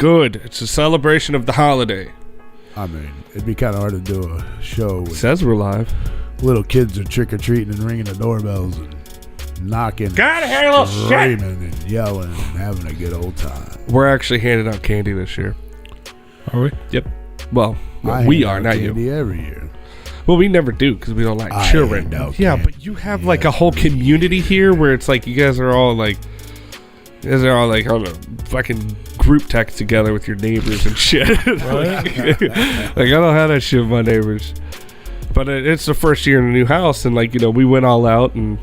good. It's a celebration of the holiday. I mean, it'd be kind of hard to do a show with Says we're live. little kids are trick-or-treating and ringing the doorbells and knocking, Gotta handle shit. screaming and yelling and having a good old time. We're actually handing out candy this year. Are we? Yep. Well, I we hand are, out not candy you. every year. Well, we never do because we don't like I children. hand out Yeah, candy. but you have like a whole community here where it's like you guys are all like on a fucking group text together with your neighbors and shit. like I don't have that shit with my neighbors. But it's the first year in a new house, and we went all out, and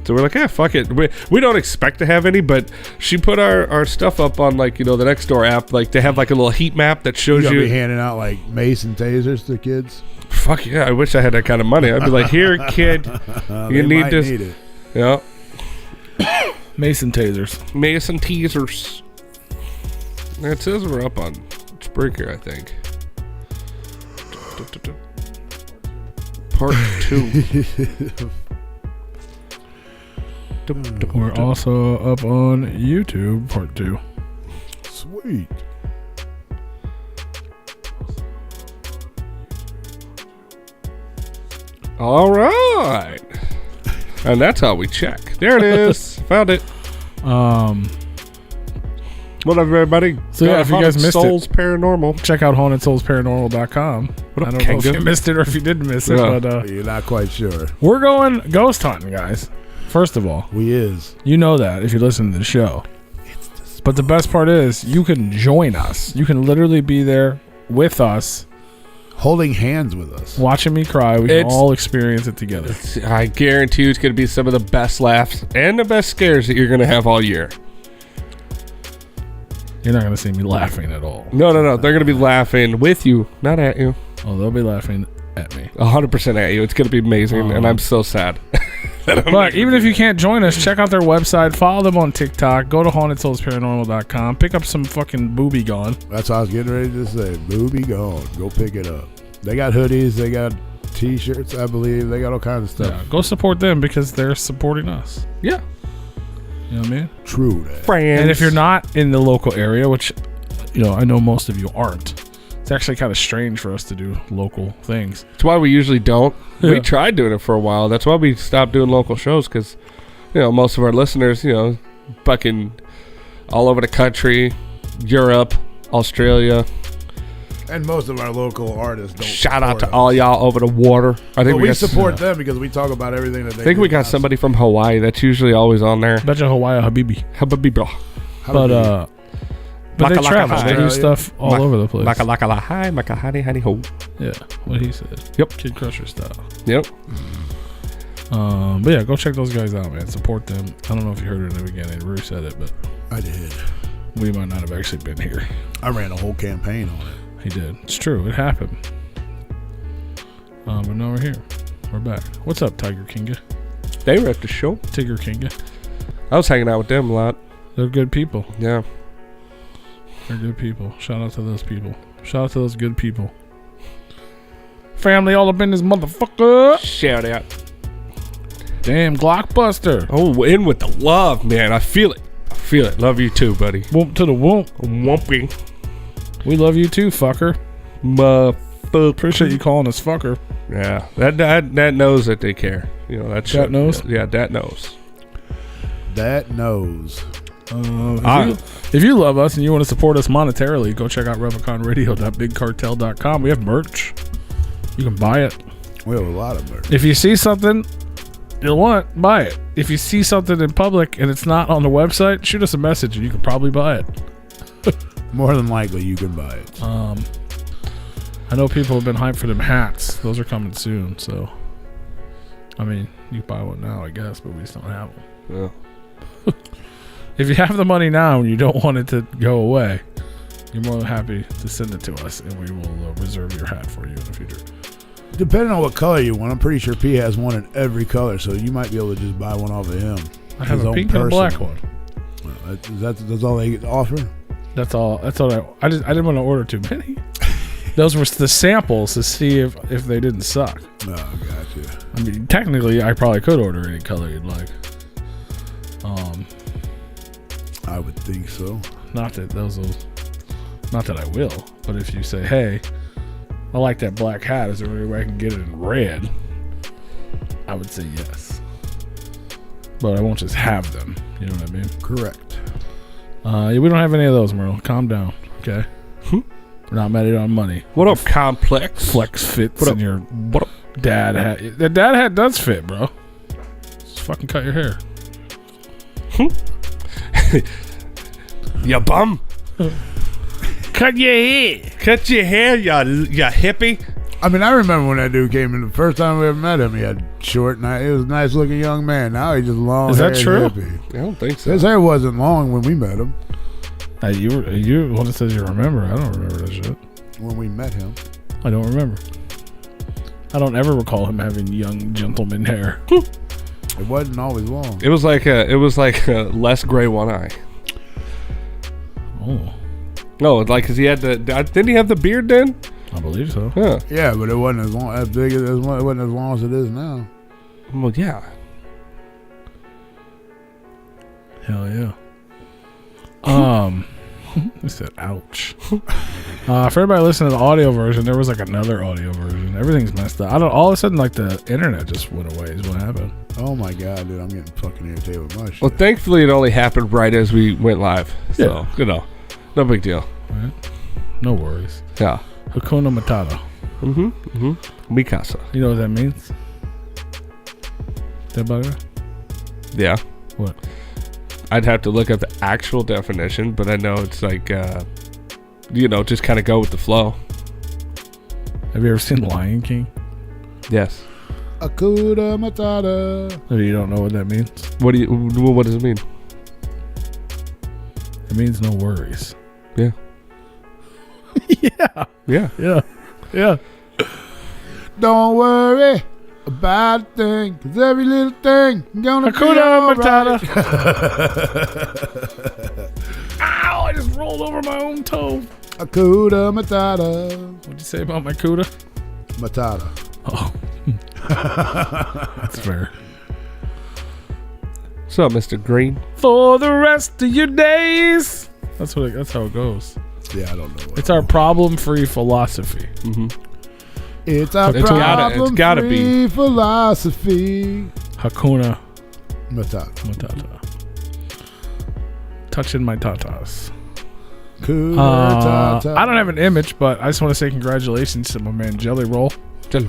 so we're like, yeah, fuck it. We don't expect to have any, but she put our stuff up on the Nextdoor app, like they have like a little heat map that shows You you. be handing out like mace and tasers to kids. Fuck yeah! I wish I had that kind of money. I'd be like, here, kid, you need this. Need it. Yeah, Mason tasers. Mason teasers. It says we're up on Spreaker, I think. Part 2. We're also up on YouTube, part 2. Sweet. All right. And that's how we check. There it is. Found it. What up, everybody? So yeah, if you guys missed Souls Paranormal. check out hauntedsoulsparanormal.com. What up, I don't know Kanga? if you missed it or if you didn't miss it, Yeah. but You're not quite sure. we're going ghost hunting, guys. First of all, We is. you know that if you listen to the show. But the best part is you can join us. You can literally be there with us, Holding hands with us. watching me cry. We can It's- all experience it together. I guarantee you it's going to be some of the best laughs and the best scares that you're going to have all year. You're not going to see me laughing at all. No. They're going to be laughing with you, not at you. Oh, they'll be laughing at me. 100% at you. It's going to be amazing, and I'm so sad. But even if you can't join us, check out their website. Follow them on TikTok. Go to hauntedsoulsparanormal.com. Pick up some fucking booby gone. That's what I was getting ready to say. Booby gone. Go pick it up. They got hoodies. They got T-shirts, I believe. They got all kinds of stuff. Yeah, go support them because they're supporting us. Yeah. You know what I mean? True that. Friends. And if you're not in the local area, which, I know most of you aren't, it's actually kind of strange for us to do local things. That's why we usually don't. Yeah. We tried doing it for a while. That's why we stopped doing local shows because, most of our listeners, fucking all over the country, Europe, Australia. And most of our local artists don't. Shout out to support all us. y'all over the water. I think But we we got, support them because we talk about everything that they I think do we got not somebody from Hawaii that's usually always on there. Betcha Hawaii Habibi. Habibi bro. support. But they Laka laka travel. They do Australia. stuff all over the place. Laka laka la hi, maka honey honey ho. Yeah, what he said. Yep. Kid Crusher style. Yep. But yeah, go check those guys out, man. Support them. I don't know if you heard it in the beginning. Rue said it, but I did. we might not have actually been here. I ran a whole campaign on it. He did. It's true. It happened. But now we're here. We're back. What's up, Tiger Kinga? They were at the show. Tigger Kinga. I was hanging out with them a lot. They're good people. Yeah. They're good people. Shout out to those people. Shout out to those good people. Family all up in this motherfucker. Shout out. Damn, Glockbuster. Oh, in with the love, man. I feel it. I feel it. Love you too, buddy. Whoop to the whoop. Wumping. We love you too, fucker. Appreciate you calling us fucker. Yeah. That knows that they care. That shit. knows? Yeah, that knows. That knows. If you love us and you want to support us monetarily, go check out repliconradio.bigcartel.com. We have merch. You can buy it. We have a lot of merch. If you see something you'll want, buy it. If you see something in public and it's not on the website, shoot us a message and you can probably buy it. More than likely, you can buy it. I know people have been hyped for them hats. Those are coming soon, so I mean, you can buy one now, I guess, but we just don't have them. Yeah. If you have the money now and you don't want it to go away, you're more than happy to send it to us, and we will reserve your hat for you in the future. Depending on what color you want, I'm pretty sure P has one in every color, so you might be able to just buy one off of him. I have His a own pink and a black personal. one. That's all they offer? That's all. That's all. I didn't want to order too many. Those were the samples to see if they didn't suck. Oh, gotcha. I mean, technically, I probably could order any color you'd like. I would think so. Not that I will, but if you say, hey, I like that black hat, is there any way I can get it in red? I would say yes. But I won't just have them. You know what I mean? Correct. Yeah, we don't have any of those, Merle. Calm down, okay? We're not mad on money. What up, Complex? Flex fits What up? in your What up? dad hat. The dad hat does fit, bro. Just fucking cut your hair. You bum. Cut your hair. Cut your hair, you hippie. I mean, I remember when that dude came in the first time we ever met him. He had short, he was a nice looking young man. Now he's just long. Is that true? Hippie. I don't think so. His hair wasn't long when we met him. You one that says you remember. I don't remember that shit. When we met him. I don't remember. I don't ever recall him having young gentleman hair. It wasn't always long. It was like a less gray one eye. Oh, No, like because he had didn't he have the beard then? I believe so. Yeah. Yeah, but it wasn't as long, as big as it wasn't as long as it is now. Well, yeah. Hell yeah. I said, ouch. For everybody listening to the audio version, there was like another audio version. Everything's messed up. All of a sudden, like the internet just went away. Is what happened. Oh my god, dude, I'm getting fucking irritated with my shit. Well, thankfully it only happened right as we went live. So, Yeah. no big deal. Right? No worries. Yeah. Hakuna Matata. Mikasa. You know what that means? That about it? Yeah. What? I'd have to look up the actual definition, but I know it's like, just kind of go with the flow. Have you ever seen Lion King? Yes. Hakuna Matata. Or you don't know what that means? What does it mean? It means no worries. Yeah. Yeah. Yeah. Yeah. Yeah. Don't worry about a thing, 'cause every little thing gonna be Hakuna all right. Matata. Ow, I just rolled over my own toe. Hakuna Matata. What'd you say about my cuda? Matata. Oh. That's fair. What's up, Mr. Green? For the rest of your days. That's how it goes. Yeah, I don't know. It's our problem-free philosophy. Mm-hmm. It's our It's gotta be. problem-free philosophy. Hakuna Matata. Matata. Touching my tatas. Matata. I don't have an image, but I just want to say congratulations to my man Jelly Roll.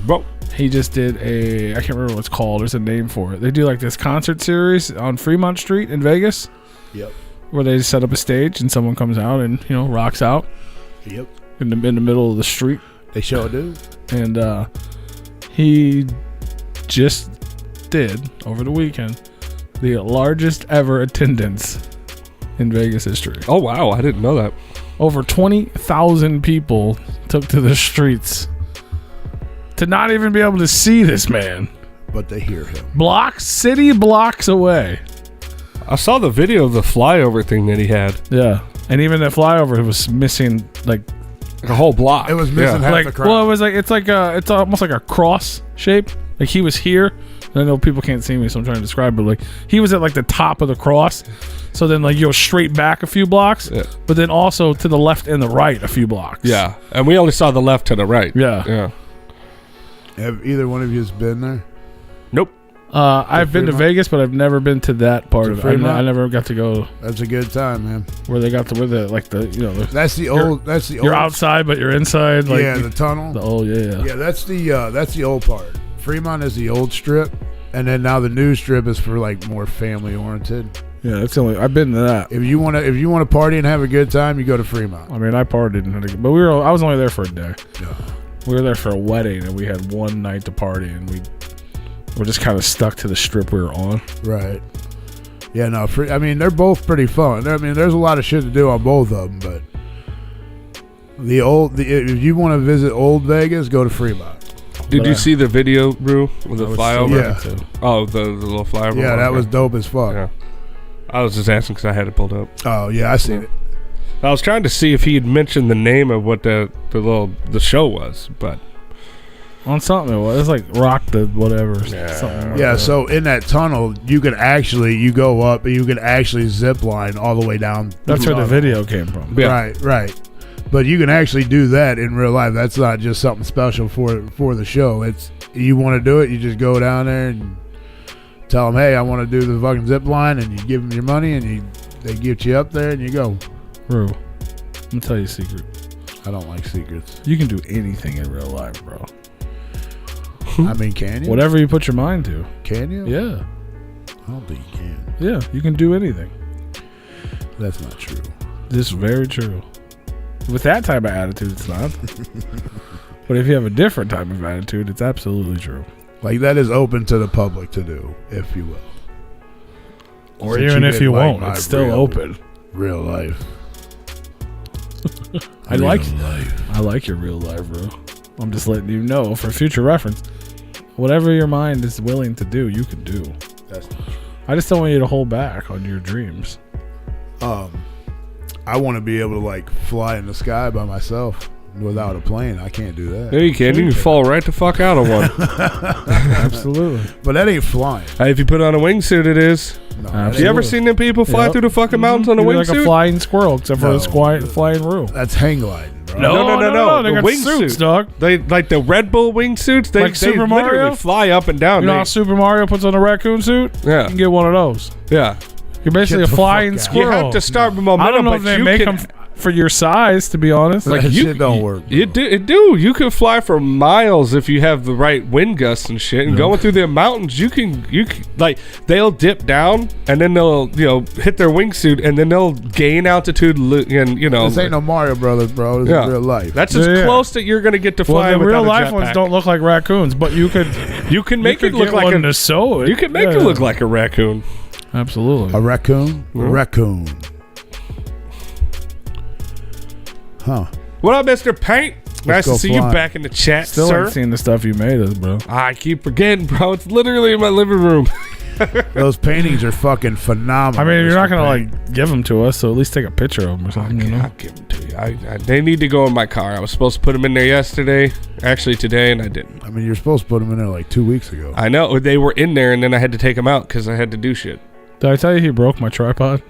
Bro. He just did I can't remember what it's called. There's a name for it. They do like this concert series on Fremont Street in Vegas. Yep. Where they set up a stage and someone comes out and, rocks out. Yep. In the middle of the street. They sure do. And he just did, over the weekend, the largest ever attendance in Vegas history. Oh, wow. I didn't know that. Over 20,000 people took to the streets to not even be able to see this man. But they hear him. City blocks away. I saw the video of the flyover thing that he had. Yeah. And even the flyover was missing, like a whole block. It was missing half the crowd. Well, it was like, it's almost like a cross shape. Like he was here. I know people can't see me, so I'm trying to describe, but like he was at like the top of the cross. So then like you go straight back a few blocks, but then also to the left and the right a few blocks. Yeah. And we only saw the left to the right. Yeah. Yeah. Have either one of you been there? Nope. I've been to Vegas, but I've never been to that part of it. I never got to go. That's a good time, man. Where they got to That's the old. You're outside, but you're inside. Like, yeah, the tunnel. Yeah. That's the old part. Fremont is the old strip, and then now the new strip is for like more family oriented. Yeah, that's the only. I've been to that. If you want to party and have a good time, you go to Fremont. I mean, I partied, but I was only there for a day. Yeah. We were there for a wedding, and we had one night to party, and we're just kind of stuck to the strip we were on. Right. Yeah, no, I mean, they're both pretty fun. I mean, there's a lot of shit to do on both of them, but if you want to visit old Vegas, go to Fremont. Did you see the video, Rue, with the flyover? Yeah. Oh, the little flyover? Yeah, that was dope as fuck. Yeah. I was just asking because I had it pulled up. Oh, yeah, I seen it. I was trying to see if he had mentioned the name of what the show was, but... On something it was like rock the whatever. Something like that. So in that tunnel, you go up and you can actually zip line all the way down. That's where the video came from. Yeah. Right. But you can actually do that in real life. That's not just something special for the show. It's you want to do it, you just go down there and tell them, hey, I want to do the fucking zip line, and you give them your money, and they get you up there, and you go. Bro, let me tell you a secret. I don't like secrets. You can do anything in real life, bro. I mean, can you? Whatever you put your mind to. Can you? Yeah. I don't think you can. Yeah, you can do anything. That's not true. This is very true. With that type of attitude, it's not. But if you have a different type of attitude, it's absolutely true. Like, that is open to the public to do, if you will. Or Since even if didn't you like won't, my it's still open. Real life. I like your real life, bro. I'm just letting you know for future reference. Whatever your mind is willing to do, you can do. That's not true. I just don't want you to hold back on your dreams. I want to be able to, like, fly in the sky by myself without a plane. I can't do that. Yeah, you can. You can fall right the fuck out of one. Absolutely. But that ain't flying. Hey, if you put on a wingsuit, it is. No, Absolutely. You ever seen them people fly through the fucking mountains on a You're like a wingsuit? flying squirrel, except for No. a flying room. that's hang gliding, bro. No. They The got wingsuit. suits, dog. They like the Red Bull wingsuits. They Like Super literally Mario? fly up and down. You know how Super Mario puts on a raccoon suit? You Yeah, can get one of those. yeah. You're basically Get a the flying fuck out. You squirrel. have to start with I momentum, don't know but if they you make can, them for your size, to be honest. That shit don't work. You do. You can fly for miles if you have the right wind gusts and shit. And going through the mountains, you can like they'll dip down and then they'll hit their wingsuit and then they'll gain altitude and This ain't no Mario Brothers, bro. This is real life. That's as Yeah. close that you're gonna get to Well, fly. the without real a life ones jetpack. don't look like raccoons, but you could You can make it look get like one a. to sew it. You can make it look like a raccoon. Absolutely. a raccoon? Hmm? A raccoon. Huh. What up, Mr. Paint? Nice go to see fly. you back in the chat, Still sir. ain't seen the stuff you made us, bro. I keep forgetting, bro. It's literally in my living room. Those paintings are fucking phenomenal. I mean, you're not Mr. gonna Paint. like give them to us, so at least take a picture of them or something. You know? I'll give them to you. They need to go in my car. I was supposed to put them in there yesterday, actually today, and I didn't. I mean, you're supposed to put them in there like 2 weeks ago. I know they were in there, and then I had to take them out because I had to do shit. Did I tell you he broke my tripod?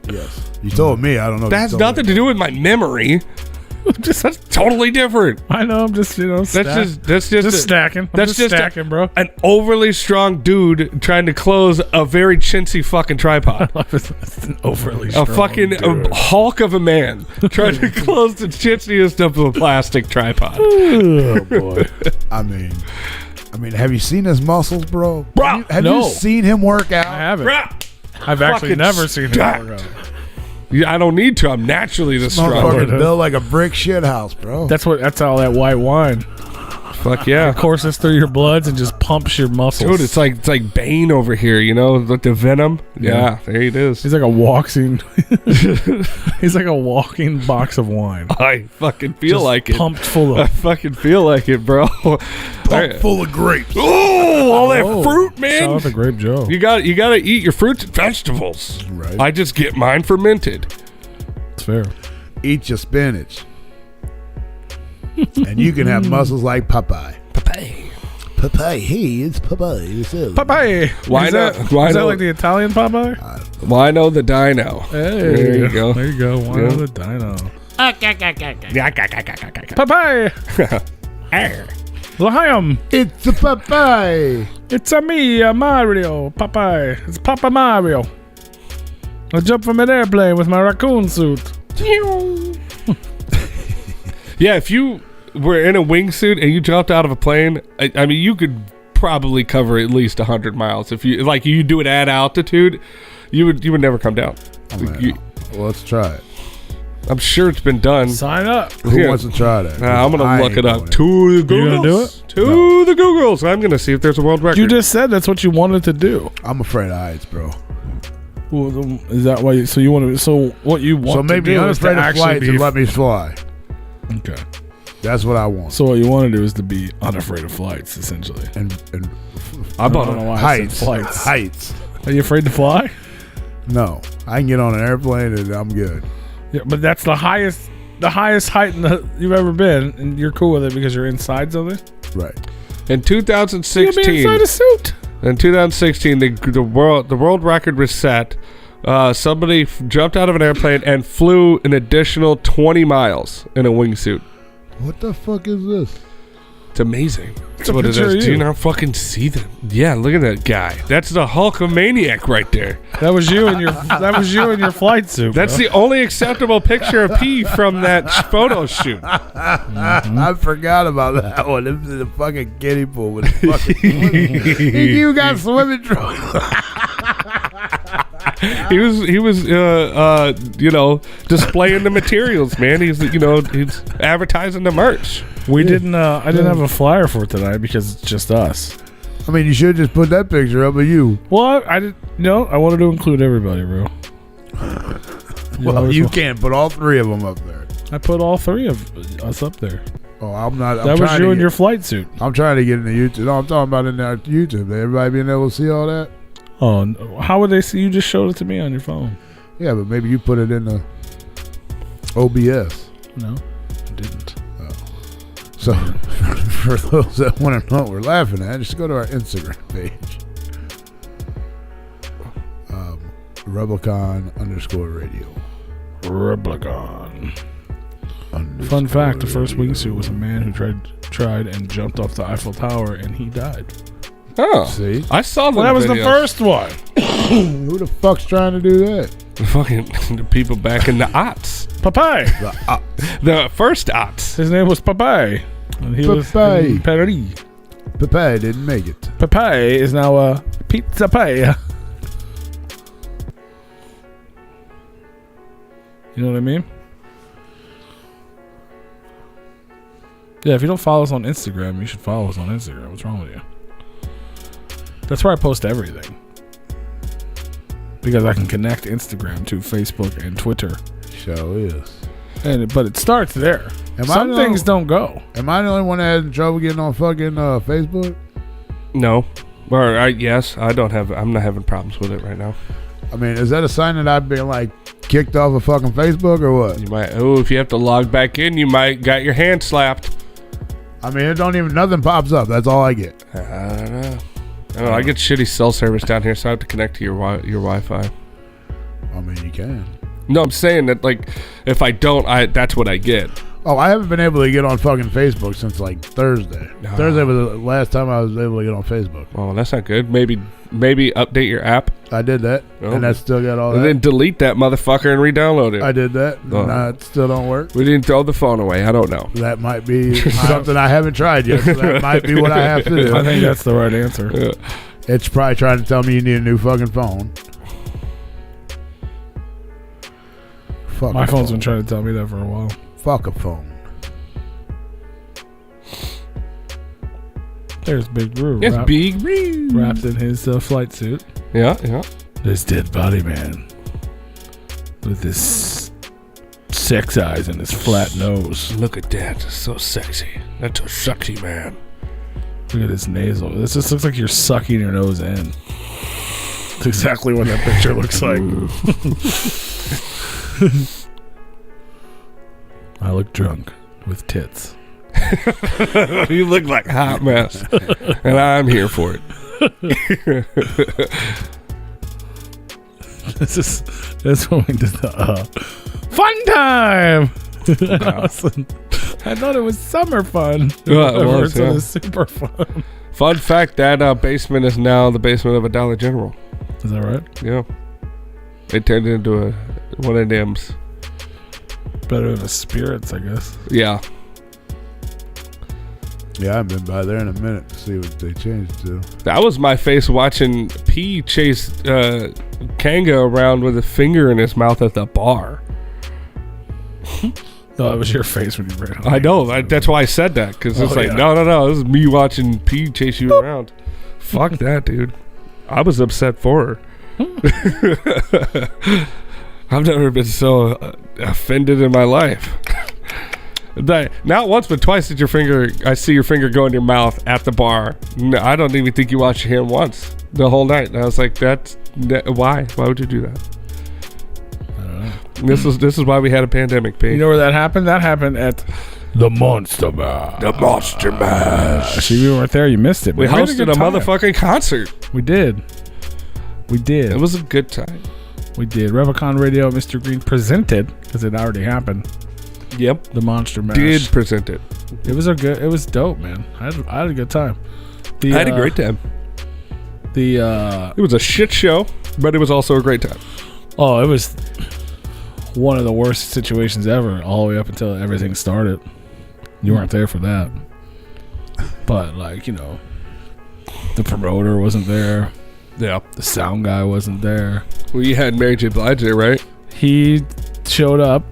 Yes. You told me. I don't know. That has nothing to do with my memory. That's totally different. I know. I'm just That's just stacking. I'm that's just stacking, bro. an overly strong dude trying to close a very chintzy fucking tripod. It's an overly A strong fucking dude. hulk of a man trying to close the chintziest of a plastic tripod. Oh boy. I mean, have you seen his muscles, bro? Bro, Have no. you seen him work out? I haven't. Bruh. I've actually Fucking never seen him stacked. work out. Yeah, I don't need to. I'm naturally this strong. Motherfucker built like a brick shit house, bro. That's all that white wine Fuck yeah. courses through your bloods and just pumps your muscles. Dude, it's like Bane over here, with the venom. Yeah, there it is. He's like a walking. He's like a walking box of wine. I fucking feel Just like it. pumped full I of. fucking feel like it, bro. Pump full of grapes. Oh, all that Oh, fruit, Shout man. out to Grape Joe. You got to eat your fruits and vegetables. Right. I just get mine fermented. It's fair. Eat your spinach. And you can have muscles like Popeye. Popeye. Hey, it's Popeye. What's up? Popeye. Why is not- That, why is that not- like the Italian Popeye? Wino the Dino. Hey, There you go. There you go. One Yeah. of the dino. Popeye. L'chaim. It's a Popeye. It's a me, Mario. Popeye. It's Papa Mario. I jumped from an airplane with my raccoon suit. Yeah, if you were in a wingsuit and you jumped out of a plane, I mean, you could probably cover at least 100 miles. If you do it at altitude, you would never come down. Well, let's try it. I'm sure it's been done. Sign up. Who Yeah. wants to try that? I'm gonna I look ain't it up. doing To the You Googles. gonna do it? To the Googles. I'm gonna see if there's a world record. You just said that's what you wanted to do. I'm afraid of heights, bro. Well, is that why? So you want to? So what you want? So maybe to do I'm is to afraid of actually flights be. and let me fly. Okay. That's what I want. So what you want to do is to be unafraid of flights, essentially. And I don't know why I said heights. flights. Heights. Are you afraid to fly? No, I can get on an airplane and I'm good. Yeah, but that's the highest height you've ever been, and you're cool with it because you're inside something. Right. In You'll be 2016, inside a suit. the world record was set. Somebody jumped out of an airplane and flew an additional 20 miles in a wingsuit. What the fuck is this? It's amazing. That's a what it picture of is. Do you. you not fucking see them? Yeah, look at that guy. That's the Hulkamaniac right there. That was you in your flight suit. That's the only acceptable picture of P from that photo shoot. I forgot about that one. This is the fucking kiddie pool with the fucking. You got swimming trunks. He was displaying the materials, man. He's advertising the merch. We didn't. I didn't have a flyer for it tonight because it's just us. I mean, you should just put that picture up of you. Well, I didn't. No, I wanted to include everybody, bro. Well, you can't put all three of them up there. I put all three of us up there. Oh, I'm not. That was you in your flight suit. I'm trying to get into YouTube. No, I'm talking about in there YouTube. Everybody being able to see all that. Oh, no. How would they see? You just showed it to me on your phone. Yeah, but maybe you put it in the OBS. No, I didn't. So, for those that want to know what we're laughing at, just go to our Instagram page. Replicon_radio. Replicon. Fun fact, the first wingsuit was a man who tried and jumped off the Eiffel Tower and he died. Oh, see? I saw Well, that was the first one. Who the fuck's trying to do that? Fucking the people back in the aughts. Popeye. The first aughts. His name was Popeye. And he was Popeye. in Paris. Popeye didn't make it. Popeye is now a pizza pie. You know what I mean? Yeah, if you don't follow us on Instagram, you should follow us on Instagram. What's wrong with you? That's where I post everything. Because I can connect Instagram to Facebook and Twitter. Show is. But it starts there. Some things don't go. Am I the only one that has trouble getting on fucking Facebook? No. Or yes, I'm not having problems with it right now. I mean, is that a sign that I've been like kicked off of fucking Facebook or what? You might. Oh, if you have to log back in, you might got your hand slapped. I mean, nothing pops up. That's all I get. I don't know. I get shitty cell service down here, so I have to connect to your Wi-Fi. I mean, you can. No, I'm saying that like if I don't, that's what I get. Oh, I haven't been able to get on fucking Facebook since like Thursday. No. Thursday was the last time I was able to get on Facebook. Oh, that's not good. Maybe update your app. I did that, and that still got all and that. then delete that motherfucker and re-download it. I did that. Nah, it still don't work. We didn't throw the phone away. I don't know. That might be something I haven't tried yet. So that might be what I have to do. I think that's the right answer. Yeah. It's probably trying to tell me you need a new fucking phone. Fuck My a phone's phone. been trying to tell me that for a while. Fuck a phone. There's Big Brew. It's Big Brew. Wrapped in his flight suit. Yeah. This dead body man. With his sex eyes and his flat nose. Look at that. It's so sexy. That's a sexy man. Look at his nasal. This just looks like you're sucking your nose in. That's exactly what that picture looks like. I look drunk with tits. You look like a hot mess. And I'm here for it. That's when we did the fun time. I thought it was summer fun. Yeah, it was, So yeah. it was super fun. Fun fact, that basement is now the basement of a Dollar General. Is that right? Yeah. It turned into one of them's. Better than the spirits, I guess. Yeah. Yeah, I haven't been by there in a minute to see what they changed to. That was my face watching P chase Kanga around with a finger in his mouth at the bar. No, it was your face when you ran away. I know. That's why I said that. Because it's like, yeah. no. This is me watching P chase you around. Fuck that, dude. I was upset for her. I've never been so offended in my life. Not once, but twice did I see your finger go in your mouth at the bar. No, I don't even think you watched him once the whole night. And I was like, why? Why would you do that? I don't know. This is why we had a pandemic, Pete. You know where that happened? That happened at the Monster Mash. The Monster Mash. See, you weren't there. You missed it. We had hosted good a time. motherfucking concert. We did. It was a good time. We did. Replicon Radio, Mr. Green presented, because it already happened. Yep. The Monster Mash. Did present it. It was dope, man. I had a good time. I had a great time. It was a shit show, but it was also a great time. Oh, it was one of the worst situations ever, all the way up until everything started. You weren't there for that. But, like, you know, the promoter wasn't there. Yeah. The sound guy wasn't there. Well, you had Mary J. Blige there, right? He showed up,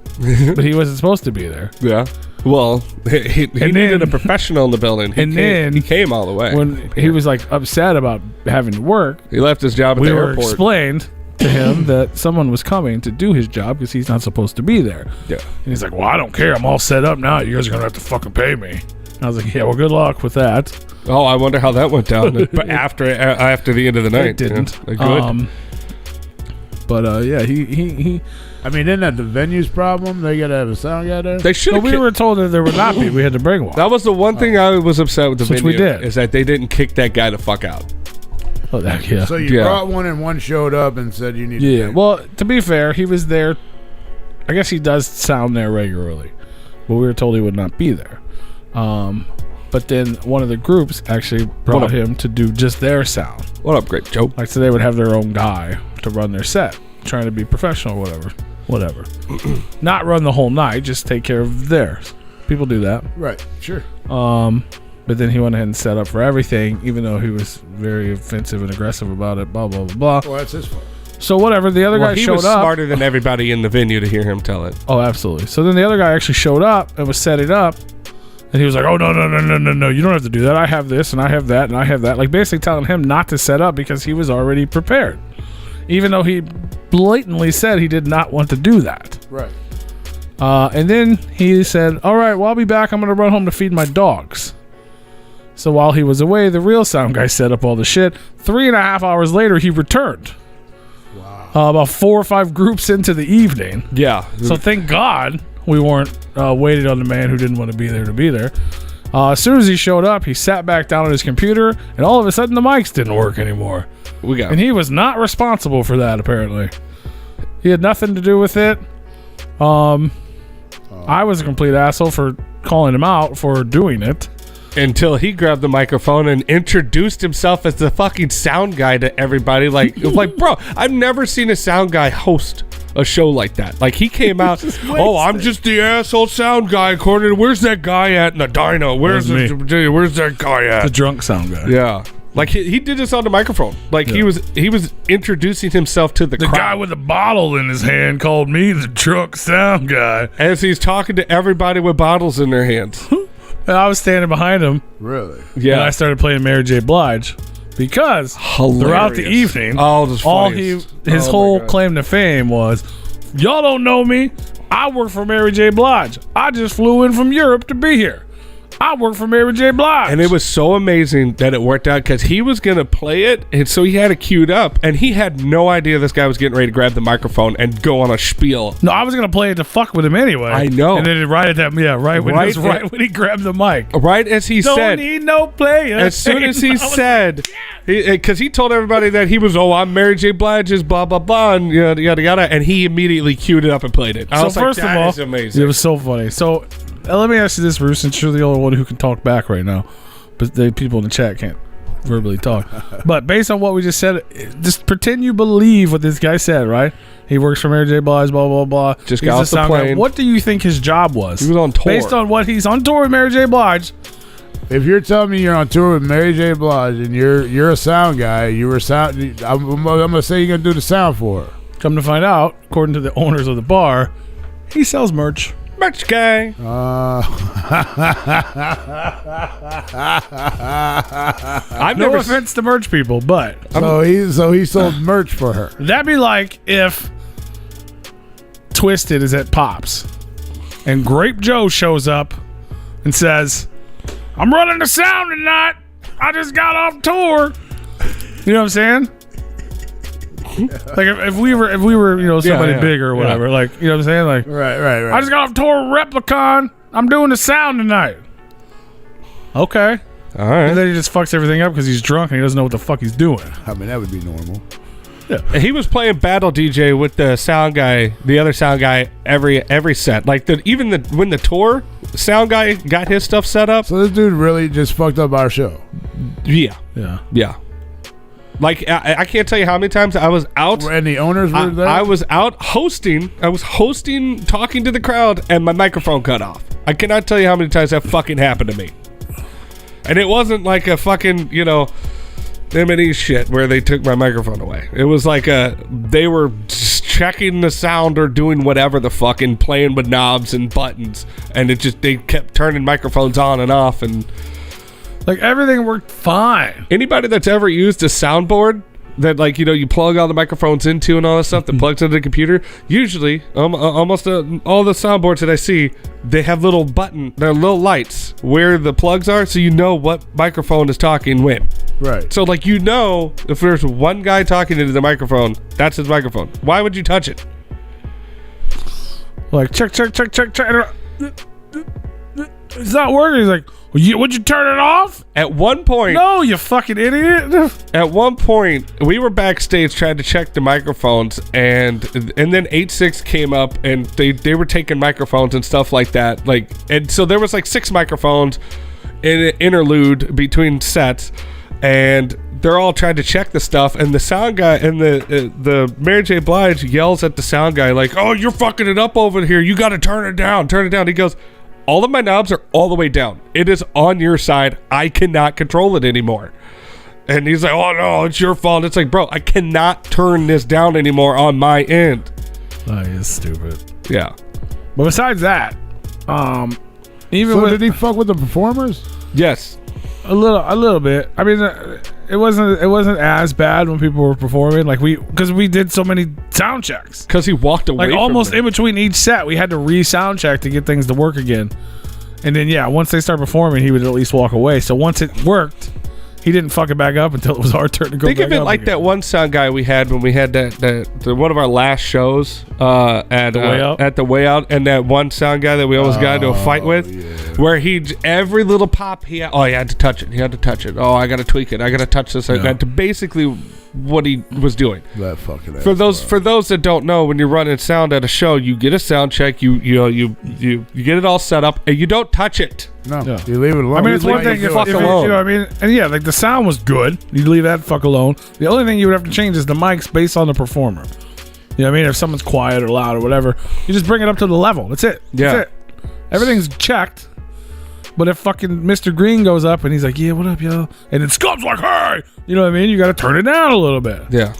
but he wasn't supposed to be there. Yeah. Well, he needed a professional in the building. He came all the way. When he was, like, upset about having to work, he left his job at the airport. Explained to him that someone was coming to do his job because he's not supposed to be there. Yeah. And he's like, well, I don't care. I'm all set up now. You guys are going to have to fucking pay me. And I was like, yeah, well, good luck with that. Oh, I wonder how that went down. But after the end of the night. It didn't. Yeah. Good. But yeah, he I mean, isn't that the venue's problem? They got to have a sound guy there? They should have. we were told that there would not be. We had to bring one. That was the one thing I was upset with the Which venue. we did. Is that they didn't kick that guy the fuck out. Oh, that, yeah. So you brought one and one showed up and said you need to pay. Well, to be fair, he was there. I guess he does sound there regularly. But we were told he would not be there. But then one of the groups actually brought him to do just their sound. What up, great Joe? Like, so they would have their own guy to run their set, trying to be professional, whatever. Not run the whole night, just take care of theirs. People do that. Right, sure. But then he went ahead and set up for everything, even though he was very offensive and aggressive about it, blah, blah, blah, blah. Well, that's his fault. So whatever, the other guy showed up. He was smarter than everybody in the venue to hear him tell it. Oh, absolutely. So then the other guy actually showed up and was setting up. And he was like, oh, no, you don't have to do that. I have this, and I have that, and I have that. Like, basically telling him not to set up because he was already prepared. Even though he blatantly said he did not want to do that. Right. And then he said, all right, well, I'll be back. I'm going to run home to feed my dogs. So while he was away, the real sound guy set up all the shit. 3.5 hours later, he returned. Wow. About 4 or 5 groups into the evening. Yeah. So thank God we weren't waiting on the man who didn't want to be there to be there. As soon as he showed up, he sat back down on his computer, and all of a sudden the mics didn't work anymore. And he was not responsible for that, apparently. He had nothing to do with it. I was a complete asshole for calling him out for doing it. Until he grabbed the microphone and introduced himself as the fucking sound guy to everybody. Like, bro, I've never seen a sound guy host a show like that. Like, he came out, I'm just the asshole sound guy according to, where's that guy at in the dyno? Where's that guy at? The drunk sound guy. Yeah. Like, he did this on the microphone. Like, he was introducing himself to the crowd. The guy with the bottle in his hand called me the drunk sound guy. As he's talking to everybody with bottles in their hands. And I was standing behind him. Really? Yeah. And I started playing Mary J. Blige because throughout the evening, his whole claim to fame was, y'all don't know me. I work for Mary J. Blige. I just flew in from Europe to be here. I work for Mary J. Blige. And it was so amazing that it worked out because he was going to play it, and so he had it queued up, and he had no idea this guy was getting ready to grab the microphone and go on a spiel. No, I was going to play it to fuck with him anyway. I know. And then right when he grabbed the mic. Right as he said. Don't need no player. As soon as he said, because he told everybody that he was, I'm Mary J. Blige's blah, blah, blah, and yada, yada, yada, and he immediately queued it up and played it. So first of all, it was so funny. So let me ask you this, Bruce, since you're the only one who can talk back right now, but the people in the chat can't verbally talk. But based on what we just said, just pretend you believe what this guy said, right? He works for Mary J. Blige, blah, blah, blah. Just got off the plane. What do you think his job was? He was on tour. Based on what he's on tour with Mary J. Blige. If you're telling me you're on tour with Mary J. Blige and you're a sound guy, I'm gonna say you're gonna do the sound for her. Come to find out, according to the owners of the bar, he sells merch. Merch guy. No offense to merch people, but so he sold merch for her. That'd be like if Twisted is at Pops and Grape Joe shows up and says, I'm running the sound tonight. I just got off tour. You know what I'm saying? Like if we were, you know, somebody big or whatever, like, you know what I'm saying? Like, Right. I just got off tour with Replicon. I'm doing the sound tonight. Okay. All right. And then he just fucks everything up because he's drunk and he doesn't know what the fuck he's doing. I mean, that would be normal. Yeah. He was playing Battle DJ with the sound guy, the other sound guy, every set. Like when the tour sound guy got his stuff set up. So this dude really just fucked up our show. Yeah. Yeah. Like I can't tell you how many times I was out. And the owners were there? I was out hosting. I was hosting, talking to the crowd, and my microphone cut off. I cannot tell you how many times that fucking happened to me. And it wasn't like a fucking, you know, M&E shit where they took my microphone away. It was like they were just checking the sound or doing whatever the fucking playing with knobs and buttons, and they kept turning microphones on and off, and like everything worked fine. Anybody that's ever used a soundboard that, like, you know, you plug all the microphones into and all that stuff that plugs into the computer, usually almost all the soundboards that I see, they have little lights where the plugs are, so you know what microphone is talking when. Right. So, like, you know, if there's one guy talking into the microphone, that's his microphone. Why would you touch it? Like, check. It's not working. He's like, would you turn it off? At one point... No, you fucking idiot. At one point, we were backstage trying to check the microphones, and then 8-6 came up, and they were taking microphones and stuff like that. Like, and so there was like 6 microphones in an interlude between sets, and they're all trying to check the stuff, and the sound guy and the Mary J. Blige yells at the sound guy like, "Oh, you're fucking it up over here. You got to turn it down. Turn it down." He goes, "All of my knobs are all the way down. It is on your side. I cannot control it anymore." And he's like, "Oh no, it's your fault." It's like, bro, I cannot turn this down anymore on my end. Oh, he's stupid. Yeah. But besides that, did he fuck with the performers? Yes. A little bit. I mean, it wasn't as bad when people were performing. Like because we did so many sound checks. Because he walked away. Like almost from in between each set, we had to re-sound check to get things to work again. And then once they start performing, he would at least walk away. So once it worked, he didn't fuck it back up until it was our turn to go. Think back of it up like again. that one sound guy we had when we had that one of our last shows at the Way Out, and that one sound guy that we almost got into a fight with, where every little pop he had to touch it. He had to touch it. Oh, I got to tweak it. I got to touch this. I got to basically what he was doing. That fucking for those that don't know, when you're running sound at a show, you get a sound check. You get it all set up, and you don't touch it. No, you leave it alone. I mean, it's one thing if you know what I mean, and like the sound was good, you leave that fuck alone. The only thing you would have to change is the mics based on the performer. You know what I mean? If someone's quiet or loud or whatever, you just bring it up to the level. That's it. That's it. Everything's checked. But if fucking Mr. Green goes up and he's like, "Yeah, what up, yo?" and then Scum's like, "Hey," you know what I mean? You got to turn it down a little bit. Yeah.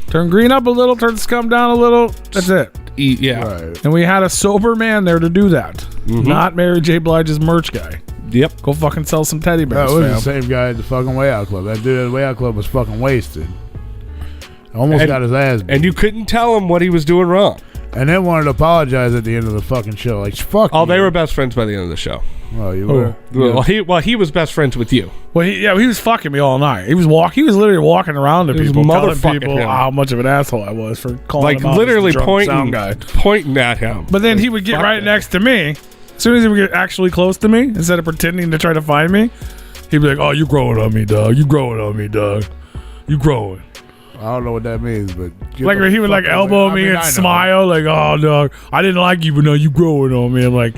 Turn Green up a little, turn Scum down a little. That's it. Yeah. Right. And we had a sober man there to do that. Not Mary J. Blige's merch guy. Yep. Go fucking sell some teddy bears. That was fam. the same guy at the fucking Way Out Club. That dude at the Way Out Club was fucking wasted. Almost got his ass beat. And you couldn't tell him what he was doing wrong. And then wanted to apologize at the end of the fucking show. Like, fuck you. They were best friends by the end of the show. Oh, you were? He was best friends with you. Well, he was fucking me all night. He was literally walking around to people, telling motherfucking people him. how much of an asshole I was for calling Like him out literally as the drunk sound pointing at him. But then he would get right next to me. As soon as he would get actually close to me, instead of pretending to try to find me, he'd be like, "Oh, you growing on me, dog. You growing on me, dog. You growing." I don't know what that means, but like he would like elbow me and smile, like, "Oh, dog, I didn't like you, but no, you growing on me." I'm like,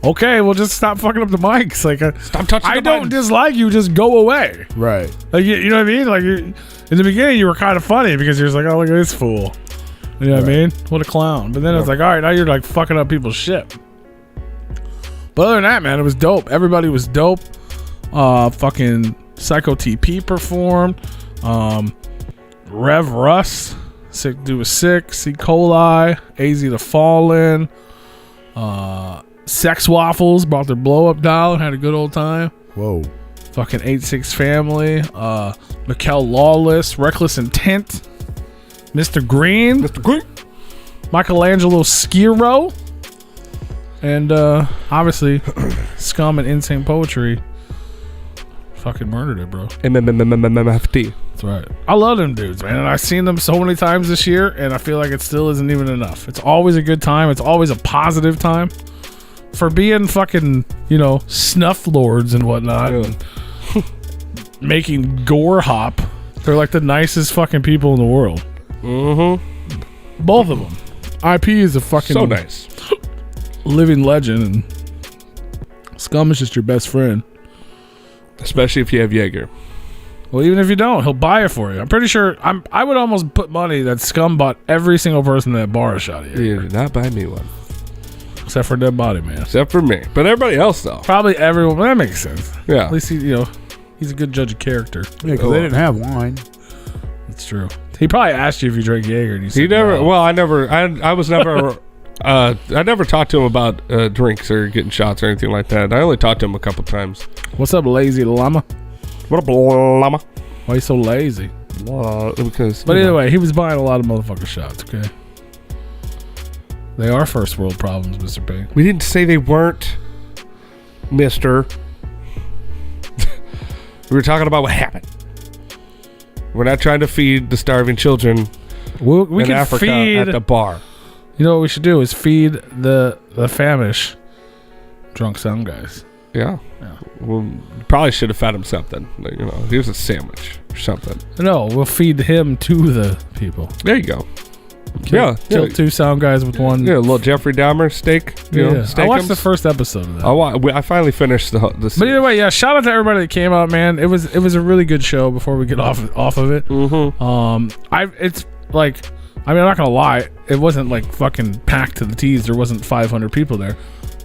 okay, well, just stop fucking up the mics. Like, stop touching. I don't dislike you. Just go away. Right. Like, you know what I mean? Like, in the beginning, you were kind of funny because you're just like, "Oh, look at this fool." You know what I mean? What a clown. But then it's like, all right, now you're like fucking up people's shit. But other than that, man, it was dope. Everybody was dope. Fucking Psycho TP performed. Rev Russ, sick dude was sick. C. Coli, AZ the Fallen, Sex Waffles brought their blow up doll and had a good old time. Whoa. Fucking 8-6 Family, Mikkel Lawless, Reckless Intent, Mr. Green, Michelangelo Skiro, and obviously Scum and Insane Poetry. Fucking murdered it, bro. MFT. That's right. I love them dudes, man. And I've seen them so many times this year, and I feel like it still isn't even enough. It's always a good time. It's always a positive time. For being fucking, snuff lords and whatnot, and making gore hop, they're like the nicest fucking people in the world. Mm-hmm. Both of them. IP is a fucking so nice, living legend, and Scum is just your best friend. Especially if you have Jaeger. Well, even if you don't, he'll buy it for you. I'm pretty sure. I would almost put money that Scum bought every single person in that bar a shot of Jaeger. You did not buy me one. Except for Dead Body Man. Except for me. But everybody else, though. Probably everyone. That makes sense. Yeah. At least he's a good judge of character. Yeah, because they didn't have wine. That's true. He probably asked you if you drank Jaeger, and you said He never. no. Well, I never. I was never. I never talked to him about drinks or getting shots or anything like that. I only talked to him a couple times. What's up, lazy llama? What up, llama? Why you so lazy? Because. But anyway, he was buying a lot of motherfucking shots. Okay. They are first world problems, Mr. Payne. We didn't say they weren't, mister. We were talking about what happened. We're not trying to feed the starving children We in can Africa feed. at the bar. You know what we should do is feed the famished drunk sound guys. Yeah. Well, probably should have fed him something. Here's a sandwich or something. No, we'll feed him to the people. There you go. Kill two sound guys with one. Yeah, a little Jeffrey Dahmer steak. I watched the first episode of that. I finally finished the But either way, yeah, shout out to everybody that came out, man. It was a really good show before we get off of it. Mm-hmm. It's like, I'm not gonna lie, it wasn't like fucking packed to the tees. There wasn't 500 people there,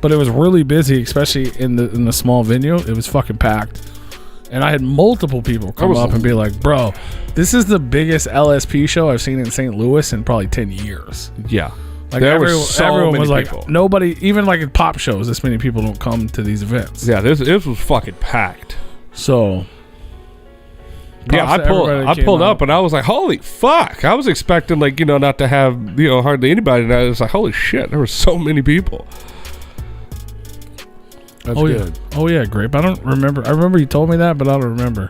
but it was really busy, especially in the small venue. It was fucking packed. And I had multiple people come up and be like, bro, this is the biggest LSP show I've seen in St. Louis in probably 10 years. Yeah. Like everyone was like, nobody, even like at pop shows, this many people don't come to these events. Yeah, this was fucking packed. So, yeah, I pulled up and I was like, holy fuck. I was expecting not to have, hardly anybody. And I was like, holy shit, there were so many people. That's good. Yeah. Oh yeah, Grape. I don't remember. I remember you told me that, but I don't remember.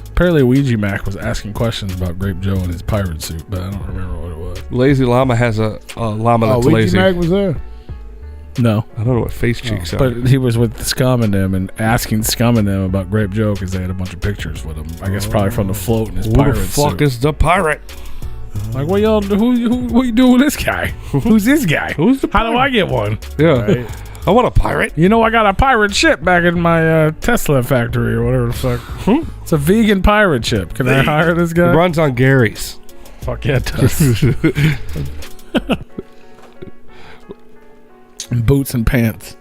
Apparently, Ouija Mac was asking questions about Grape Joe and his pirate suit, but I don't remember what it was. Lazy Llama has a llama that's Ouija lazy. Mac was there? No. I don't know what face cheeks are. But he was with Scum and them and asking Scum and them about Grape Joe because they had a bunch of pictures with him. I guess probably from the float in his pirate suit. Who the fuck is the pirate? Like, what y'all? What you doing with this guy? Who's this guy? Who's the pirate? How do I get one? Yeah. Right? I want a pirate. I got a pirate ship back in my Tesla factory or whatever the fuck. It's a vegan pirate ship. Can I hire this guy? It runs on Gary's. Fuck yeah, it does. Boots and pants.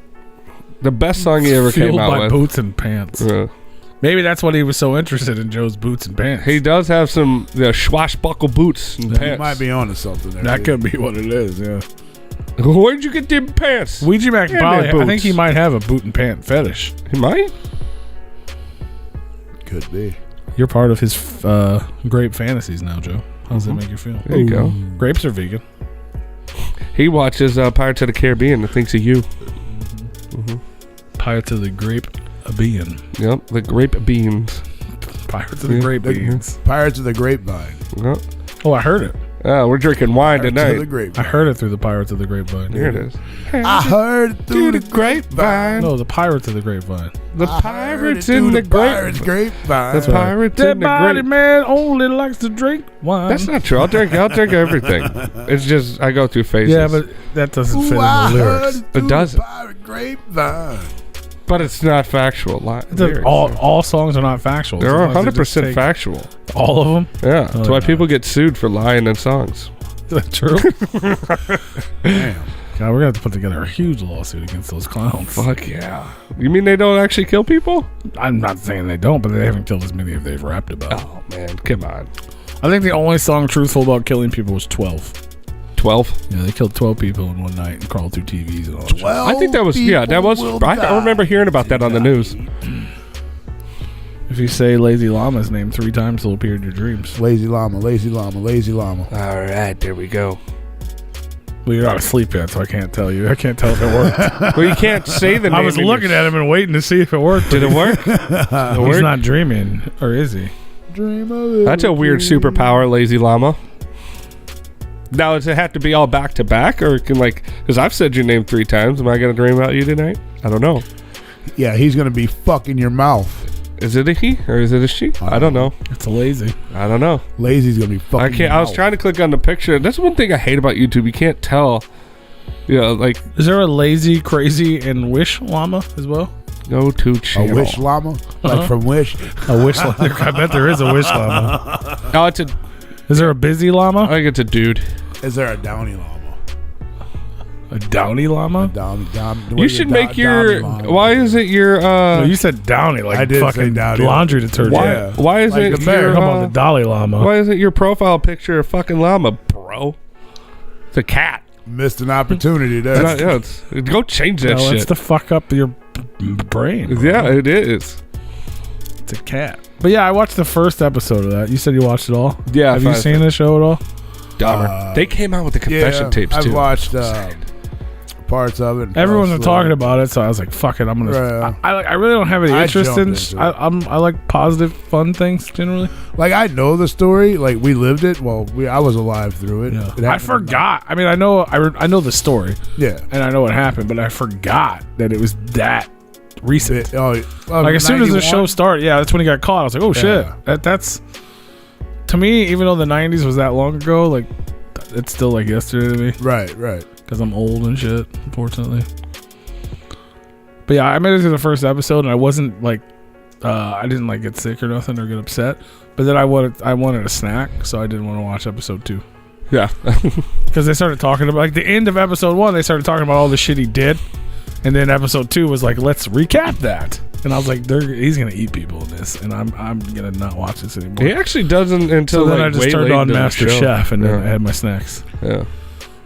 The best song he ever Fueled came out by with. Boots and pants. Maybe that's what he was so interested in, Joe's boots and pants. He does have some swashbuckle boots and You pants. might be onto something there. That could be what it is, yeah. Where'd you get them pants? Ouija Mac Yeah, probably, they're I think boots. he might have a boot and pant fetish. He might. Could be. You're part of his grape fantasies now, Joe. How does that make you feel? There you go. Grapes are vegan. He watches Pirates of the Caribbean and thinks of you. Pirates of the Grape Bean. Yep, the grape beans. Pirates of the Grape Beans. Pirates of the Grapevine. Yep. Oh, I heard it. We're drinking wine Pirates of the tonight. I Grapevine. heard it through the Pirates of the Grapevine. Here it is. I heard it through the grapevine. No, the Pirates of the Grapevine. The I heard pirates it in through the Pirates grape. grapevine. The pirates That in the body grape. man only likes to drink wine. That's not true. I'll drink everything. It's just I go through phases. Yeah, but that doesn't fit in I the heard lyrics. it through doesn't. the pirate grapevine. But it's not factual. Lyrics. All songs are not factual. They're Sometimes they just 100% take factual. all of them. Yeah, that's why yeah. people get sued for lying in songs. Is that true? Damn. God, we're gonna have to put together a huge lawsuit against those clowns. Fuck yeah. You mean they don't actually kill people? I'm not saying they don't, but they haven't killed as many as they've rapped about. Oh man, come on. I think the only song truthful about killing people was 12. 12. Yeah, they killed 12 people in one night and crawled through TVs and all that shit. 12 I think that was that was. people will I remember hearing about that on the news. If you say Lazy Llama's name 3 times, it'll appear in your dreams. Lazy llama, lazy llama, lazy llama. All right, there we go. Well, you're not asleep yet, so I can't tell you. I can't tell if it worked. Well, you can't say the name. I was looking at him and waiting to see if it worked. Did it work? He's not dreaming, or is he? Dream of That's a weird superpower, lazy llama. Now, does it have to be all back to back, or can because I've said your name 3 times. Am I gonna dream about you tonight? I don't know. Yeah, he's gonna be fucking your mouth. Is it a he or is it a she? I don't know. It's a lazy. I don't know. Lazy's gonna be fucking. I can't. your I was mouth. trying to click on the picture. That's one thing I hate about YouTube. You can't tell. Is there a lazy, crazy, and wish llama as well? Go to A channel. wish llama, like from Wish. A wish llama. I bet there is a wish llama. Oh, it's a. Is there a busy I llama? think it's a dude. Is there a downy llama? A downy llama? You should make your. Why is it your? No, you said downy, like I did say fucking downy. laundry detergent. Why? Yeah. Why is Like it the bear. your? Come on, the dolly llama. Why isn't your profile picture a fucking llama, bro? It's a cat. Missed an opportunity there. Go change that That's shit. to fuck up your brain. Bro. Yeah, it is. It's a cat. But yeah, I watched the first episode of that. You said you watched it all? Yeah. Have you seen the show at all? Dahmer. They came out with the confession tapes I've too. watched parts of it. Everyone's been talking about it, so I was like, "Fuck it, I'm gonna." Right. I really don't have any I interest in. jumped into I like positive, fun things generally. Like I know the story. Like we lived it. Well, I was alive through it. Yeah. It I happened. forgot. I mean, I know the story, Yeah. and I know what happened, but I forgot that it was that recent. Like As soon as the show started, yeah, that's when he got caught. I was like, "Oh shit!" That's to me, even though the '90s was that long ago, like it's still like yesterday to me. Right. Because I'm old and shit, unfortunately. But yeah, I made it to the first episode, and I wasn't like, I didn't like get sick or nothing or get upset. But then I wanted a snack, so I didn't want to watch episode 2. Yeah. Because they started talking about like the end of episode 1. They started talking about all the shit he did, and then episode 2 was like, let's recap that. And I was like, he's gonna eat people in this, and I'm gonna not watch this anymore. He actually doesn't until So then like I just way turned late on into the Master show. Chef, and then Yeah. I had my snacks. Yeah.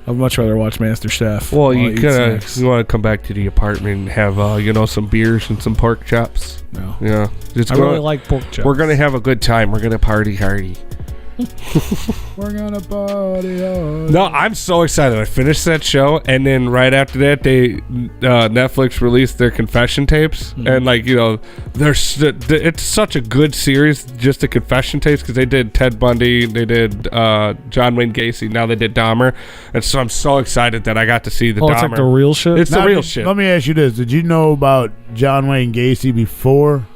I'd much rather watch Master Chef. Well, while I you eat gotta snacks. you want to come back to the apartment and have some beers and some pork chops. No. Yeah. Just I really like pork chops. We're gonna have a good time. We're gonna party hardy. We're gonna party hard. No, I'm so excited. I finished that show, and then right after that, they Netflix released their confession tapes, and it's such a good series. Just the confession tapes, because they did Ted Bundy, they did John Wayne Gacy, now they did Dahmer, and so I'm so excited that I got to see the Dahmer. It's like the real shit. It's the real shit. Let me ask you this: did you know about John Wayne Gacy before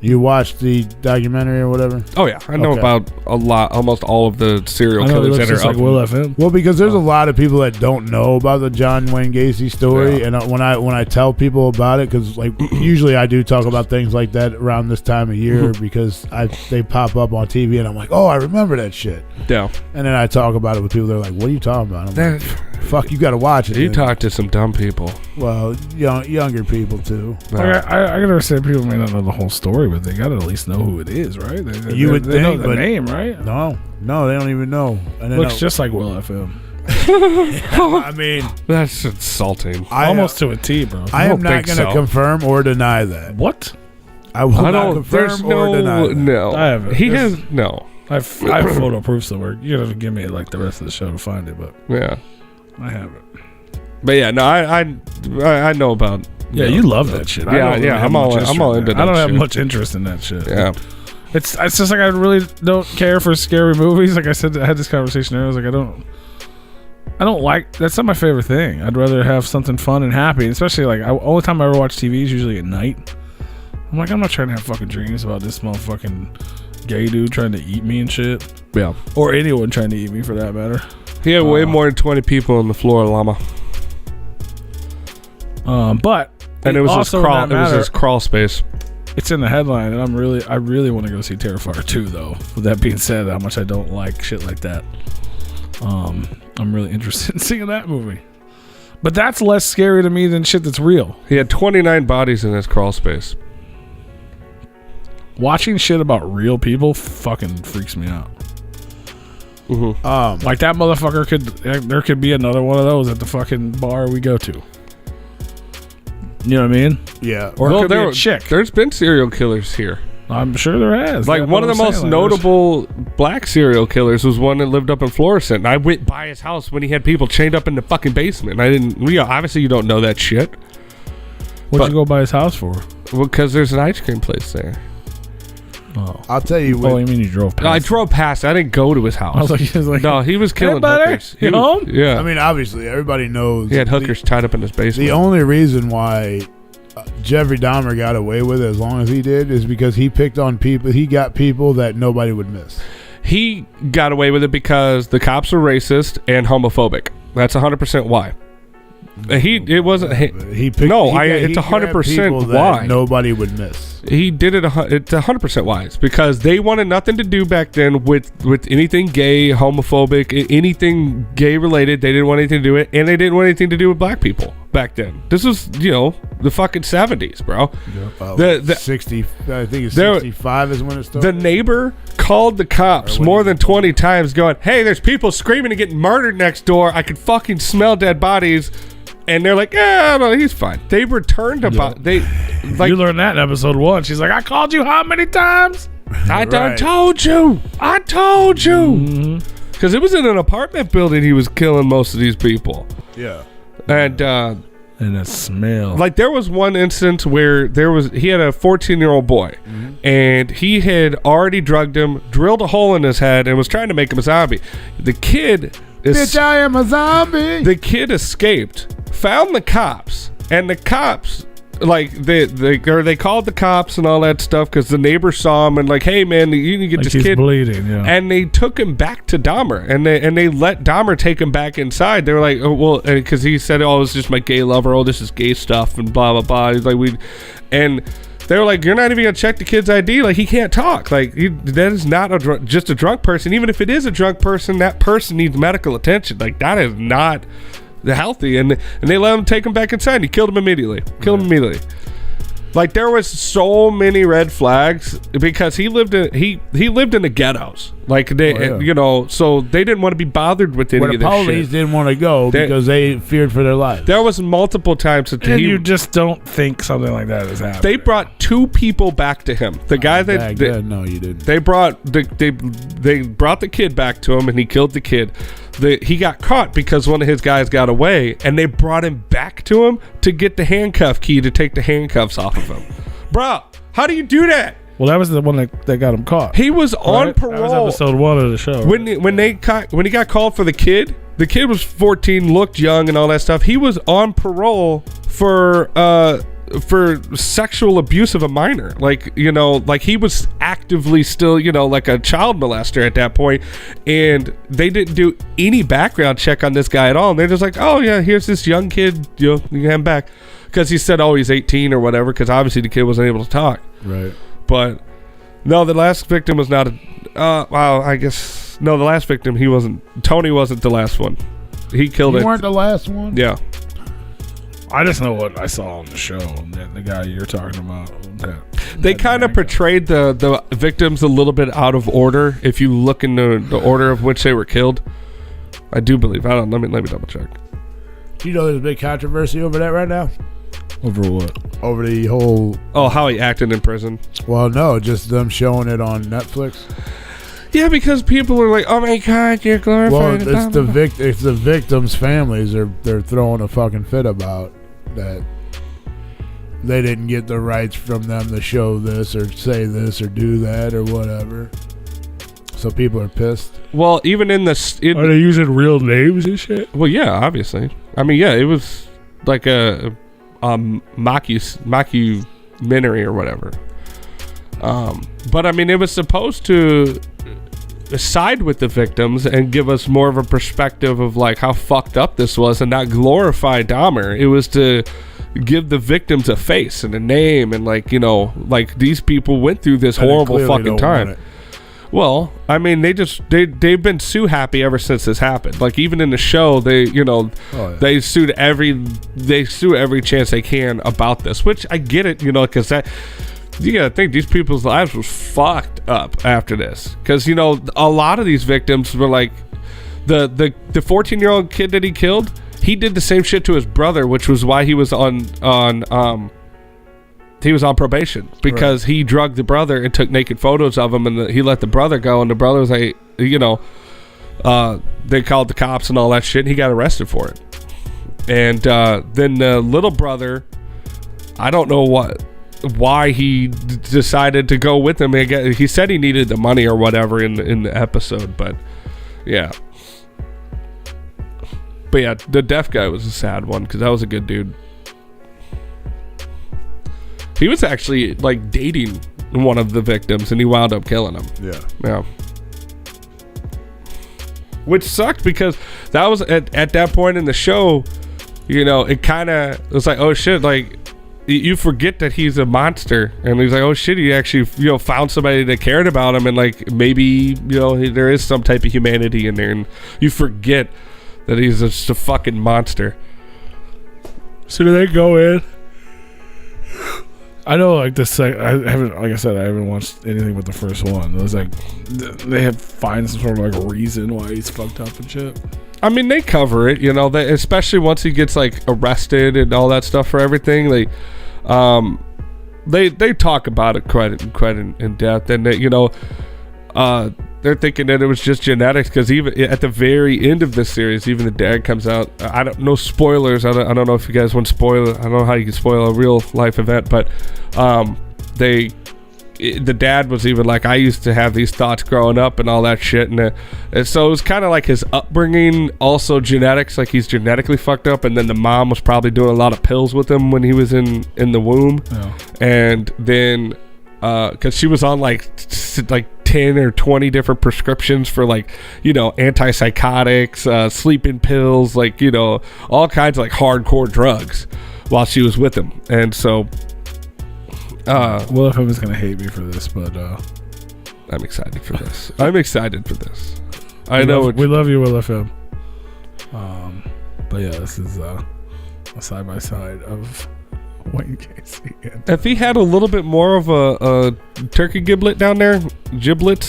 you watched the documentary or whatever? Oh yeah, I know Okay. about almost all of the serial I know he killers looks that are just like up. Will FM. Well, because there's a lot of people that don't know about the John Wayne Gacy story, and when I tell people about it, because like usually I do talk about things like that around this time of year because they pop up on TV, and I'm like, oh, I remember that shit, Yeah, and then I talk about it with people. They're like, what are you talking about? I'm that, like, fuck, you got to watch it. you then. talk to some dumb people. Well, younger people too. Like, I gotta understand people may not know the whole story, but they gotta at least know who it is, right? You would they know think, the but- name, right? No, they don't even know. And then Looks just like Will FM, I mean, That's insulting. almost to a T, bro. I don't am not think going to so. confirm or deny that. What? I will I not don't. There's confirm or deny no. that. No. I haven't. He There's- has no. I have photo proof somewhere. You gotta give me like the rest of the show to find it, but Yeah. I have it. But yeah, no. I know about. Yeah, you love that shit. I Yeah, don't really yeah, have I'm all- much interest I'm all in into that. I don't that have shit. much interest in that shit. Yeah. It's just like I really don't care for scary movies. Like I said, I had this conversation earlier. I was like, I don't like. That's not my favorite thing. I'd rather have something fun and happy. And especially like only time I ever watch TV is usually at night. I'm like, I'm not trying to have fucking dreams about this motherfucking gay dude trying to eat me and shit, Yeah. or anyone trying to eat me for that matter. He had way more than 20 people on the floor, llama. But And it was his also crawl. in that matter, crawl space. it's in the headline, and I really want to go see Terrifier 2, though. With that being said, how much I don't like shit like that. I'm really interested in seeing that movie. But that's less scary to me than shit that's real. He had 29 bodies in his crawl space. Watching shit about real people fucking freaks me out. Mm-hmm. Like that motherfucker there could be another one of those at the fucking bar we go to. You know what I mean? Yeah. Or it could be a chick. There's been serial killers here. I'm sure there has. Like, one of the most notable black serial killers was one that lived up in Florissant. And I went by his house when he had people chained up in the fucking basement. And I didn't, obviously you don't know that shit. What'd you go by his house for? Well, because there's an ice cream place there. Oh. I'll tell you what. Oh, you mean you drove past? I drove past. I didn't go to his house. I was like, no, he was killing hookers. You home? Yeah. I mean, obviously, everybody knows. He had hookers tied up in his basement. The only reason why Jeffrey Dahmer got away with it as long as he did is because he picked on people. He got people that nobody would miss. He got away with it because the cops were racist and homophobic. That's 100% why. It wasn't. He picked. It's 100% why nobody would miss. He did it. It's 100% why. It's because they wanted nothing to do back then with anything gay, homophobic, anything gay related. They didn't want anything to do it, and they didn't want anything to do with black people back then. This was, the fucking 70s, bro. Yeah. 60. I think it's 65 is when it started. The neighbor called the cops more than 20 times, going, "Hey, there's people screaming and getting murdered next door. I could fucking smell dead bodies." And they're like, no, he's fine. They returned about you learned that in episode 1. She's like, I called you how many times? I told you. Because it was in an apartment building he was killing most of these people. Yeah. And the smell. Like, there was one instance where he had a 14-year-old boy, and he had already drugged him, drilled a hole in his head, and was trying to make him a zombie. The kid Bitch, I am a zombie. The kid escaped, found the cops, and the cops, like, they called the cops and all that stuff because the neighbor saw him and like, hey man, you need to get this kid bleeding, yeah. And they took him back to Dahmer, and they let Dahmer take him back inside. They were like, oh well, because he said, oh, it's just my gay lover, oh, this is gay stuff, and blah blah blah. He's like, and they were like, you're not even gonna check the kid's ID. Like, he can't talk. Like, that is not just a drunk person. Even if it is a drunk person, that person needs medical attention. Like, that is not healthy. And they let him take him back inside. And he killed him immediately. Like, there was so many red flags because he lived in the ghettos. Like, so they didn't want to be bothered with any of this shit. The police didn't want to go because they feared for their life. There was multiple times that you just don't think something like that is happening. They brought 2 people back to him. The guy no, you didn't. They brought the kid back to him, and he killed the kid. He got caught because one of his guys got away, and they brought him back to him to get the handcuff key to take the handcuffs off of him. Bro, how do you do that? Well, that was the one that got him caught. He was on parole. That was episode 1 of the show. When he got called for the kid was 14, looked young and all that stuff. He was on parole for sexual abuse of a minor. Like, like he was actively still, like a child molester at that point. And they didn't do any background check on this guy at all. And they're just like, oh yeah, here's this young kid, you can have him back. Because he said, oh, he's 18 or whatever, because obviously the kid wasn't able to talk. Right. But no, the last victim was not the last victim, he wasn't. Tony wasn't the last one. He killed it. You weren't the last one? Yeah. I just know what I saw on the show. The guy you're talking about. They kind of portrayed the victims a little bit out of order. If you look in the order of which they were killed, I do believe. Let me double check. Do you know there's a big controversy over that right now? Over what? Over the whole... Oh, how he acted in prison. Well, no, just them showing it on Netflix. Yeah, because people are like, "Oh my God, you're glorifying." Well, it's the victims' families they're throwing a fucking fit about that they didn't get the rights from them to show this or say this or do that or whatever. So people are pissed. Well, even in the are they using real names and shit? Well, yeah, obviously. I mean, yeah, it was like a mockumentary or whatever. But I mean, it was supposed to side with the victims and give us more of a perspective of like how fucked up this was and not glorify Dahmer. It was to give the victims a face and a name and like, like these people went through this horrible fucking time. Well, I mean, they've been sue happy ever since this happened. Like even in the show, they they sue every chance they can about this, which I get it, because that. You gotta think these people's lives was fucked up after this, because a lot of these victims were like the 14-year-old kid that he killed. He did the same shit to his brother, which was why he was on he was on probation because he drugged the brother and took naked photos of him, and he let the brother go, and the brother was like, they called the cops and all that shit, and he got arrested for it. And then the little brother, I don't know why he decided to go with him. He said he needed the money or whatever in the episode, but yeah. But yeah, the deaf guy was a sad one because that was a good dude. He was actually like dating one of the victims, and he wound up killing him. Yeah. Which sucked because that was at that point in the show, it kind of was like, oh shit, like you forget that he's a monster, and he's like, oh shit, he actually found somebody that cared about him, and like maybe there is some type of humanity in there, and you forget that he's just a fucking monster. So do they go in? I know, like I haven't watched anything but the first one. It was like they find some sort of like reason why he's fucked up and shit. I mean, they cover it, especially once he gets like arrested and all that stuff for everything. They talk about it quite in depth, and they're thinking that it was just genetics because even at the very end of this series, even the dad comes out. No spoilers. I don't know if you guys want to spoil it. I don't know how you can spoil a real life event, but the dad was even like, I used to have these thoughts growing up and all that shit, and so it was kind of like his upbringing, also genetics, like he's genetically fucked up, and then the mom was probably doing a lot of pills with him when he was in the womb, and then because she was on like 10 or 20 different prescriptions for like antipsychotics, sleeping pills, like all kinds of like hardcore drugs while she was with him. And so Will FM is gonna hate me for this, but I'm excited for this. I know we love you, Will FM. But yeah, this is a side by side of Wayne Casey. If he had a little bit more of a turkey giblets down there, he would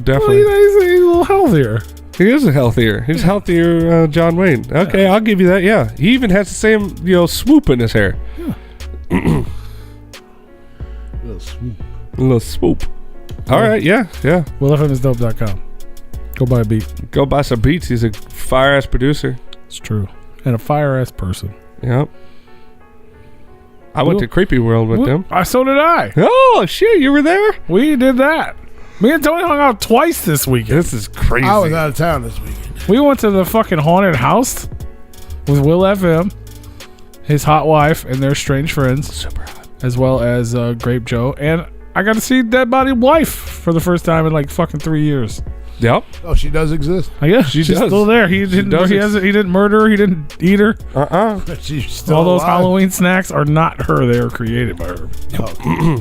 definitely. Well, he's a little healthier. He is healthier. He's healthier, John Wayne. Okay, I'll give you that. Yeah, he even has the same swoop in his hair. Yeah. little swoop. All right, yeah. WillFMisDope.com. Go buy a beat. Go buy some beats. He's a fire ass producer. It's true, and a fire ass person. Yep. I went to Creepy World with them. So did I. Oh, shit. You were there? We did that. Me and Tony hung out twice this weekend. This is crazy. I was out of town this weekend. We went to the fucking haunted house with Will FM, his hot wife, and their strange friends. Super hot. As well as Grape Joe. And I got to see Dead Body Wife for the first time in like fucking 3 years. Yep. Oh, she does exist. I guess she's still there. He didn't murder her. He didn't eat her. She's still all those alive. Halloween snacks are not her. They were created by her. Oh.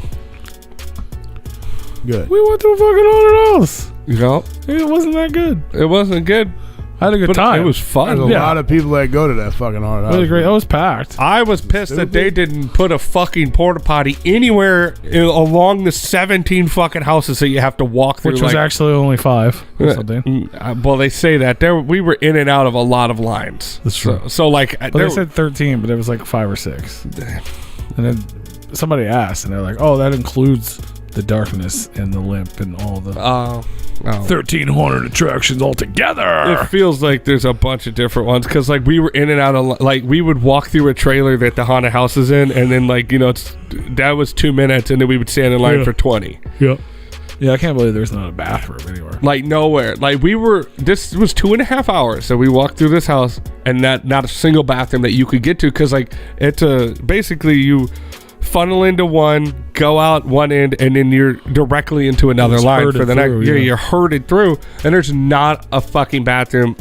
Good. We went to a fucking haunted house. Yep. It wasn't that good. It wasn't good. I had a good time. It was fun. There's a lot of people that go to that fucking haunted house. Really great. It was packed. I was pissed that they didn't put a fucking porta potty anywhere along the 17 fucking houses that you have to walk through. Which was actually only 5 or something. Well, they say that. We were in and out of a lot of lines. That's true. So like... But they said 13, but it was like 5 or 6. And then somebody asked, and they're like, oh, that includes the darkness and the limp and all the... 13 haunted attractions altogether. It feels like there's a bunch of different ones because like we were in and out of like we would walk through a trailer that the haunted house is in, and then like that was 2 minutes, and then we would stand in line for 20. Yeah. Yeah, I can't believe there's not a bathroom anywhere. Like nowhere. Like this was 2.5 hours. So we walked through this house, and not a single bathroom that you could get to because like it's basically you funnel into one, go out one end, and then you're directly into another line for the next. Yeah, you're herded through, and there's not a fucking bathroom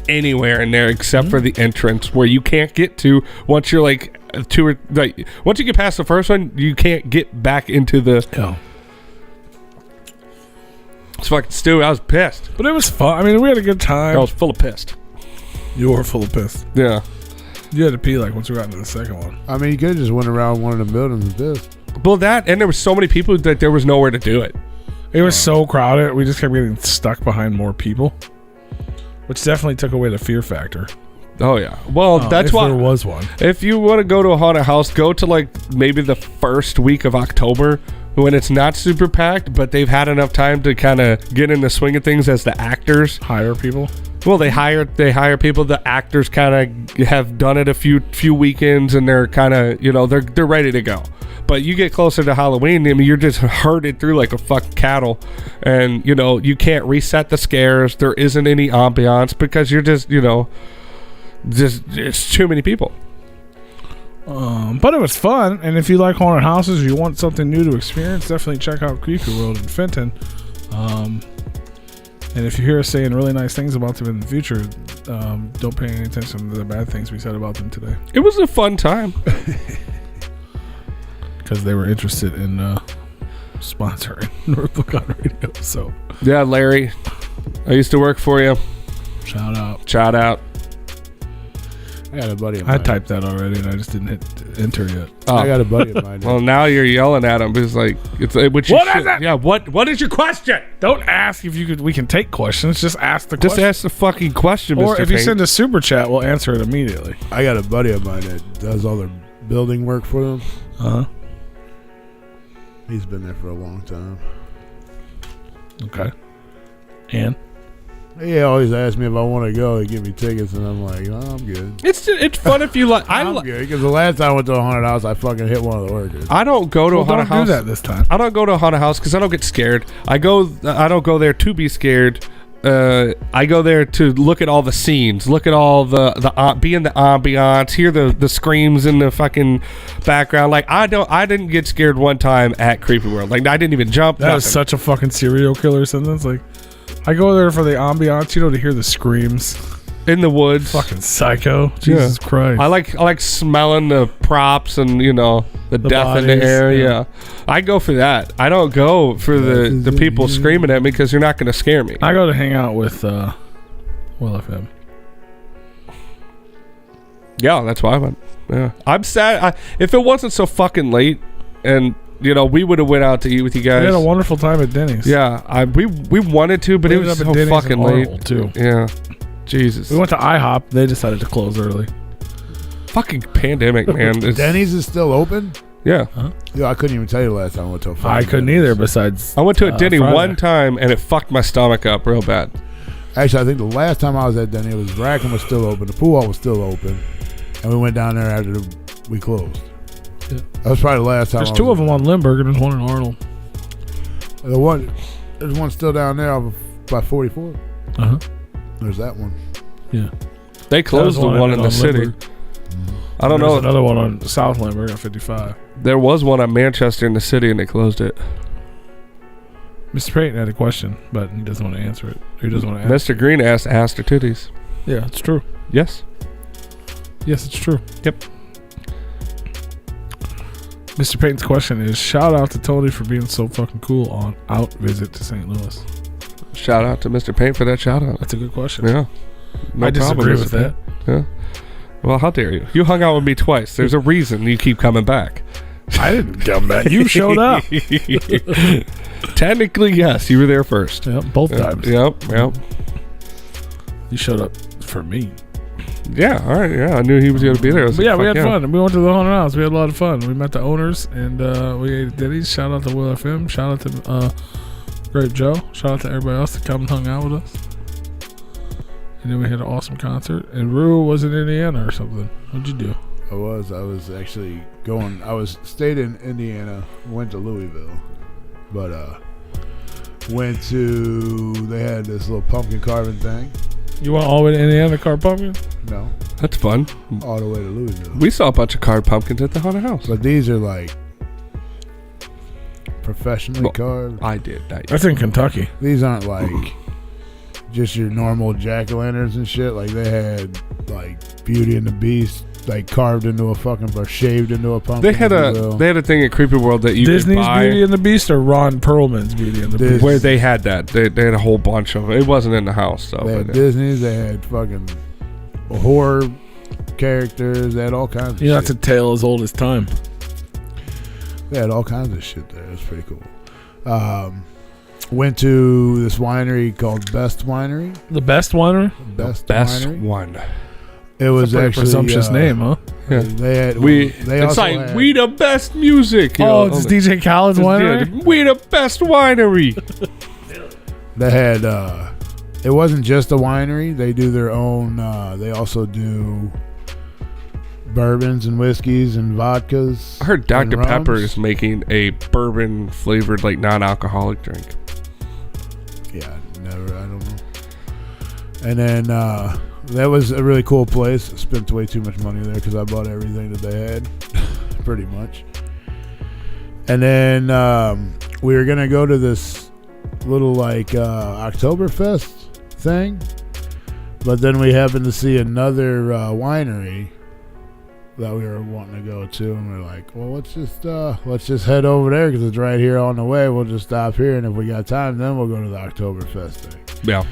anywhere in there except for the entrance where you can't get to once you're like once you get past the first one, you can't get back into the. Oh. It's fucking stupid. I was pissed, but it was fun. I mean, we had a good time. I was full of pissed. You were full of pissed. Yeah. You had to pee like once we got into the second one. I mean, you could have just went around one of the buildings and pissed. Well, that, and there were so many people that there was nowhere to do it. It was so crowded. We just kept getting stuck behind more people, which definitely took away the fear factor. Oh yeah. Well, that's if why. there was one. If you want to go to a haunted house, go to like maybe the first week of October when it's not super packed, but they've had enough time to kind of get in the swing of things as the actors. Hire people. Well, they hire people. The actors kind of have done it a few weekends, and they're kind of they're ready to go. But you get closer to Halloween, I mean, you're just herded through like a fucking cattle, and you can't reset the scares. There isn't any ambiance because you're just it's too many people. But it was fun, and if you like haunted houses, or you want something new to experience, definitely check out Creepy World in Fenton. And if you hear us saying really nice things about them in the future, don't pay any attention to the bad things we said about them today. It was a fun time. Because they were interested in sponsoring Replicon Radio. So yeah, Larry, I used to work for you. Shout out. I got a buddy of mine. I typed that already, and I just didn't hit enter yet. Oh. I got a buddy of mine. Well, now you're yelling at him. It's like what is it? Yeah, what is your question? Don't ask if you could. We can take questions. Just ask the Just question. ask the fucking question, Or Mr. if you Payne. send a super chat, we'll answer it immediately. I got a buddy of mine that does all their building work for them. He's been there for a long time. Okay. And He always asks me if I want to go. They give me tickets, and I'm like, oh, I'm good. It's fun if you like. I'm good because the last time I went to a haunted house, I fucking hit one of the workers. I don't go to a haunted house. Don't do that this time. I don't go to a haunted house because I don't get scared. I don't go there to be scared. I go there to look at all the scenes, look at all the be in the ambiance, hear the screams in the fucking background. Like I didn't get scared one time at Creepy World. Like I didn't even jump. That is such a fucking serial killer sentence. Like I go there for the ambiance, to hear the screams in the woods. Fucking psycho. Jesus Christ. I like smelling the props and the death in the bodies, air. yeah. Yeah, I go for that. I don't go for the people screaming at me because you're not going to scare me. I go to hang out with Will FM. Yeah, that's why I went. Yeah, I'm sad. If it wasn't so fucking late, and we would have went out to eat with you guys. We had a wonderful time at Denny's. Yeah, we wanted to, but it was so fucking late too. Yeah, Jesus. We went to IHOP. They decided to close early. Fucking pandemic, man. Denny's is still open? Yeah. Yeah, I couldn't even tell you the last time I went to a fucking I couldn't Denny's. either. Besides, I went to a Denny Friday. one time, and it fucked my stomach up real bad. Actually, I think the last time I was at Denny, it was Rackham was still open, the pool hall was still open, and we went down there after we closed. Yeah. That was probably the last time. There's two of them on Lindbergh and there's one in Arnold. There's one still down there by 44. There's that one. Yeah. They closed the one in the city. Lindbergh. I don't know. There's another one on South Lindbergh at 55. There was one on Manchester in the city, and they closed it. Mr. Payton had a question, but he doesn't want to answer it. He doesn't want to answer. Mr. Green asked her titties. Yeah, it's true. Yes. Yes, it's true. Yep. Mr. Payton's question is: shout out to Tony for being so fucking cool on out visit to St. Louis. Shout out to Mr. Payne for that shout out. That's a good question. Yeah. No I disagree problem, with Mr. that. Payne. Yeah. Well, how dare you? You hung out with me twice. There's a reason you keep coming back. I didn't come back. You showed up. Technically, yes. You were there first. Yep, both times. Yep. You showed up for me. Yeah, all right. Yeah, I knew he was going to be there. But yeah, we had fun. We went to the haunted house. We had a lot of fun. We met the owners, and we ate at Denny's. Shout out to Will FM. Shout out to Grape Joe. Shout out to everybody else that come and hung out with us. And then we had an awesome concert. And Rue was in Indiana or something. What'd you do? I was actually going. Stayed in Indiana, went to Louisville, but they had this little pumpkin carving thing. You went all the way to Indiana to carve pumpkin? No, That's fun. all the way to Louisville. We saw a bunch of carved pumpkins at the haunted house. But these are like professionally carved. I did. That's in Kentucky. These aren't like just your normal jack-o'-lanterns and shit. Like they had like Beauty and the Beast like carved into a fucking or shaved into a pumpkin. They had a thing at Creepy World that you Disney's could buy. Beauty and the Beast or Ron Perlman's Beauty and the Beast? Where they had that. They had a whole bunch of them. It wasn't in the house, though. They had Disney's. They had fucking horror characters. They had all kinds of shit. That's a tale as old as time. They had all kinds of shit there. It was pretty cool. Went to this winery called Best Winery. The best winery? Best Best Winery. one. It was Pretty actually presumptuous name, huh? Yeah. They had It's also like had- we the best music. Oh, it's DJ Khaled's winery? Yeah, we the best winery. They had it wasn't just a winery. They do their own. They also do bourbons and whiskeys and vodkas. I heard and Dr. Pepper rums. is making a bourbon flavored like non-alcoholic drink. Yeah, never. I don't know. And then that was a really cool place. I spent way too much money there because I bought everything that they had, pretty much. And then we were gonna go to this little like Oktoberfest thing, but then we happened to see another winery that we were wanting to go to, and we're like, well, let's just head over there because it's right here on the way. We'll just stop here, and if we got time, then we'll go to the Oktoberfest thing. Yeah.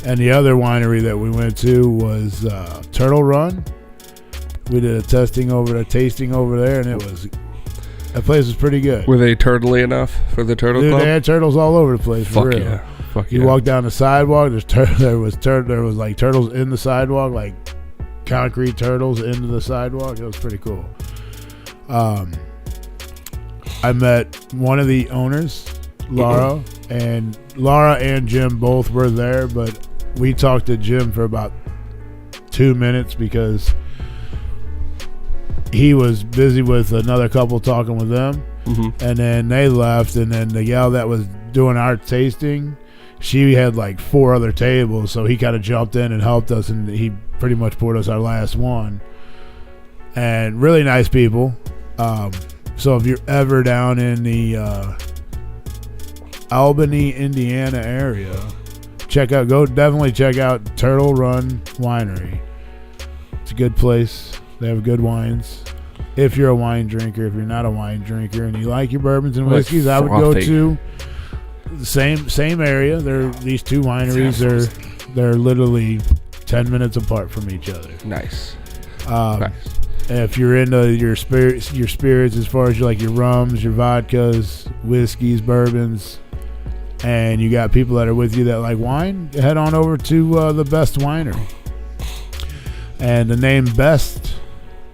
And the other winery that we went to was Turtle Run. We did a tasting over there, and that place was pretty good. Were they turtly enough for the turtle Dude, club? they had turtles all over the place. For Fuck real. yeah. Fuck You yeah. walk down the sidewalk. There was like turtles in the sidewalk, like concrete turtles into the sidewalk. It was pretty cool. I met one of the owners, Laura, and Jim both were there, but we talked to Jim for about 2 minutes because he was busy with another couple talking with them. And then they left, and then the gal that was doing our tasting, she had like 4 other tables, so he kind of jumped in and helped us, and he pretty much poured us our last one. And really nice people. So if you're ever down in the Albany, Indiana area, definitely check out Turtle Run Winery. It's a good place. They have good wines. If you're a wine drinker, if you're not a wine drinker and you like your bourbons and whiskeys, I would go to the same area. These two wineries they're literally 10 minutes apart from each other. Nice. If you're into your spirits as far as your rums, your vodkas, whiskeys, bourbons, and you got people that are with you that like wine, head on over to the Best Winery. And the name Best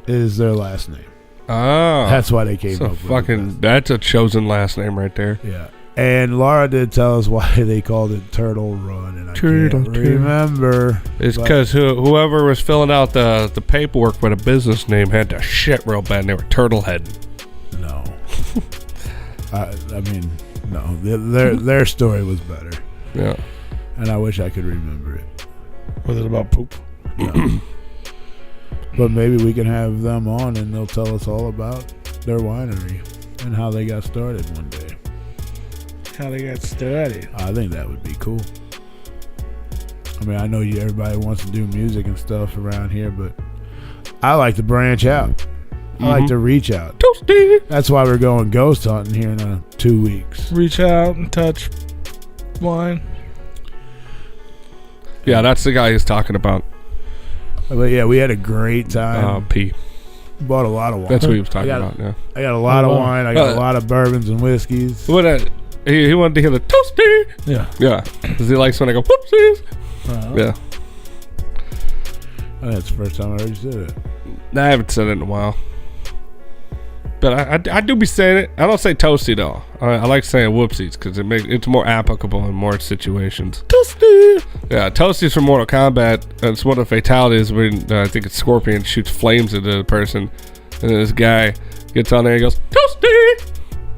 is their last name. Oh. That's why they came up with it. That's a chosen last name right there. Yeah. And Laura did tell us why they called it Turtle Run, and I can't remember. It's because whoever was filling out the paperwork for the business name had to shit real bad, and they were turtle heading. No. I mean, no. Their story was better. Yeah. And I wish I could remember it. Was it about poop? No. But maybe we can have them on, and they'll tell us all about their winery and how they got started one day. How they got started. I think that would be cool. I mean, I know everybody wants to do music and stuff around here, but I like to branch out. I like to reach out. Toasty. That's why we're going ghost hunting here in 2 weeks. Reach out and touch wine. Yeah, that's the guy he's talking about. But yeah, we had a great time. P. Bought a lot of wine. That's what he was talking about. Yeah. I got a lot of wine. I got a lot of bourbons and whiskeys. He wanted to hear the toasty. Yeah. Yeah. Because he likes when I go whoopsies. Yeah. I think that's the first time I heard you say that. I haven't said it in a while. But I do be saying it. I don't say toasty though. I like saying whoopsies because it's more applicable in more situations. Toasty. Yeah, toasty's from Mortal Kombat. It's one of the fatalities when I think it's Scorpion shoots flames into the person, and then this guy gets on there and goes toasty.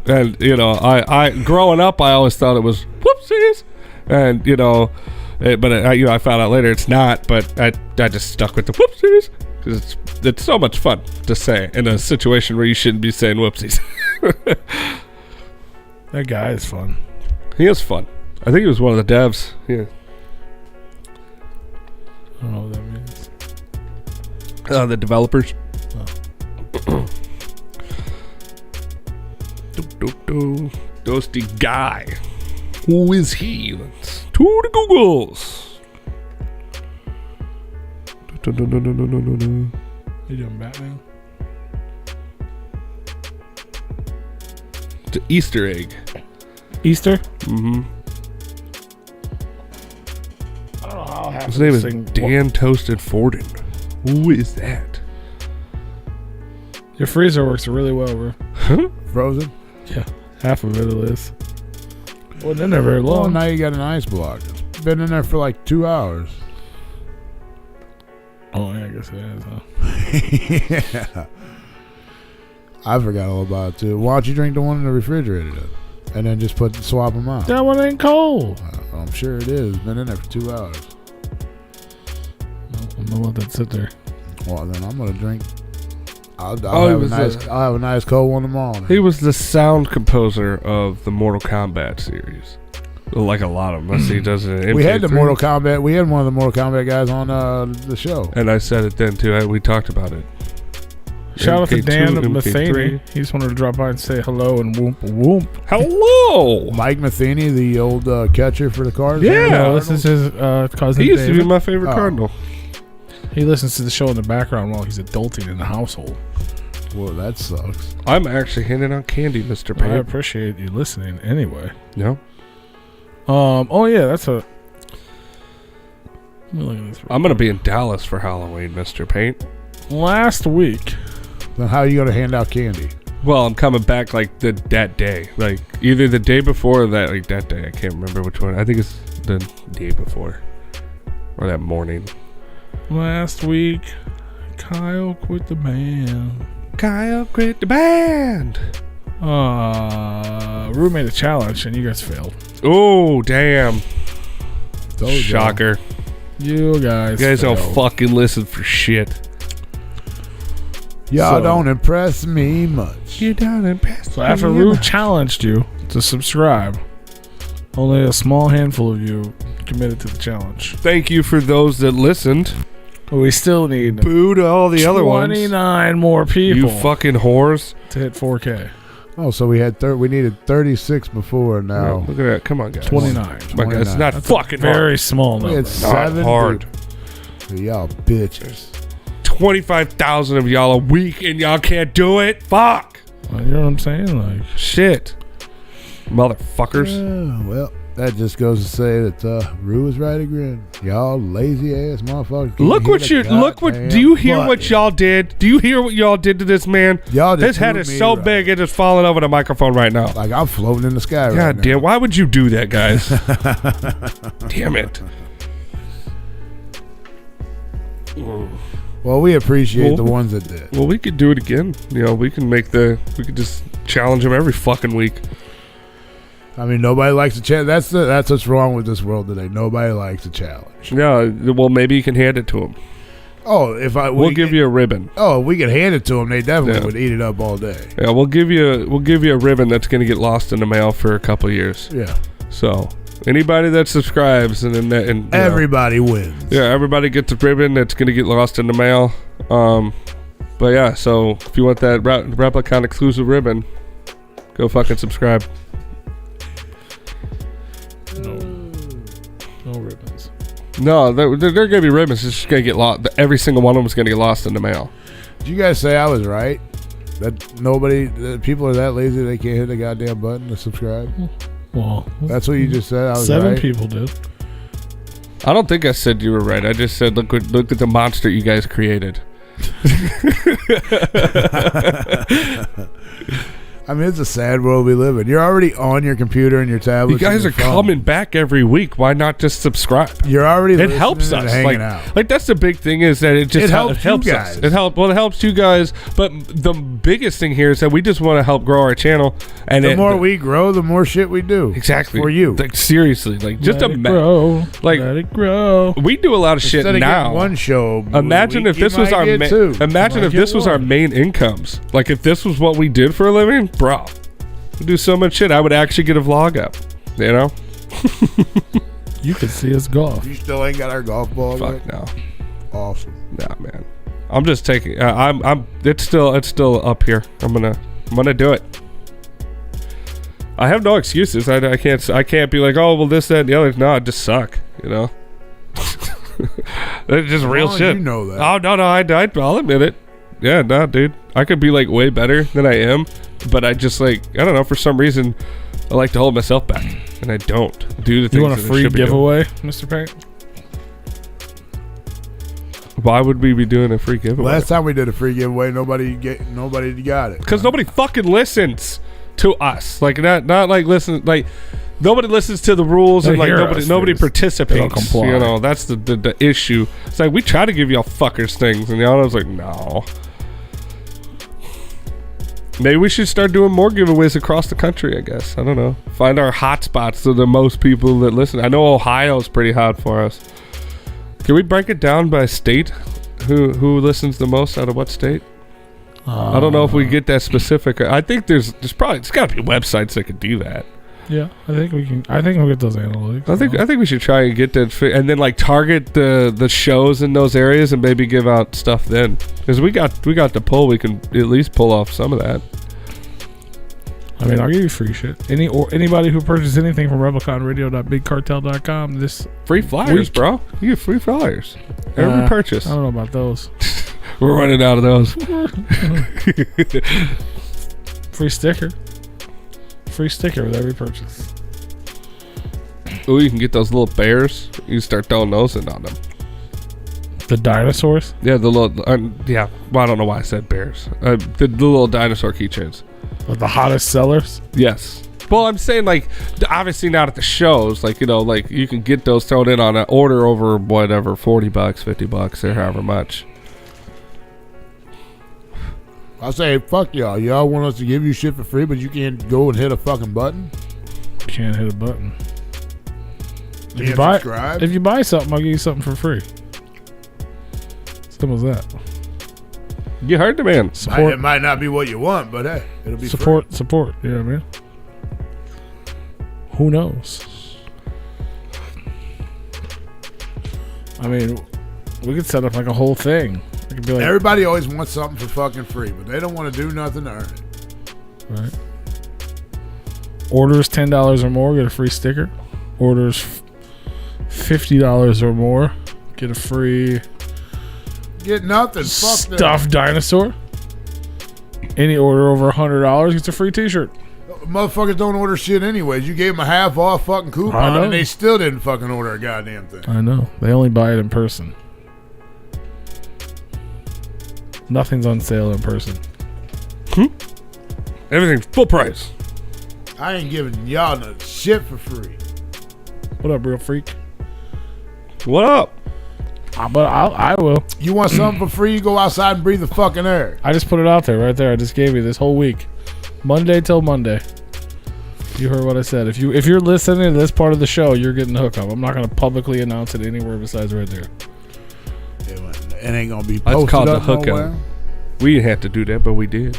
And I growing up, I always thought it was whoopsies, and I found out later it's not. But I just stuck with the whoopsies because it's so much fun to say in a situation where you shouldn't be saying whoopsies. That guy is fun. He is fun. I think he was one of the devs. Yeah. I don't know what that means. The developers. Toasty guy. Who is he? Let's to the Googles. You doing Batman? It's an Easter egg. Easter? Mm-hmm. I don't know how His name is Dan Toasted Forden. Who is that? Your freezer works really well, bro. Frozen? Yeah, half of it is. Wasn't in there very Well, long. now you got an ice block. It's been in there for like 2 hours. Oh, yeah, I guess it is, huh? Yeah. I forgot all about it, too. Why don't you drink the one in the refrigerator, then? And then just swap them out. That one ain't cold. I'm sure it is. Been in there for 2 hours. I'm gonna let that sit there. Well, then I'm gonna drink. I'll have a nice cold one tomorrow. He was the sound composer of the Mortal Kombat series. Like a lot of them. He does it. We had the Mortal Kombat. We had one of the Mortal Kombat guys on the show. And I said it then too. We talked about it. Shout out to Dan MK2, Matheny. He just wanted to drop by and say hello and whoop whoop. Hello, Mike Matheny, the old catcher for the Cardinals. Yeah. No, this is his cousin. he used to David. be my favorite Cardinal. He listens to the show in the background while he's adulting in the household. Well, that sucks. I'm actually handing out candy, Mr. I Payne. appreciate you listening anyway. No, Oh yeah, that's a. Let me look at this. I'm gonna be in Dallas for Halloween, Mr. Payne. Last week. Then how are you gonna hand out candy? Well, I'm coming back like that day, like either the day before or that day. I can't remember which one. I think it's the day before or that morning. Last week, Kyle quit the band. Kyle quit the band. Rue made a challenge and you guys failed. Oh damn! Told you. Shocker! You guys don't failed. fucking listen for shit. Y'all So- don't impress me much. You don't impress So after me. Rue challenged you to subscribe, only a small handful of you committed to the challenge. Thank you for those that listened. But we still need Boo to all the other ones. 29 more people You fucking whores. to hit 4K. Oh, so we needed 36 before now. Look at that. Come on, guys. 29. Come on, guys. It's not That's fucking a very hard. small We number. had Not 7 hard. people. Y'all bitches. 25,000 of y'all a week and y'all can't do it? Fuck. You know what I'm saying? Like, Shit. Motherfuckers. Well, that just goes to say that Rue is right again. Y'all lazy ass motherfuckers. Do you hear what y'all did? Do you hear what y'all did to this man? Y'all just His head threw is me so right. big it is falling over the microphone right now. Like I'm floating in the sky right God now. damn, why would you do that, guys? Damn it. Well, we appreciate Well, the ones that did. Well, we could do it again. You know, we could just challenge him every fucking week. I mean, nobody likes a challenge. That's what's wrong with this world today. Nobody likes a challenge. Yeah, well, maybe you can hand it to him. Oh, We'll give you a ribbon. Oh, if we could hand it to them, they definitely Yeah. would eat it up all day. Yeah, we'll give you a ribbon that's going to get lost in the mail for a couple of years. Yeah. So anybody that subscribes and Everybody wins. yeah, everybody gets a ribbon that's going to get lost in the mail. But yeah, so if you want that Replicon exclusive ribbon, go fucking subscribe. no ribbons. No, they're going to be ribbons. It's just going to get lost. Every single one of them is going to get lost in the mail. Did you guys say I was right? That people are that lazy they can't hit the goddamn button to subscribe? Well, That's what you just said. I was 7 right. people did. I don't think I said you were right. I just said look at the monster you guys created. I mean, it's a sad world we live in. You're already on your computer and your tablet. You guys are coming back every week. Why not just subscribe? You're already. It listening helps and us. hanging out. Like that's the big thing is that it just It helps you us. guys. It helps you guys. But the biggest thing here is that we just want to help grow our channel. And The more we grow, the more shit we do. exactly for you. Like seriously, like just Let it grow. like- Let it grow. we do a lot of shit Instead of now. getting one show. Imagine a if week, this you was might our get two. imagine You if might this get was our one. main incomes. Like if this was what we did for a living, bro. We do so much shit. I would actually get a vlog up. You know? You could see us golf. You still ain't got our golf ball Fuck yet? no. Awesome. Nah, man. I'm just taking. It's still up here. I'm gonna do it. I have no excuses. I can't be like, oh well, this, that, and the other. No, I just suck. You know. It's just real long as shit. you know that. Oh no, I'll admit it. Yeah, no, dude. I could be like way better than I am, but I just like I don't know. For some reason, I like to hold myself back, and I don't do the things. You want a that I free should be doing. giveaway, Mr. Payne? Why would we be doing a free giveaway? Last time we did a free giveaway, nobody got it. Because nobody fucking listens to us. Like not like listen. Like nobody listens to the rules, They and like hear nobody us, they participates. don't comply. You know, that's the issue. It's like we try to give y'all fuckers things, and y'all was like, no. Maybe we should start doing more giveaways across the country, I guess. I don't know. Find our hot spots to the most people that listen. I know Ohio's pretty hot for us. Can we break it down by state? Who listens the most out of what state? I don't know if we get that specific. I think there's got to be websites that could do that. Yeah, I think we can. I think we'll get those analytics. I think we should try and get that, and then like target the shows in those areas, and maybe give out stuff then, because we got the pull. We can at least pull off some of that. I mean, I'll give you free shit. Anybody who purchases anything from RepliconRadio.BigCartel.com this Free flyers, week. bro. You get free flyers every purchase. I don't know about those. We're running out of those. Free sticker. Free sticker with every purchase. Oh, you can get those little bears. You can start throwing those in on them. The dinosaurs. Yeah, the little. Yeah, well, I don't know why I said bears. The little dinosaur keychains. The hottest sellers. Yes. Well, I'm saying like obviously not at the shows. Like like you can get those thrown in on an order over whatever, $40, $50, or however much. I say, fuck y'all. Y'all want us to give you shit for free, but you can't go and hit a fucking button? Can't hit a button. Can't subscribe? If you buy something, I'll give you something for free. Simple as that. You heard the man. It might not be what you want, but hey, it'll be support. free. Support. You know what I mean? Who knows? I mean, we could set up like a whole thing. It could be like, everybody always wants something for fucking free, but they don't want to do nothing to earn it. right? Orders $10 or more, get a free sticker. Orders $50 or more, get a free Get nothing. Fuck that. stuffed dinosaur. Any order over $100 gets a free T-shirt. Motherfuckers don't order shit anyways. You gave them a half off fucking I coupon know. and they still didn't fucking order a goddamn thing. I know. They only buy it in person. Nothing's on sale in person. Everything's full price. I ain't giving y'all no shit for free. What up, real freak? What up? But I will. You want something for free, you go outside and breathe the fucking air. I just put it out there right there. I just gave you this whole week. Monday till Monday. You heard what I said. If you're listening to this part of the show, you're getting the hookup. I'm not going to publicly announce it anywhere besides right there. It ain't gonna be That's posted called the up hookup. nowhere. We didn't have to do that, but we did.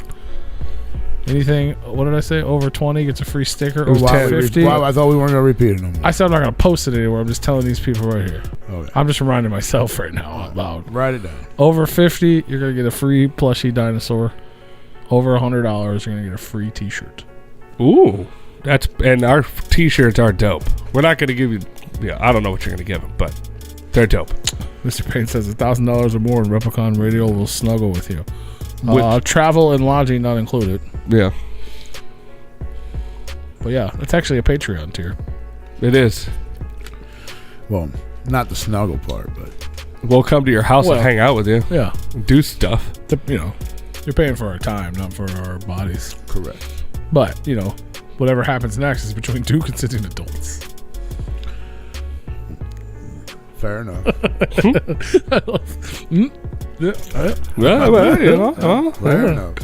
Anything, what did I say? Over 20 gets a free sticker. It was Over 10. 50. I thought we weren't gonna repeat it no more. I said I'm not going to post it anywhere. I'm just telling these people right here. Okay. I'm just reminding myself right now out loud. Write it down. Over 50, you're going to get a free plushie dinosaur. Over $100, you're going to get a free T-shirt. Ooh, and our T-shirts are dope. We're not going to give you. Yeah, I don't know what you're going to give them, but they're dope. Mr. Payne says $1,000 or more, and Replicon Radio will snuggle with you. With- Travel and lodging not included. Yeah, But yeah, it's actually a Patreon tier. it is. Well, not the snuggle part, but We'll come to your house Well, and hang out with you, Yeah, do stuff. you're paying for our time, not for our bodies. correct. But whatever happens next is between two consenting adults. Fair enough. Well, Fair enough.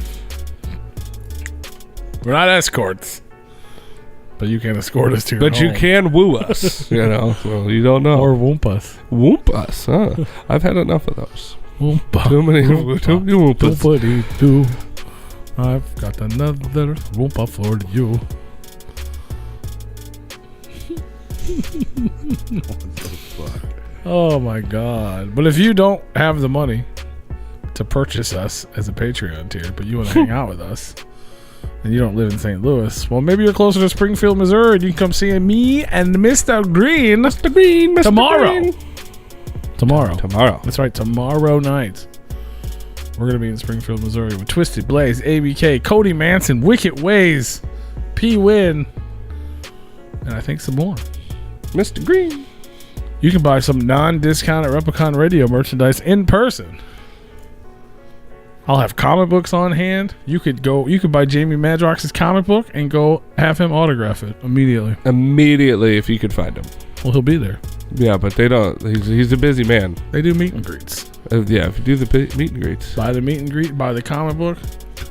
We're not escorts, but you can escort us to your But you home. can woo us, Well, you don't know. Or whoop us. Whoop us, huh? I've had enough of those. Whoompa. Too many whoopas. Whoopity-doo. I've got another whoompa for you. Oh my god. But if you don't have the money to purchase us as a Patreon tier, but you want to hang out with us, and you don't live in St. Louis, well, maybe you're closer to Springfield, Missouri, and you can come see me and Mr. Green. Mr. Green, Mr. Tomorrow. Green. Tomorrow. That's right, tomorrow night. We're going to be in Springfield, Missouri with Twisted Blaze, ABK, Cody Manson, Wicked Ways, P. Win, and I think some more. Mr. Green. You can buy some non-discounted Replicon Radio merchandise in person. I'll have comic books on hand. You could buy Jamie Madrox's comic book and go have him autograph it immediately. Immediately, if you could find him. Well, he'll be there. Yeah, but they don't. He's a busy man. They do meet and greets. Yeah, if you do the meet and greets. Buy the meet and greet, buy the comic book.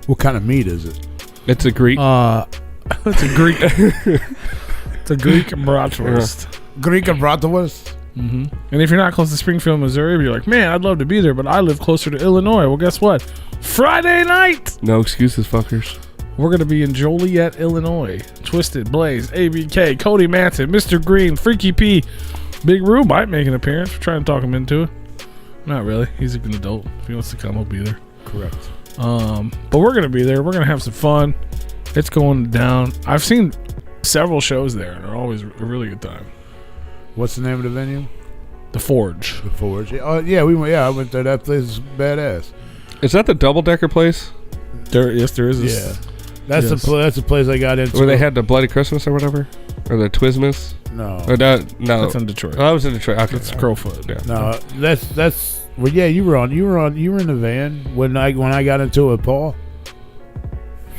What kind of meat is it? It's a Greek. It's a Greek. It's a Greek bratwurst. Greek and bratwurst? Mm-hmm. And if you're not close to Springfield, Missouri, but you're like, man, I'd love to be there, but I live closer to Illinois. Well, guess what? Friday night! No excuses, fuckers. We're going to be in Joliet, Illinois. Twisted, Blaze, ABK, Cody Manson, Mr. Green, Freaky P. Big Roo might make an appearance. We're trying to talk him into it. Not really. He's an adult. If he wants to come, he'll be there. Correct. But we're going to be there. We're going to have some fun. It's going down. I've seen several shows there, and they're always a really good time. What's the name of the venue? The Forge. The Forge. Oh, yeah, we went. Yeah, I went there. That place is badass. Is that the double-decker place? Yes, there is. Yeah. That's the place I got into. Where they had the Bloody Christmas or whatever? Or the Twismas? No. Or no. That's in Detroit. Oh, that was in Detroit. Okay. That's Crowfoot. Yeah. No, that's. Well, yeah, you were in the van when I got into it, Paul.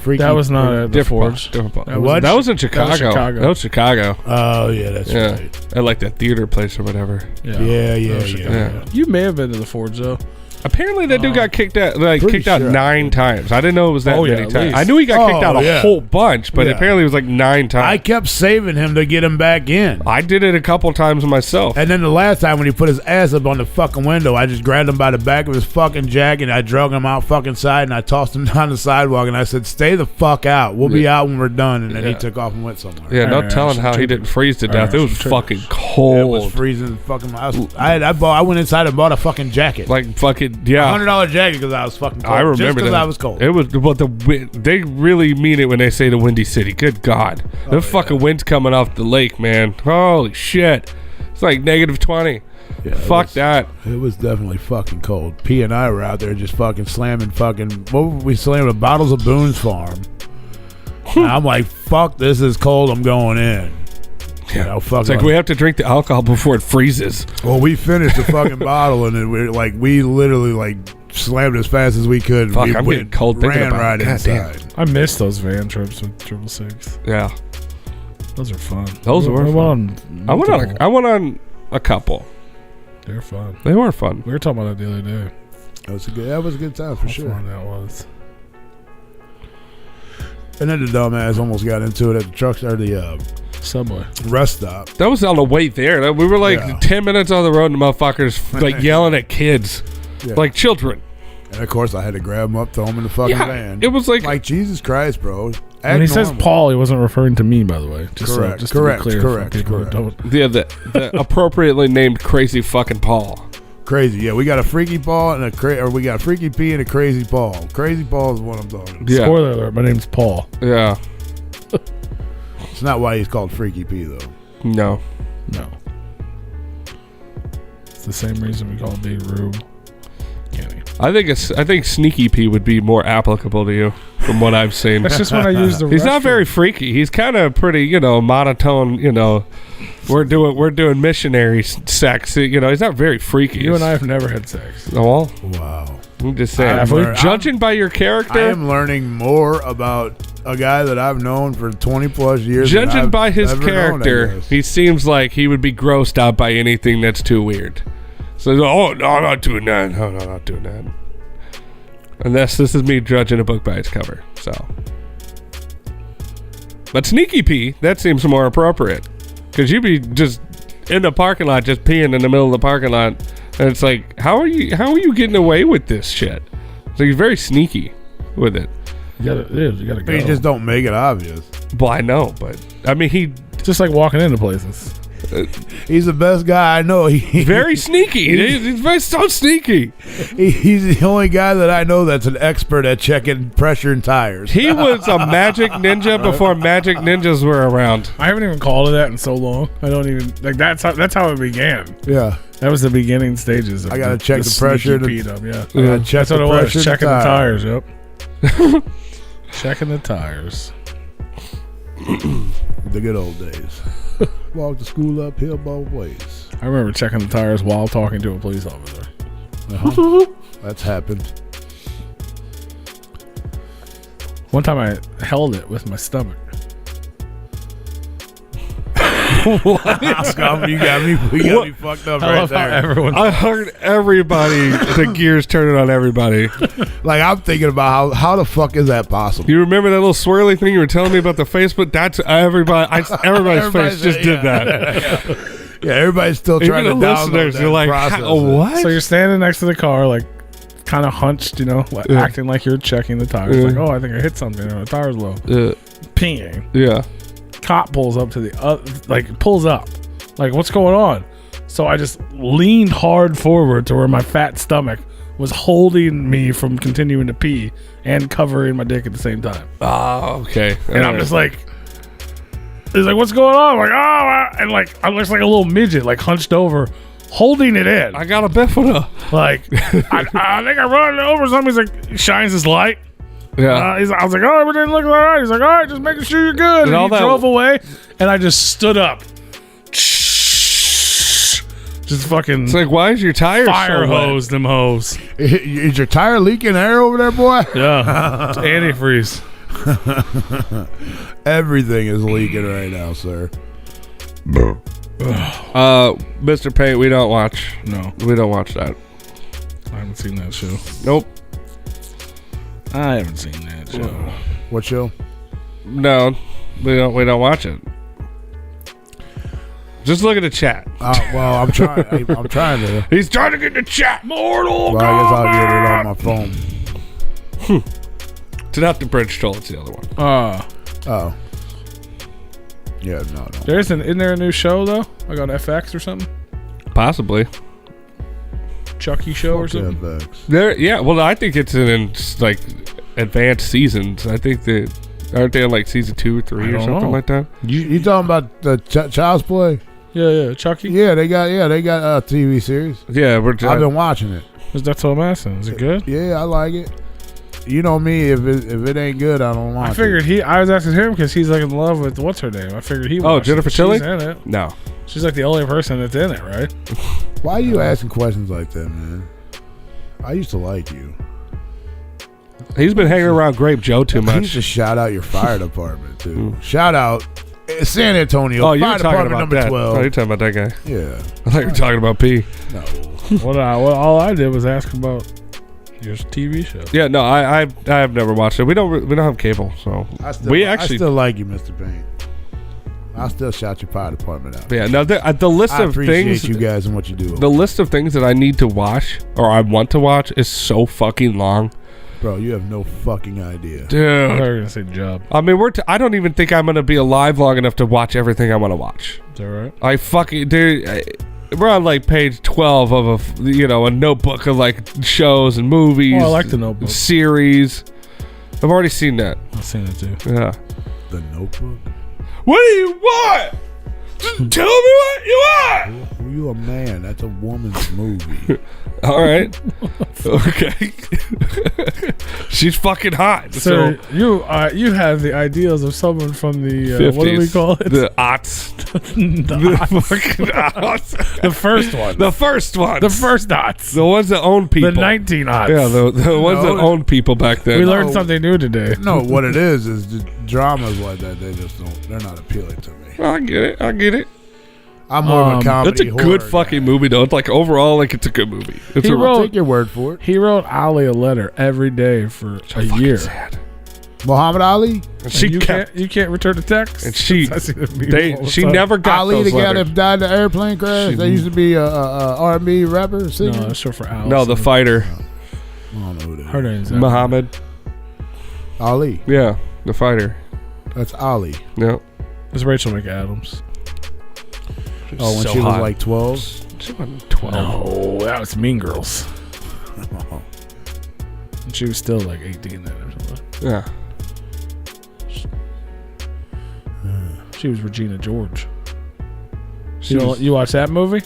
Freaky. That was not at the Forge. That was in Chicago. That was Chicago. Oh yeah, that's right. At like that theater place or whatever. Yeah. You may have been to the Forge though. Apparently that dude got kicked out. Kicked out 9 times. I didn't know it was that many times. Least. I knew he got kicked out a whole bunch, but apparently it was like 9 times. I kept saving him to get him back in. I did it a couple times myself. And then the last time when he put his ass up on the fucking window, I just grabbed him by the back of his fucking jacket and I drug him out fucking side and I tossed him down the sidewalk and I said, "Stay the fuck out. We'll be out when we're done." And then he took off and went somewhere. Yeah, no telling how he didn't freeze to death. It was fucking cold. It was freezing fucking. I went inside and bought a fucking jacket. Like fucking $100 jacket because I was fucking cold. I remember just because that. I was cold. It was, but they really mean it when they say the Windy City. Good God, the fucking wind's coming off the lake, man. Holy shit, it's like -20. Yeah, fuck that. It was definitely fucking cold. P and I were out there just fucking slamming fucking. What were we slamming? Bottles of Boone's Farm. And I'm like, fuck, this is cold. I'm going in. Yeah, it's like we have to drink the alcohol before it freezes. Well, we finished the fucking bottle and we literally slammed as fast as we could. Fuck, we I'm getting cold thinking ran about right it. inside. I miss those van trips with 666. Yeah, those are fun. Those were fun. I went on a couple. They're fun. They were fun. We were talking about that the other day. That was a good time for sure. Fun that was. And then the dumbass almost got into it at the truck or the Subway rest stop. That was on the way there. We were 10 minutes on the road and the motherfuckers yelling at kids like children. And of course I had to grab him up, throw him in the fucking van. It was like Jesus Christ, bro. When he says Paul, he wasn't referring to me, by the way. Correct. To be clear, correct. The appropriately named Crazy fucking Paul. Crazy, yeah. We got a Freaky Paul and we got a Freaky P and a Crazy Paul. Crazy Paul is what I'm talking about. Yeah. Spoiler alert, my name's Paul. Yeah. It's not why he's called Freaky P though. No. It's the same reason we call Big Rube Kenny. I think Sneaky P would be more applicable to you from what I've seen. That's just when I use the He's not very freaky. He's kind of pretty, monotone, we're doing missionary sex, he's not very freaky. You and I have never had sex. Oh, wow. I'm just saying. Judging by your character, I am learning more about a guy that I've known for 20 plus years. Judging by his character, he seems like he would be grossed out by anything that's too weird. So, no, I'm not doing that. No, not doing that. Unless this is me judging a book by its cover. So, but Sneaky P, that seems more appropriate because you'd be just in the parking lot, just peeing in the middle of the parking lot, and it's like, how are you getting away with this shit? So you're very sneaky with it. You gotta go. But you just don't make it obvious. Well, I know, but I mean, he just like walking into places. He's the best guy I know. Very sneaky. He's so sneaky. He's the only guy that I know that's an expert at checking pressure and tires. He was a magic ninja before magic ninjas were around. I haven't even called it that in so long. I don't even that's how it began. Yeah, that was the beginning stages. I gotta check the pressure. That's what it was. Checking the tires. Yep. Checking the tires. The good old days. Walk to school uphill both ways. I remember checking the tires while talking to a police officer. That's happened. One time I held it with my stomach. Scum, you got me fucked up I right love how there. everyone's I heard everybody, the gears turning on everybody. Like, I'm thinking about how the fuck is that possible? You remember that little swirly thing you were telling me about the Facebook? That's everybody. Everybody's face just did that. Yeah, everybody's still trying Even to the download listeners, that they're like, process "How- it. what?" So you're standing next to the car, like kind of hunched, like, acting like you're checking the tires. Yeah. Like, oh, I think I hit something. The tire's low. Peeing. Yeah. Cop pulls up to the pulls up. Like, what's going on? So I just leaned hard forward to where my fat stomach was holding me from continuing to pee and covering my dick at the same time. Oh, okay. And I'm just like, he's like, what's going on? I'm like, oh, and like, I looks like a little midget, like hunched over, holding it in. I got a bifida. Like, I think I run over something. He's like, he shines his light. Yeah. I was like, oh, everything looks all right. He's like, all right, just making sure you're good. And all he that- drove away, and I just stood up. Just fucking It's like, why is your tire fire so wet? hose them hoes. Is your tire leaking air over there, boy? Yeah. It's antifreeze. Everything is leaking right now, sir. Mr. Paint, we don't watch. No, We don't watch that. I haven't seen that show. Nope. I haven't seen that show. What show? No, we don't watch it. Just look at the chat. Well, I'm trying. I'm trying to. He's trying to get the chat. Mortal Well, I guess I'll get it on Kombat. my phone. It's not the bridge toll. It's the other one. Oh. Yeah, no. Isn't there a new show though? Like on FX or something? Possibly. Chucky show or something? There. Yeah. Well, I think it's in like advanced seasons. I think that aren't they on like season 2 or 3 I or don't something know. like that? You talking about the Child's Play? Yeah, Chucky. Yeah, they got a TV series. Yeah, I've been watching it. That's what I'm asking. Is it good? Yeah, I like it. You know me, if it ain't good, I don't watch I figured I was asking him because he's like in love with what's her name. I figured he. Oh, watched Jennifer it. Tilly? She's in it. No. She's like the only person that's in it, right? it. Why are you asking questions like that, man? I used to like you. He's been hanging around Grape Joe too You much. used to shout out your fire department too. Shout out San Antonio Oh, you're Fire talking Department about number that. 12. Oh, you're talking about that guy. Yeah. I thought you were talking about P. No. All I did was ask about your TV show. Yeah, no, I have never watched it. We don't have cable, so I actually still like you, Mr. Paint. I still shout your fire department out. yeah. No, the list I of appreciate things you guys and what you do. the list of things that I need to watch or I want to watch is so fucking long, Bro, you have no fucking idea. I thought dude. you were gonna say job. I mean, I don't even think I'm gonna be alive long enough to watch everything I want to watch. Is that right? I fucking dude. We're on like page 12 of a notebook of like shows and movies. Oh, I like The Notebook. Series. I've already seen that. I've seen it too. Yeah. The Notebook? What do you want? Just tell me what you want. Who you a man? That's a woman's movie. All right. Okay. She's fucking hot. So you have the ideals of someone from the 50s. what do we call it? The aughts. The Fucking aughts. The first one. The first ones. The first dots. The ones that own people. The 19 odds. Yeah, the ones that owned people back then. We learned something new today. No, what it is the dramas like that, they're not appealing to me. I get it. I'm more of a comedy. It's a good horror fucking guy. movie, though. It's like overall, like it's a good movie. It's I'll take your word for it. He wrote Ali a letter every day for a year. sad. Muhammad Ali? And she you kept, can't return the text. and she, I see the meme all the she time. never got Ali, those the guy letters. that died in the airplane crash. They used to be a R&B rapper, singer. No, that's short for Alice. No, the fighter, I don't know who that Her is. name's Muhammad. Ali. Yeah, the fighter. That's Ali. Yeah. It's Rachel McAdams. Oh, when she was like 12? She wasn't 12. No, that was Mean Girls. And she was still like 18 then or something. Yeah. She was Regina George. She You know, was- you watch that movie?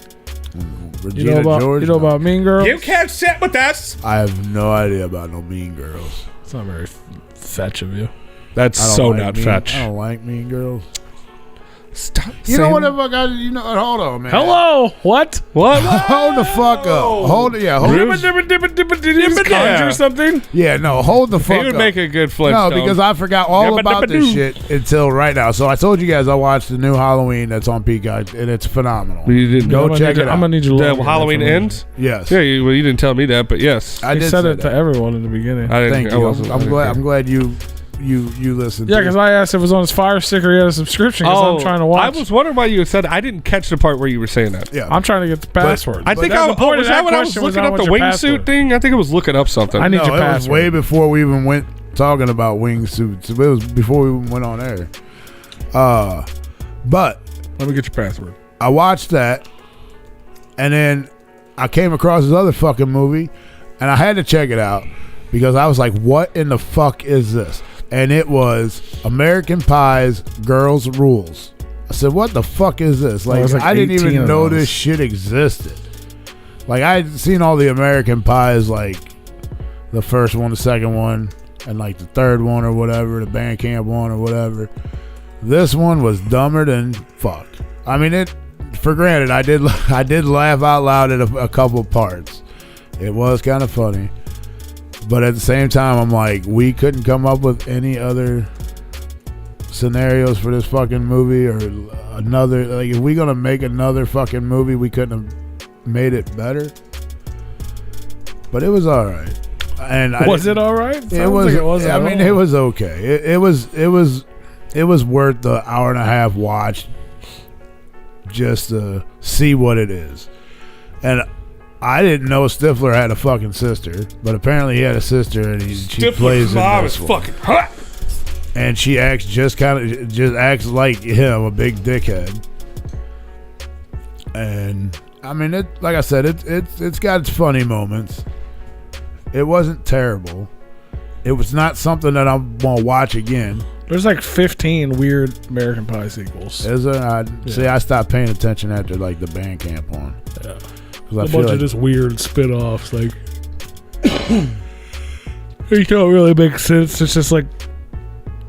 Regina You know about George? you know about Mean Girls? You can't sit with us. I have no idea about no Mean Girls. It's not very fetch of you. That's I don't so like not mean, fetch. I don't like Mean Girls. Stop. You know what the fuck? Hold on, man. Hello. What? Hold the fuck up. Hold it. Yeah. Hold Did you just conjure something? Yeah. No. Hold the fuck up. He would make a good flip. No, because I forgot all about this shit until right now. So I told you guys I watched the new Halloween that's on Peacock, and it's phenomenal. You didn't go check it out. I'm gonna need you to Halloween ends. Yes. Yeah. You didn't tell me that, but yes, I did said it to everyone in the beginning. I didn't. Thank you. I'm glad you listened. Yeah, because I asked if it was on his Fire Stick or he had a subscription. Because I'm trying to watch. I was wondering why you said I didn't catch the part where you were saying that. Yeah, I'm trying to get the password. I think was that when I was looking up the wingsuit thing? I think I was looking up something. I need your password. It was way before we even went talking about wingsuits. It was before we went on air. But let me get your password. I watched that, and then I came across this other fucking movie, and I had to check it out because I was like, "What in the fuck is this?" And it was American Pie's Girls Rules. I said, "What the fuck is this?" Like I didn't even know this shit existed. Like I'd seen all the American Pies, like the first one, the second one, and like the third one or whatever, the band camp one or whatever. This one was dumber than fuck. I mean, for granted, I did laugh out loud at a couple parts. It was kind of funny, but at the same time, I'm like, we couldn't come up with any other scenarios for this fucking movie or another. Like, if we gonna make another fucking movie, we couldn't have made it better. But it was all right. And was it all right? It was. I mean, it was okay. It was worth the hour and a half watch just to see what it is. And I didn't know Stifler had a fucking sister, but apparently he had a sister, and she plays in mom this is one. fucking hot. And she acts just acts like him, a big dickhead. And I mean, like I said, it's got its funny moments. It wasn't terrible. It was not something that I'm gonna watch again. There's like 15 weird American Pie sequels. Is there? See, I stopped paying attention after like the band camp one. Yeah. A bunch of just weird spin-offs, like they don't really make sense. It's just like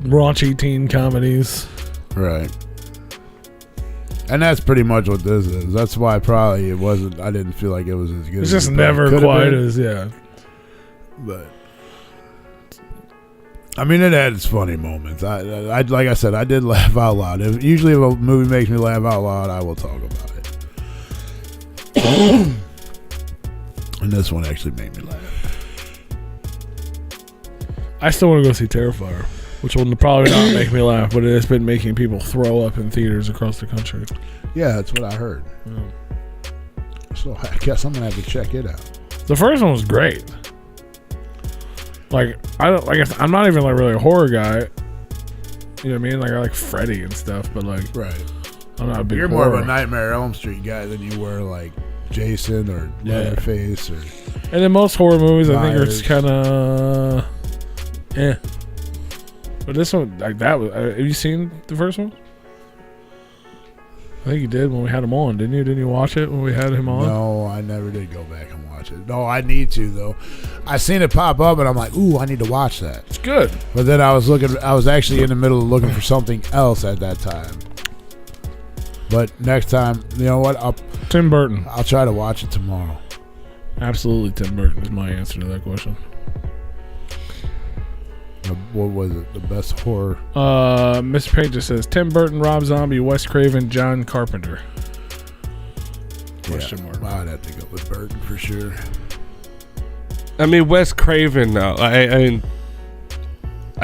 raunchy teen comedies. Right. And that's pretty much what this is. That's why probably it wasn't. I didn't feel like it was as good. It's just never quite as But I mean, it had its funny moments. I like I said, I did laugh out loud. Usually, if a movie makes me laugh out loud, I will talk about it. And this one actually made me laugh. I still want to go see Terrifier, which will probably not make me laugh, but it has been making people throw up in theaters across the country. Yeah, that's what I heard. So I guess I'm gonna have to check it out. The first one was great. Like I'm not even like really a horror guy. You know what I mean? Like I like Freddy and stuff, but like right. I'm not a big. You're horror. more of a Nightmare on Elm Street guy than you were like Jason or Leatherface or. And in most horror movies, Myers. I think it's kind of But this one, like that was. Have you seen the first one? I think you did when we had him on, didn't you? Didn't you watch it when we had him on? No, I never did go back and watch it. No, I need to though. I seen it pop up and I'm like, ooh, I need to watch that. It's good. But then I was actually in the middle of looking for something else at that time. But next time, you know what? Tim Burton. I'll try to watch it tomorrow. Absolutely, Tim Burton is my answer to that question. What was it? The best horror? Mr. Page just says Tim Burton, Rob Zombie, Wes Craven, John Carpenter. Question mark. I'd have to go with Burton for sure. I mean, Wes Craven though. I mean,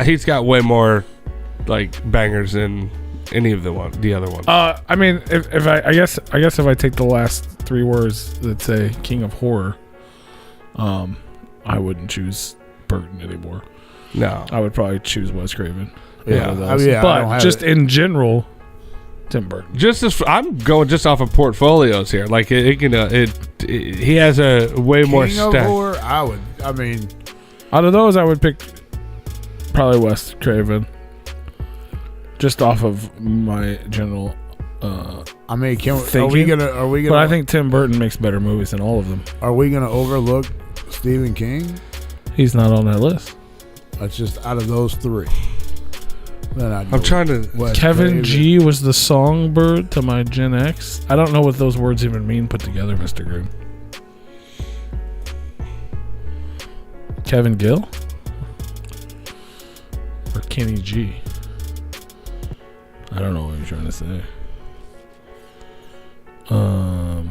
he's got way more like bangers than any of the other ones. I mean, if I guess if I take the last three words that say King of Horror, I wouldn't choose Burton anymore. No, I would probably choose Wes Craven. Yeah, but just in general, Tim Burton. I'm going just off of portfolios here. Like he has a way more King of stack. Horror, I mean, out of those, I would pick probably Wes Craven. Just off of my general. I mean, are we gonna? But I think Tim Burton makes better movies than all of them. Are we gonna overlook Stephen King? He's not on that list. That's just out of those three. Then I'd I'm go trying to. Wes Kevin Craven. G was the songbird to my Gen X. I don't know what those words even mean put together, Mr. Green. Kevin Gill? Or Kenny G? I don't know what you're trying to say. I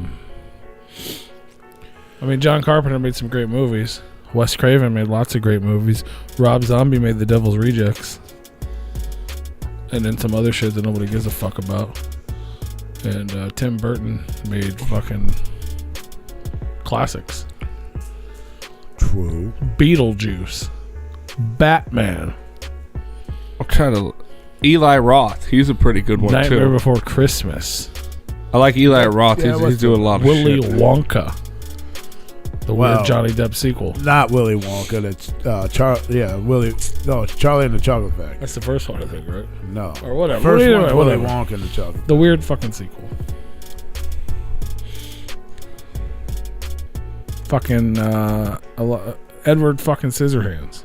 mean, John Carpenter made some great movies. Wes Craven made lots of great movies. Rob Zombie made The Devil's Rejects. And then some other shit that nobody gives a fuck about. And Tim Burton made fucking classics. True. Beetlejuice. Batman. I'm trying to. Eli Roth. He's a pretty good one Nightmare too. Before Christmas. I like Eli Roth. Yeah, He's doing a lot of Willy shit. Wonka. The Well, weird Johnny Depp sequel. Not Willy Wonka. It's it's Charlie and the Chocolate Factory. That's the first one, I think, right? No. Or whatever. First Either one, way, Willy whatever. Wonka and the Chocolate. The weird fucking sequel. Fucking Edward fucking Scissorhands.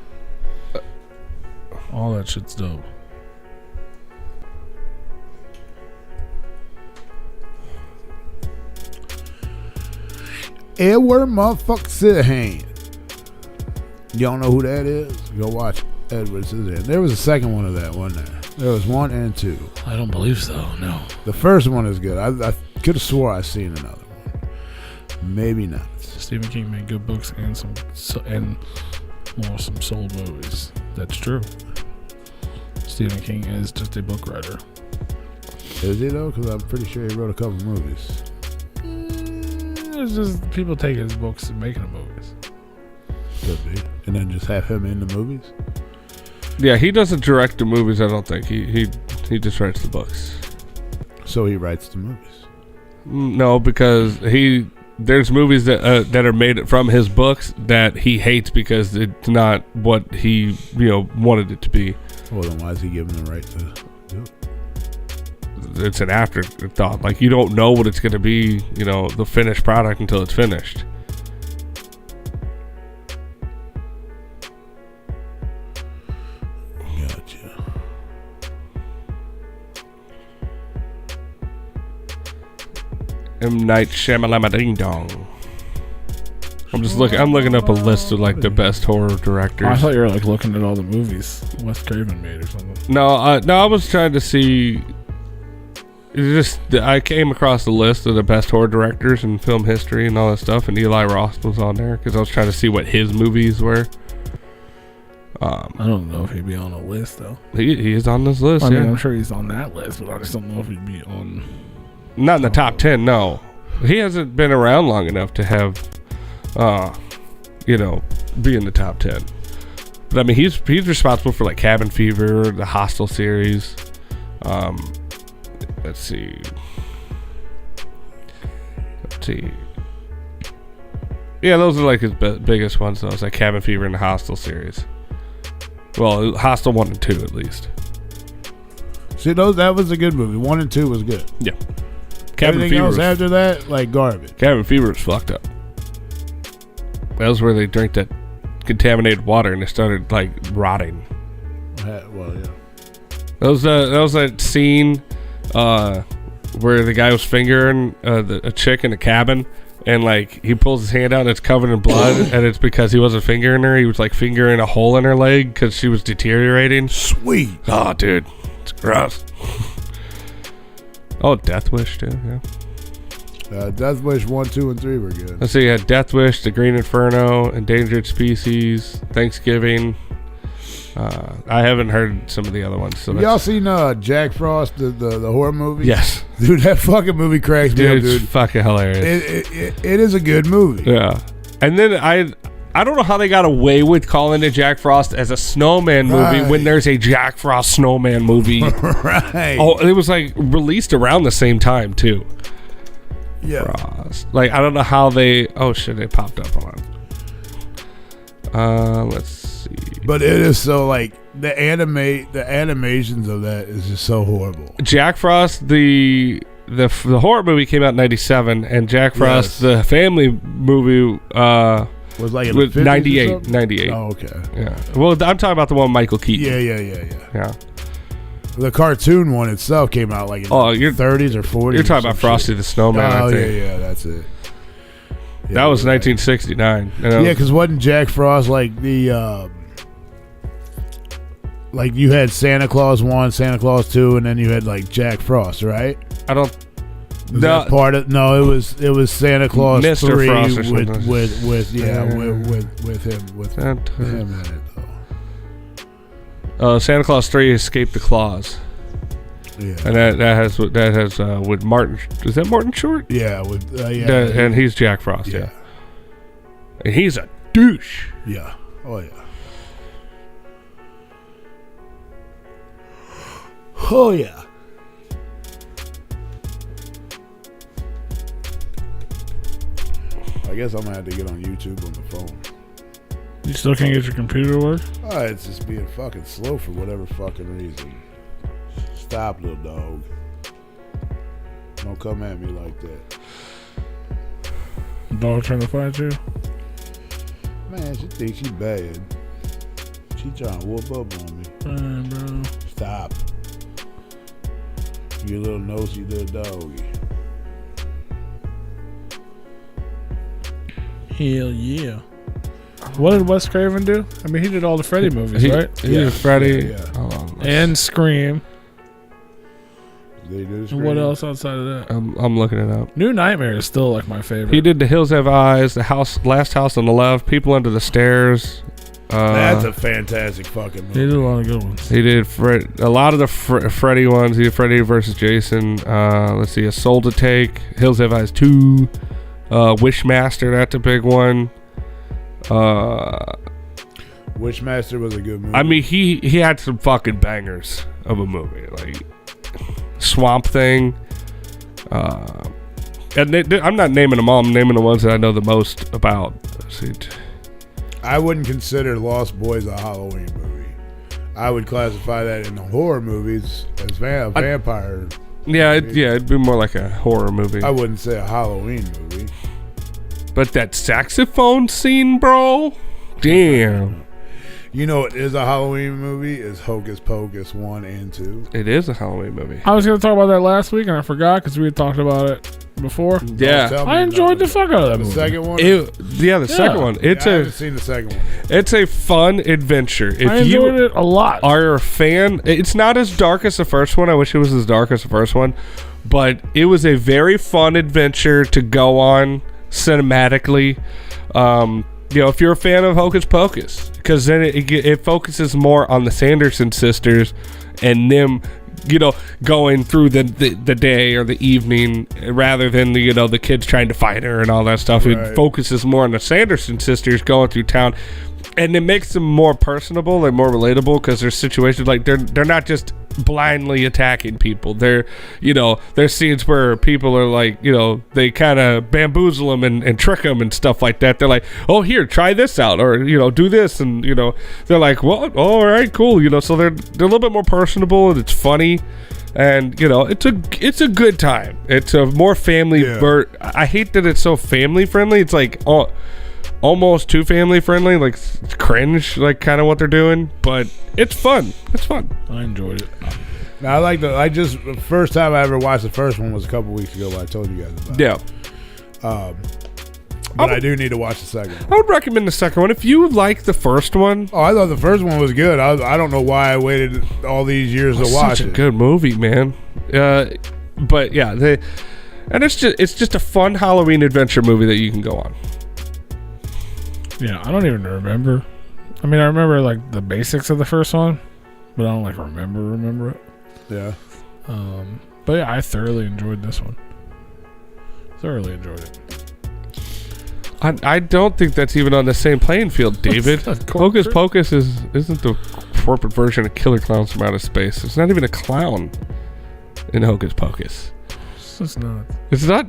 All that shit's dope. Edward motherfucker Scissorhands. You don't know who that is? Go watch Edward Scissorhands. There was a second one of that, wasn't there? There was 1 and 2. I don't believe so, no. The first one is good. I could have swore I seen another one. Maybe not. Stephen King made good books and some soul movies. That's true. Stephen King is just a book writer. Is he though? Because I'm pretty sure he wrote a couple movies. It's just people taking his books and making the movies. Could be. And then just have him in the movies. Yeah, he doesn't direct the movies. I don't think he just writes the books. So he writes the movies. No, because there's movies that are made from his books that he hates because it's not what he wanted it to be. Well, then why is he giving the right to do it? It's an afterthought. Like, you don't know what it's going to be, the finished product until it's finished. Gotcha. M. Night Shyamalan Ding Dong. I'm looking up a list of like the best horror directors. I thought you were like looking at all the movies Wes Craven made or something. No, I was trying to see. I came across the list of the best horror directors in film history and all that stuff, and Eli Roth was on there because I was trying to see what his movies were. I don't know if he'd be on a list though. He is on this list. I mean, yeah. I'm sure he's on that list, but I just don't know if he'd be on. Not in the top 10. No, he hasn't been around long enough to have, be in the top 10. But I mean, he's responsible for like Cabin Fever, the Hostel series. Let's see. Yeah, those are like his biggest ones. Though. It's like Cabin Fever and the Hostel series. Well, Hostel 1 and 2 at least. See, that was a good movie. 1 and 2 was good. Yeah. Cabin Everything Fever else after that, like garbage. Cabin Fever was fucked up. That was where they drank that contaminated water and it started like rotting. Well, yeah. That was that scene where the guy was fingering a chick in a cabin, and like he pulls his hand out and it's covered in blood, and it's because he wasn't fingering her. He was like fingering a hole in her leg because she was deteriorating. Sweet. Oh, dude, it's gross. Oh, Death Wish too. Yeah. Death Wish 1, 2, and 3 were good. Let's see. You had Death Wish, The Green Inferno, Endangered Species, Thanksgiving. I haven't heard some of the other ones. So Y'all seen Jack Frost, the horror movie? Yes. Dude, that fucking movie cracks me up, It's dude. fucking hilarious. It is a good movie. Yeah. And then I don't know how they got away with calling it Jack Frost as a snowman movie when there's a Jack Frost snowman movie. Right. Oh, it was like released around the same time too. Yeah. Frost. Like, I don't know how they. Oh shit! It popped up. Hold on. Let's see. But it is so like the animations of that is just so horrible. Jack Frost, the horror movie came out in '97, and Jack Frost, the family movie, was like in with the 50s or 98. Oh, okay. Yeah. Well, I'm talking about the one with Michael Keaton. Yeah. Yeah. The cartoon one itself came out like in the 30s or 40s. You're talking about Frosty the Snowman. Oh, I think. yeah, that's it. Yeah, that was right. 1969. Yeah, because wasn't Jack Frost like the like you had Santa Claus 1, Santa Claus 2, and then you had like Jack Frost, right? I don't. Was that part of it was Santa Claus Mr. 3 Frost or with something. with Santa. him in it though. Santa Claus 3 Escape the Claus. Yeah, And that has with Martin. Is that Martin Short? yeah, with And he's Jack Frost. yeah, Yeah. And he's a douche. yeah, oh yeah, oh yeah. I guess I'm gonna have to get on YouTube on the phone. You still can't get your computer to work? Oh, it's just being fucking slow for whatever fucking reason. Stop, little dog. Don't come at me like that. Dog trying to fight you? Man, she thinks she bad. She trying to whoop up on me. Bro. Stop. You little nosy little doggy. Hell yeah. What did Wes Craven do? I mean, he did all the Freddy movies, right? He did Freddy. Yeah. Hold on, And Scream. They do And what else outside of that? I'm looking it up. New Nightmare is still like my favorite. He did The Hills Have Eyes, Last House on the Left, People Under the Stairs. That's a fantastic fucking movie. He did a lot of good ones. He did a lot of the Freddy ones. He did Freddy versus Jason. Let's see, A Soul to Take, Hills Have Eyes 2, Wishmaster. That's a big one. Wishmaster was a good movie. I mean, he had some fucking bangers of a movie, like Swamp Thing. And I'm not naming them all. I'm naming the ones that I know the most about. Let's see. I wouldn't consider Lost Boys a Halloween movie. I would classify that in the horror movies as vampire. Yeah, it'd be more like a horror movie. I wouldn't say a Halloween movie. But that saxophone scene, bro. Damn. You know what is a Halloween movie? Is Hocus Pocus 1 and 2. It is a Halloween movie. I was going to talk about that last week and I forgot because we had talked about it before. Yeah. I enjoyed the fuck out of that The movie. second one? The second one. I haven't seen the second one yet. It's a fun adventure. If I enjoyed it a lot. are a fan, it's not as dark as the first one. I wish it was as dark as the first one, but it was a very fun adventure to go on cinematically. If you're a fan of Hocus Pocus, because then it focuses more on the Sanderson sisters and them, going through the day or the evening rather than the kids trying to fight her and all that stuff. Right. It focuses more on the Sanderson sisters going through town, and it makes them more personable and more relatable because there's situations like they're not just blindly attacking people. There's scenes where people are like, they kind of bamboozle them and trick them and stuff like that. They're like, oh, here, try this out, or do this, and they're like, well, all right, cool, so they're a little bit more personable and it's funny, and it's a good time. It's a more family. Yeah. I hate that it's so family friendly. It's like almost too family friendly, like cringe, like kind of what they're doing, but it's fun. It's fun. I enjoyed it. Now, the first time I ever watched the first one was a couple weeks ago when I told you guys about it. Yeah. But I do need to watch the second one. I would recommend the second one if you like the first one. Oh, I thought the first one was good. I don't know why I waited all these years to watch Such a it. good movie, man. But yeah, it's just a fun Halloween adventure movie that you can go on. Yeah, I don't even remember. I mean, I remember like the basics of the first one, but I don't like remember it. Yeah. But yeah, I thoroughly enjoyed this one. Thoroughly enjoyed it. I don't think that's even on the same playing field, David. Hocus Pocus isn't the corporate version of Killer Clowns from Outer Space. It's not even a clown in Hocus Pocus. It's not. It's not.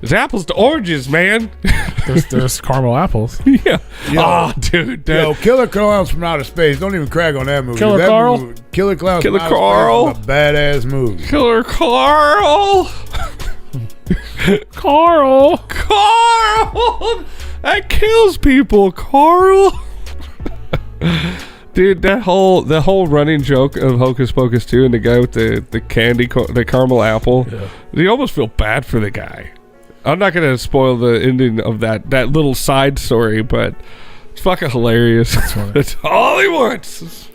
It's apples to oranges, man. There's caramel apples. Yeah. Yo, Oh, dude. Killer Clowns from Outer Space. Don't even crack on that movie. Killer Carl? Killer Clowns Killer from Outer Carl? Space is a badass movie. Killer Carl. Carl! Carl! That kills people, Carl. Dude, the whole running joke of Hocus Pocus 2 and the guy with the caramel apple, you almost feel bad for the guy. I'm not gonna spoil the ending of that little side story, but it's fucking hilarious. That's all he wants.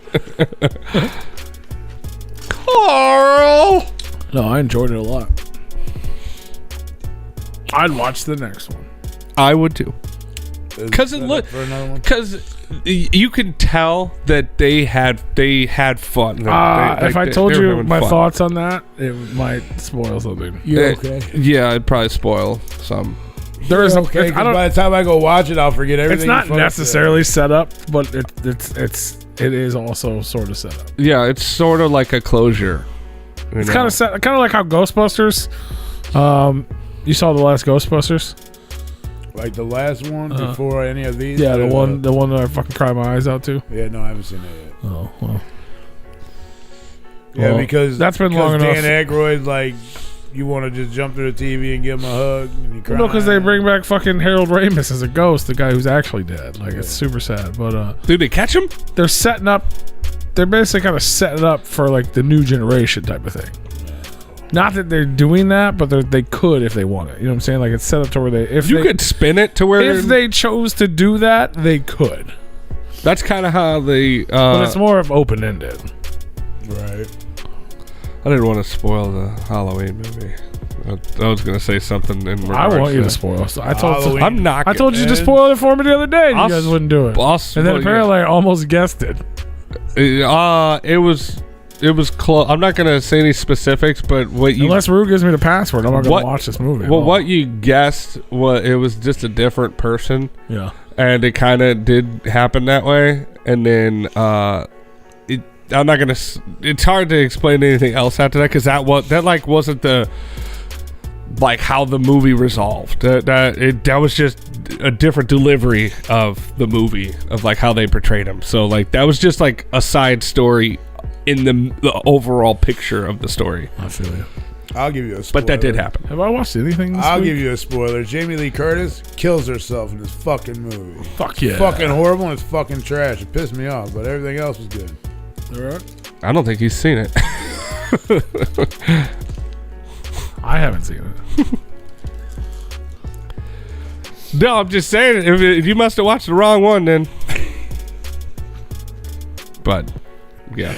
Carl. No, I enjoyed it a lot. I'd watch the next one. I would too. Because you can tell that they had fun. If I told you my thoughts on that, it might spoil something. You okay? Yeah, it'd probably spoil some. There is okay. By the time I go watch it, I'll forget everything. It's not necessarily set up, but it is also sort of set up. Yeah, it's sort of like a closure. It's kind of like how Ghostbusters. You saw the last Ghostbusters. Like the last one before any of these? Yeah, the one that I fucking cried my eyes out to. Yeah, no, I haven't seen that yet. Oh, well. Yeah, because that's been long enough. Dan Aykroyd, like, you want to just jump through the TV and give him a hug and you cry. No, because they bring back fucking Harold Ramis as a ghost, the guy who's actually dead. Like, it's super sad. But did they catch him? They're setting up. They're basically kind of setting up for like the new generation type of thing. Not that they're doing that, but they could if they want it. You know what I'm saying? Like, it's set up to where they could spin it to where if they chose to do that, they could. That's kind of how they. But it's more of open ended. Right. I didn't want to spoil the Halloween movie. I was gonna say something in regards. I want you to spoil. So I told. I'm not. I told you to spoil it for me the other day. And you guys wouldn't do it. And then apparently I almost guessed it. It was close. I'm not gonna say any specifics, but unless Rue gives me the password, I'm not gonna watch this movie. Well, what you guessed it was just a different person. Yeah, and it kind of did happen that way. And then I'm not gonna. It's hard to explain anything else after that because that wasn't the like how the movie resolved. That was just a different delivery of the movie of like how they portrayed him. So like that was just like a side story in the overall picture of the story. I feel you. I'll give you a spoiler. But that did happen. Have I watched anything this I'll week? give you a spoiler. Jamie Lee Curtis kills herself in this fucking movie. Fuck yeah. Fucking horrible and it's fucking trash. It pissed me off, but everything else was good. All right. I don't think he's seen it. I haven't seen it. No, I'm just saying, if you must have watched the wrong one then. But, yeah.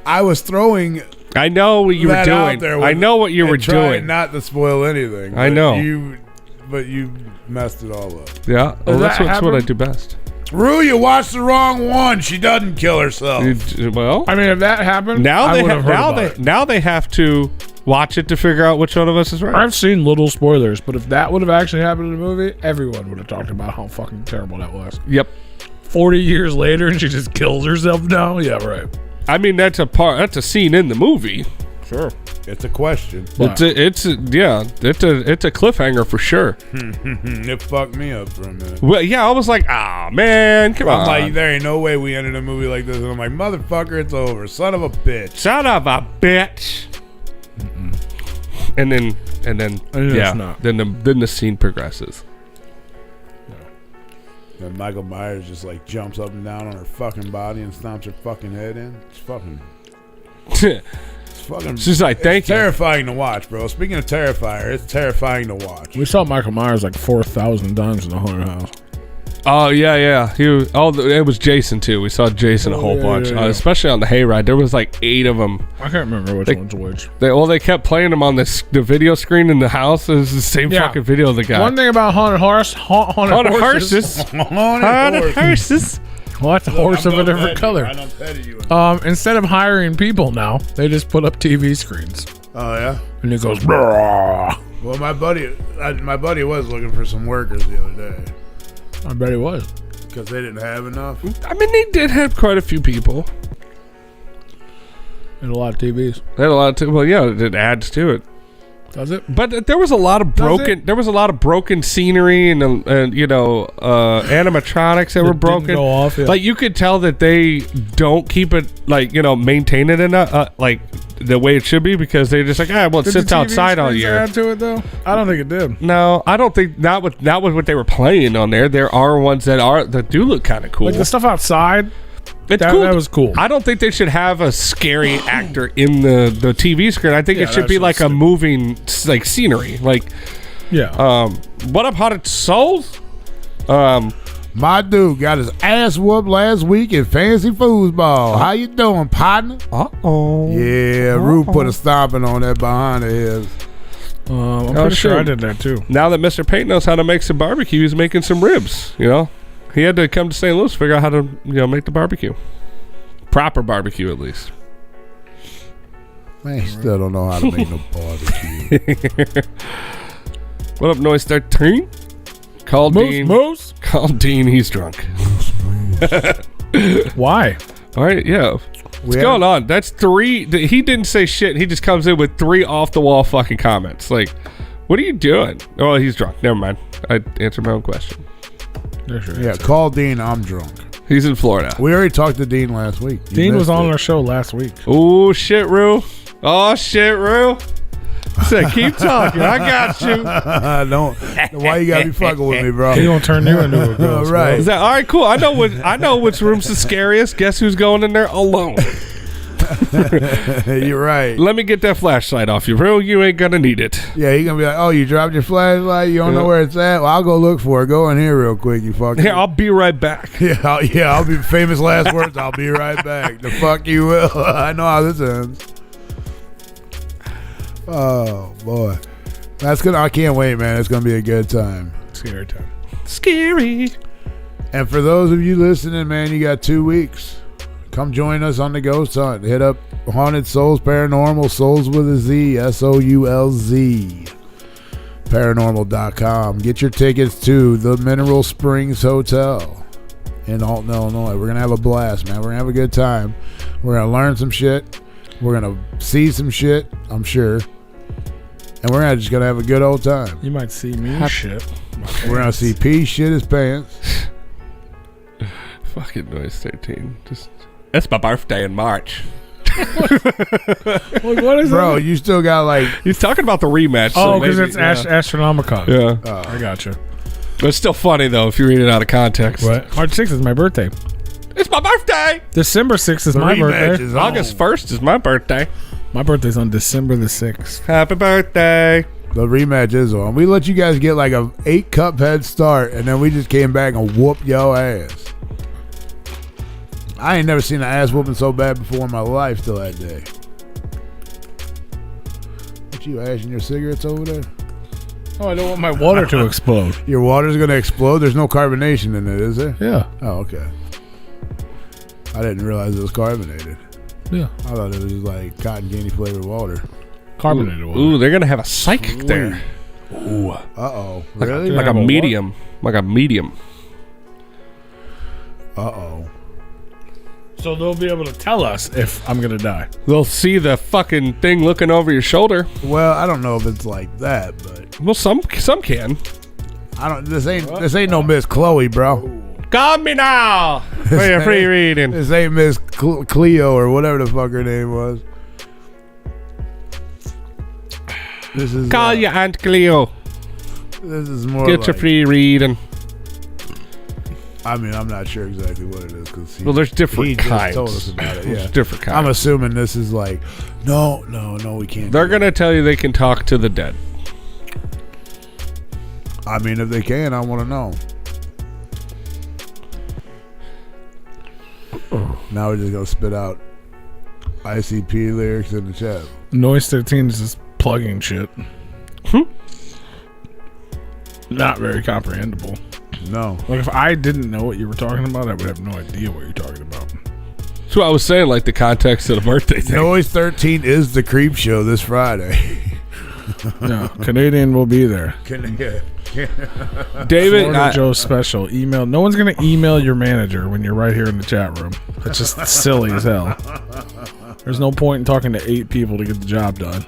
I was throwing. I know what you were doing. I know what you were doing. Not to spoil anything. I know. But you messed it all up. Yeah. Well, that's what I do best. Rue, you watched the wrong one. She doesn't kill herself. Well, I mean, if that happened, now they have to watch it to figure out which one of us is right. I've seen little spoilers, but if that would have actually happened in the movie, everyone would have talked about how fucking terrible that was. Yep. 40 years later, and she just kills herself now. Yeah, right. I mean, that's a scene in the movie. Sure. It's a question. It's a cliffhanger for sure. It fucked me up for a minute. Well, yeah, I was like, man, come on. I'm like, there ain't no way we ended a movie like this. And I'm like, motherfucker, it's over. Son of a bitch. Son of a bitch. And then yeah, then the scene progresses. Then Michael Myers just like jumps up and down on her fucking body and stomps her fucking head in. It's fucking. She's like, thank you. Terrifying to watch, bro. Speaking of Terrifier, it's terrifying to watch. We saw Michael Myers like 4,000 times in the haunted house. Oh yeah. It was Jason too. We saw Jason a whole bunch, especially on the hayride. There was like 8 of them. I can't remember which one's which. They kept playing them on the video screen in the house. It was the same fucking video of the guy. One thing about haunted horses. Haunted horses. Well, that's a horse of a different color. I don't pet you. Instead of hiring people now, they just put up TV screens. Oh yeah. And it goes. Brrr. Well, my buddy was looking for some workers the other day. I bet he was. Because they didn't have enough. I mean, they did have quite a few people. And a lot of TVs. They had a lot of well, yeah, it adds to it. Does it? But there was a lot of broken scenery and animatronics that were broken. Didn't go off, yeah. Like you could tell that they don't keep it maintain it enough like the way it should be because they're just like it sits outside all year. Add to it though? I don't think it did. No, I don't think not with what they were playing on there. There are ones that do look kind of cool. Like the stuff outside. It's cool. That was cool. I don't think they should have a scary actor in the TV screen. I think it should be like a moving like scenery. Like, what up, Haunted Souls? My dude got his ass whooped last week in Fancy Foosball. How you doing, partner? Yeah, Rue put a stomping on that behind his. I'm pretty sure I did that too. Now that Mr. Pate knows how to make some barbecue, he's making some ribs. He had to come to St. Louis to figure out how to, make the barbecue. Proper barbecue, at least. Man, still don't know how to make no barbecue. What up, Noise 13? Call Dean. Moose? Call Dean, he's drunk. Why? All right, yeah. What's going on? That's 3. He didn't say shit. He just comes in with 3 off-the-wall fucking comments. Like, what are you doing? Oh, he's drunk. Never mind. I answered my own question. Call Dean. I'm drunk. He's in Florida. We already talked to Dean last week. Dean was on our show last week. Oh shit, Rue. Oh shit, Rue. Said, keep talking. I got you. Don't. Why you gotta be fucking with me, bro? He gonna turn you into a ghost. Right. Is that all right? Cool. I know which room's the scariest. Guess who's going in there alone? You're right. Let me get that flashlight off you, Rue. You ain't gonna need it. Yeah, he gonna be like, oh, you dropped your flashlight? You don't know where it's at? Well, I'll go look for it. Go in here real quick, you fucker. Yeah, I'll be right back. I'll be famous last words. I'll be right back. The fuck you will. I know how this ends. Oh boy, that's gonna. I can't wait, man. It's gonna be a good time. Scary time. Scary. And for those of you listening, man, you got 2 weeks. Come join us on the Ghost Hunt. Hit up Haunted Souls Paranormal, Souls with a Z, SOULZ. Paranormal.com. Get your tickets to the Mineral Springs Hotel in Alton, Illinois. We're going to have a blast, man. We're going to have a good time. We're going to learn some shit. We're going to see some shit, I'm sure. And we're just going to have a good old time. You might see me shit. We're going to see P shit his pants. Fucking Noise 13. It's my birthday in March. What is Bro, that? you still got like... He's talking about the rematch. Oh, because it's Astronomicon. Yeah. Oh, I gotcha. But it's still funny, though, if you read it out of context. What? March 6th is my birthday. It's my birthday! December 6th is my birthday. August 1st is my birthday. My birthday's on December the 6th. Happy birthday. The rematch is on. We let you guys get like a 8-cup head start, and then we just came back and whooped your ass. I ain't never seen an ass whooping so bad before in my life till that day. What you ashing your cigarettes over there? Oh, I don't want my water to explode. Your water's gonna explode? There's no carbonation in it, is there? Yeah. Oh, okay. I didn't realize it was carbonated. Yeah. I thought it was like cotton candy flavored water. Carbonated water. Ooh, they're going to have a psychic there. Ooh. Uh-oh. Like, Really? like a medium. Like a medium. Uh-oh. So they'll be able to tell us if I'm going to die. They'll see the fucking thing looking over your shoulder. Well, I don't know if it's like that, but Well, some can. I don't. This ain't no Miss Chloe, bro. Call me now for your free reading. This ain't Miss Cleo or whatever the fuck her name was. This is Call your Aunt Cleo. This is more. Get your free reading. I mean, I'm not sure exactly what it is because There's different he kinds. just told us about it. Yeah, There's different kinds. I'm assuming this is like, no, we can't. They're gonna tell you they can talk to the dead. I mean, if they can, I want to know. Now we're just gonna spit out ICP lyrics in the chat. Noise 13 is just plugging shit. Not very comprehensible. No. Like if I didn't know what you were talking about, I would have no idea what you're talking about. That's what I was saying, like the context of the birthday thing. Noise 13 is the Creep Show this Friday. No, Canadian will be there. David, Florida Joe special. Email. No one's gonna email your manager when you're right here in the chat room. It's just silly as hell. There's no point in talking to 8 people to get the job done.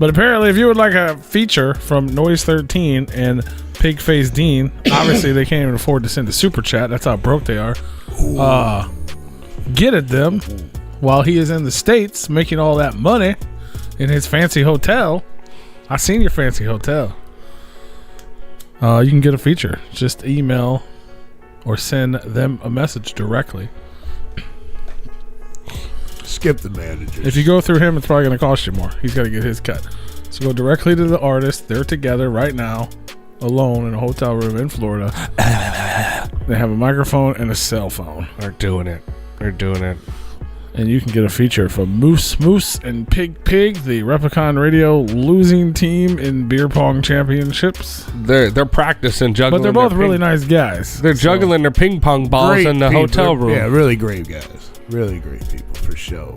But apparently, if you would like a feature from Noise 13 and Pigface Dean, obviously they can't even afford to send a super chat. That's how broke they are. Get at them while he is in the States making all that money in his fancy hotel. I seen your fancy hotel. You can get a feature. Just email or send them a message directly. Skip the manager. If you go through him, it's probably going to cost you more. He's got to get his cut. So go directly to the artist. They're together right now, alone in a hotel room in Florida. They have a microphone and a cell phone. They're doing it. And you can get a feature from Moose and Pig, the Replicon Radio losing team in beer pong championships. They're practicing juggling. But they're both really nice guys. They're juggling their ping pong balls in the hotel room. Yeah, really great guys. Really great people for sure.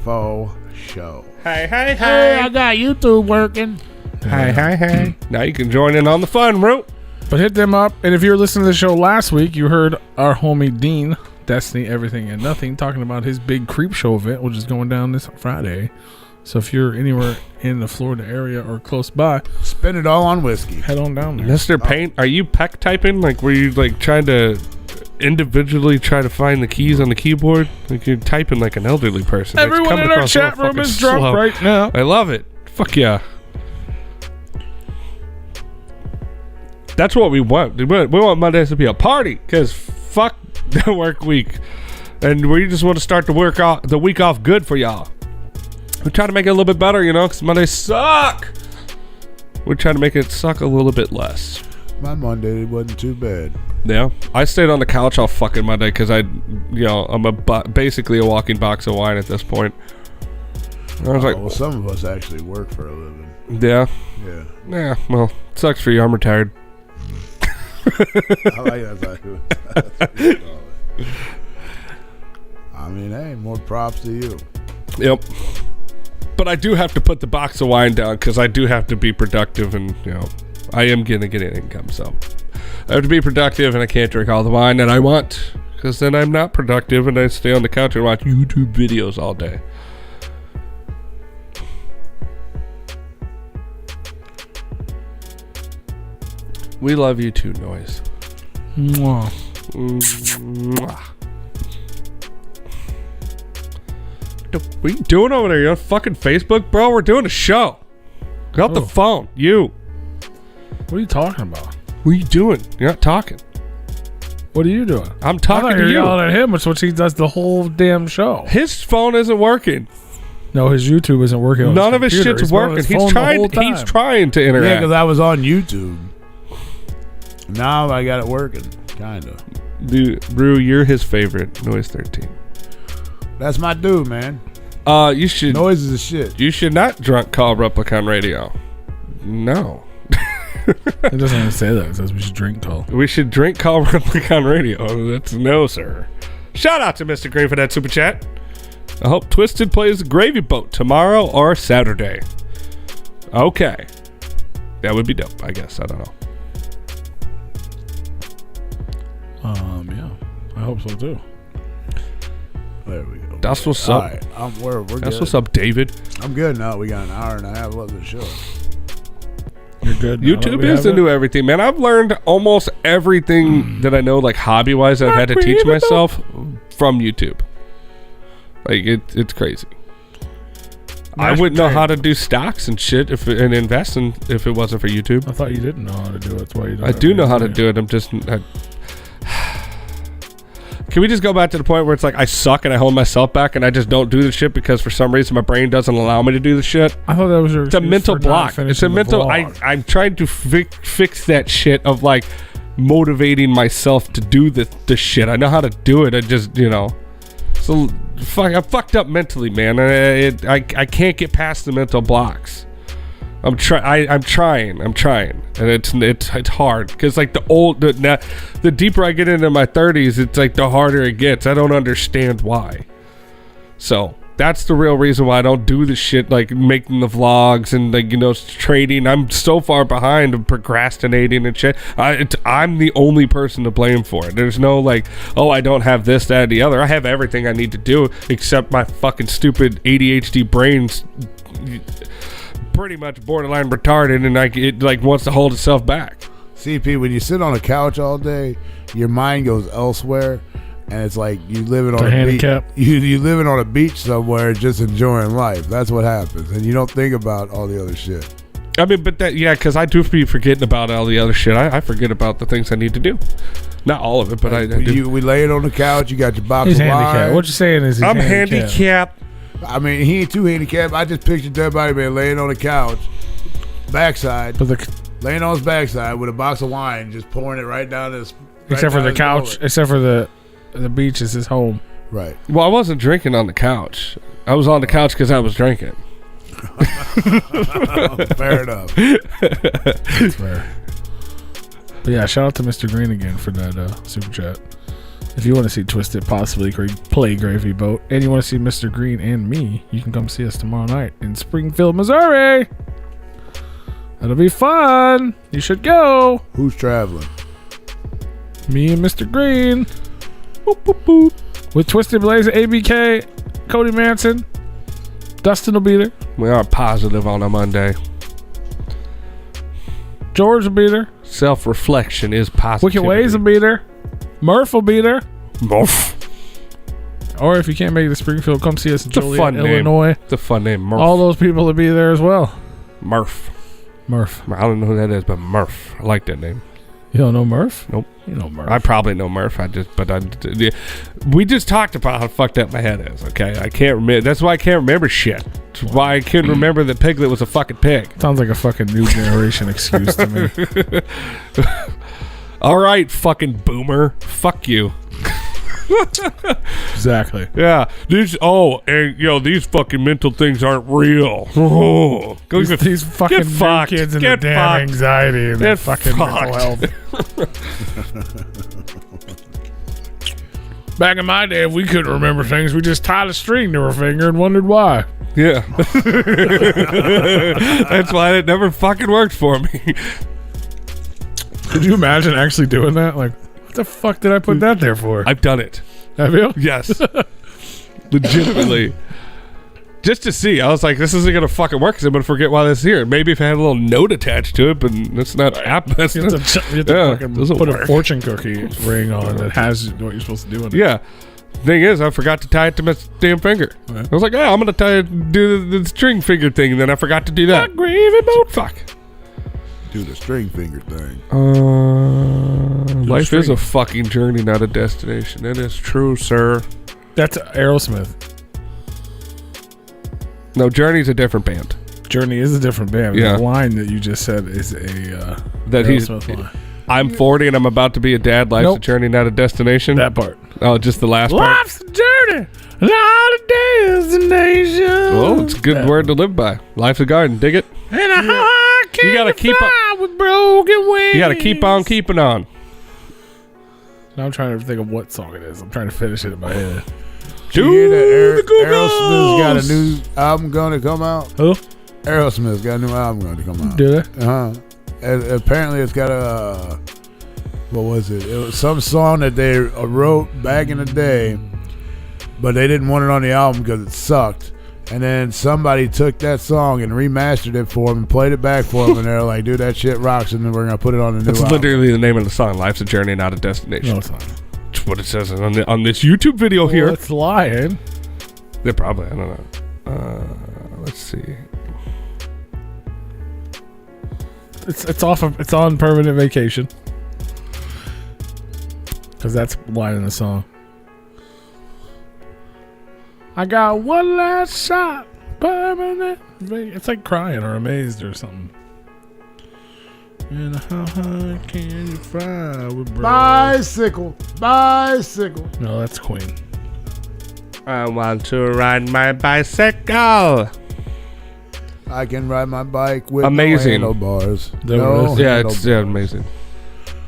Faux show. Hey, I got YouTube working. Hey. Now you can join in on the fun, Root. But hit them up. And if you were listening to the show last week, you heard our homie Dean, Destiny, Everything and Nothing, talking about his big creep show event, which is going down this Friday. So if you're anywhere in the Florida area or close by, spend it all on whiskey. Head on down there. Mr. Paint, are you peck typing? Like, were you like trying to individually try to find the keys on the keyboard? Like you're typing like an elderly person. Everyone in our chat room is drunk right now. I love it. Fuck yeah. That's what we want. We want Mondays to be a party, because fuck the work week, and we just want to start the week off good for y'all. We try to make it a little bit better, because Mondays suck. We try to make it suck a little bit less. My Monday wasn't too bad. Yeah, I stayed on the couch all fucking Monday because I'm basically a walking box of wine at this point. I was like, well, some of us actually work for a living. Yeah. Well, sucks for you. I'm retired. I like that. I mean, hey, more props to you. Yep. But I do have to put the box of wine down because I do have to be productive, and I am gonna get an income, so I have to be productive, and I can't drink all the wine that I want, because then I'm not productive and I stay on the couch and watch YouTube videos all day. We love you too, Noise. Mwah. Mwah. What are you doing over there? You on fucking Facebook, bro? We're doing a show. Get off the phone. You. What are you talking about? What are you doing? You're not talking. What are you doing? I'm talking to you. You're yelling at him, which he does the whole damn show. His phone isn't working. No, his YouTube isn't working. None of his shit's working. He's trying to interact. Yeah, because I was on YouTube. Now I got it working, kind of. Dude, Brew, you're his favorite. Noise 13. That's my dude, man. You should. Noise is a shit. You should not drunk call Replicon Radio. No. It doesn't even say that. It says we should drink call. We should drink call Replicon Radio. That's no, sir. Shout out to Mr. Green for that super chat. I hope Twisted plays the Gravy Boat tomorrow or Saturday. Okay. That would be dope, I guess. I don't know. Yeah. I hope so too. There we go. That's what's up. Right. We're That's good. what's up, David. I'm good now. We got an hour and a half left of the show. You're good. YouTube is the new everything, man. I've learned almost everything that I know, like hobby-wise, I've had to teach myself from YouTube. Like, it's crazy. I wouldn't know how to do stocks and shit and invest if it wasn't for YouTube. I thought you didn't know how to do it. That's why you don't. I do know how to do it. I'm just... Can we just go back to the point where it's like I suck and I hold myself back and I just don't do the shit because for some reason my brain doesn't allow me to do the shit? I thought that was your... It's a mental block. It's a mental... I'm trying to fix that shit of like motivating myself to do the shit. I know how to do it. I just, So, I'm fucked up mentally, man. I can't get past the mental blocks. I'm trying, and it's hard because like the deeper I get into my 30s, it's like the harder it gets. I don't understand why. So That's the real reason why I don't do the shit like making the vlogs and like, you know, trading. I'm so far behind of procrastinating and shit. I'm the only person to blame for it. There's no like, oh, I don't have this, that, and the other. I have everything I need to do except my fucking stupid ADHD brain's pretty much borderline retarded, and it like wants to hold itself back. CP, when you sit on a couch all day, your mind goes elsewhere. And it's like you living on a beach. You living on a beach somewhere, just enjoying life. That's what happens, and you don't think about all the other shit. I mean, but that because I do be forgetting about all the other shit. I forget about the things I need to do. Not all of it, but I do. We lay it on the couch. You got your box He's of handicapped. wine. What you saying is I'm handicapped. I mean, he ain't too handicapped. I just pictured everybody man laying on the couch, backside, laying on his backside with a box of wine, just pouring it right down his. Except for the couch. Except for the beach is his home. Right. Well, I wasn't drinking on the couch. I was on the couch because I was drinking. Fair enough. That's fair. But yeah, shout out to Mr. Green again for that super chat. If you want to see Twisted possibly play Gravy Boat, and you want to see Mr. Green and me, you can come see us tomorrow night in Springfield, Missouri. That'll be fun. You should go. Who's traveling? Me and Mr. Green. Boop, boop, boop. With Twisted Blazer, ABK, Cody Manson, Dustin will be there. We are positive on a Monday. George will be there. Self-reflection is positive. Wicked Ways will be there. Murph will be there. Murph. Or if you can't make it to Springfield, come see us in It's a Joliet, fun Illinois. name. It's a fun name, Murph. All those people will be there as well. Murph. I don't know who that is, but Murph. I like that name. You don't know Murph? Nope. You know Murph. I probably know Murph. We just talked about how fucked up my head is. Okay, I can't remember. That's why I can't remember shit. That's why I couldn't remember that Piglet was a fucking pig. Sounds like a fucking new generation excuse to me. All right, fucking boomer. Fuck you. Exactly. Yeah. These fucking mental things aren't real. Oh, These fucking new kids and their damn anxiety and their fucking mental health. Back in my day, if we couldn't remember things, we just tied a string to our finger and wondered why. Yeah. That's why it never fucking worked for me. Could you imagine actually doing that? Like, what the fuck did I put that there for? I've done it. Have you? Yes. Legitimately. Just to see. I was like, this isn't going to fucking work because I'm going to forget why this is here. Maybe if I had a little note attached to it, but that's not app. That's you have to fucking put a fortune cookie ring on that has what you're supposed to do in it. Yeah. Thing is, I forgot to tie it to my damn finger. I was like, oh, I'm going to do the string finger thing, and then I forgot to do that. Gravy boat. Fuck. Do the string finger thing. Life is a fucking journey, not a destination. That is true, sir. That's Aerosmith. No, Journey's a different band. Journey is a different band. Yeah. The line that you just said is a Aerosmith line. I'm 40 and I'm about to be a dad. Life's a journey, not a destination. That part. Oh, just the last part. Life's a journey, not a destination. Well, it's a good word to live by. Life's a garden. Dig it? And I can't You gotta keep fly with broken wings. You got to keep on keeping on. Now I'm trying to think of what song it is. I'm trying to finish it in my head. Aerosmith's got a new album going to come out. Who? Aerosmith's got a new album going to come out. Do they? And apparently it's got a what was it? It was some song that they wrote back in the day, but they didn't want it on the album because it sucked. And then somebody took that song and remastered it for them and played it back for them, and they're like, "Dude, that shit rocks!" And then we're gonna put it on the new album. That's literally the name of the song. Life's a journey, not a destination. No, it's not. That's what it says on this YouTube video here. It's lying. They're probably. I don't know. Let's see. It's on permanent vacation. Because that's line in the song. I got one last shot. Permanent. It's like crying or amazed or something. And how high can you fly with bro? Bicycle. No, that's Queen. I want to ride my bicycle. I can ride my bike with amazing no handlebars. Yeah, it's amazing.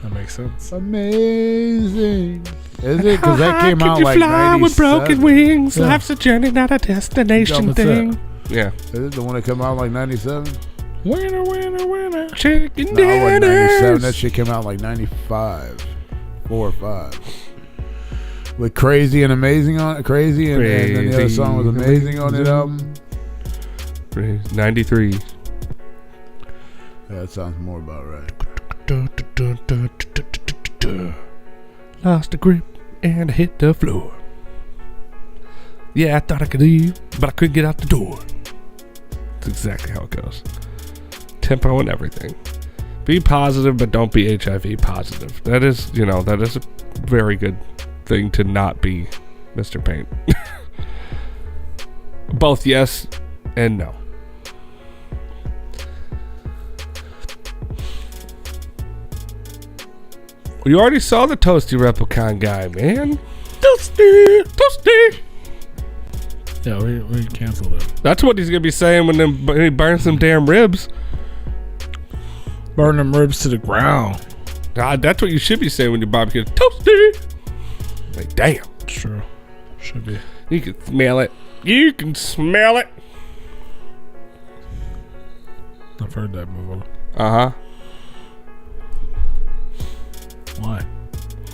That makes sense. Amazing. Is it? Because that came out you like fly with broken 97. wings? Yeah. Life's a journey, not a destination What's thing. that? Yeah. Is it the one that came out like 97? Winner, winner, winner. Chicken No, it wasn't 97. dinners. That shit came out like 95. 4 or 5. With Crazy and Amazing on it. Crazy and then the other song was Amazing on that album. 93. Yeah, that sounds more about right. Lost the grip and hit the floor. Yeah, I thought I could leave, but I couldn't get out the door. That's exactly how it goes. Tempo and everything. Be positive, but don't be HIV positive. That is, that is a very good thing to not be, Mr. Paint. Both yes and no. You already saw the Toasty Replicon guy, man. Toasty. Yeah, we canceled it. That's what he's gonna be saying when he burns some damn ribs. Burn them ribs to the ground. God, that's what you should be saying when you barbecue. Toasty. Like, damn. It's true. Should be. You can smell it. You can smell it. I've heard that movie. Uh huh. Why?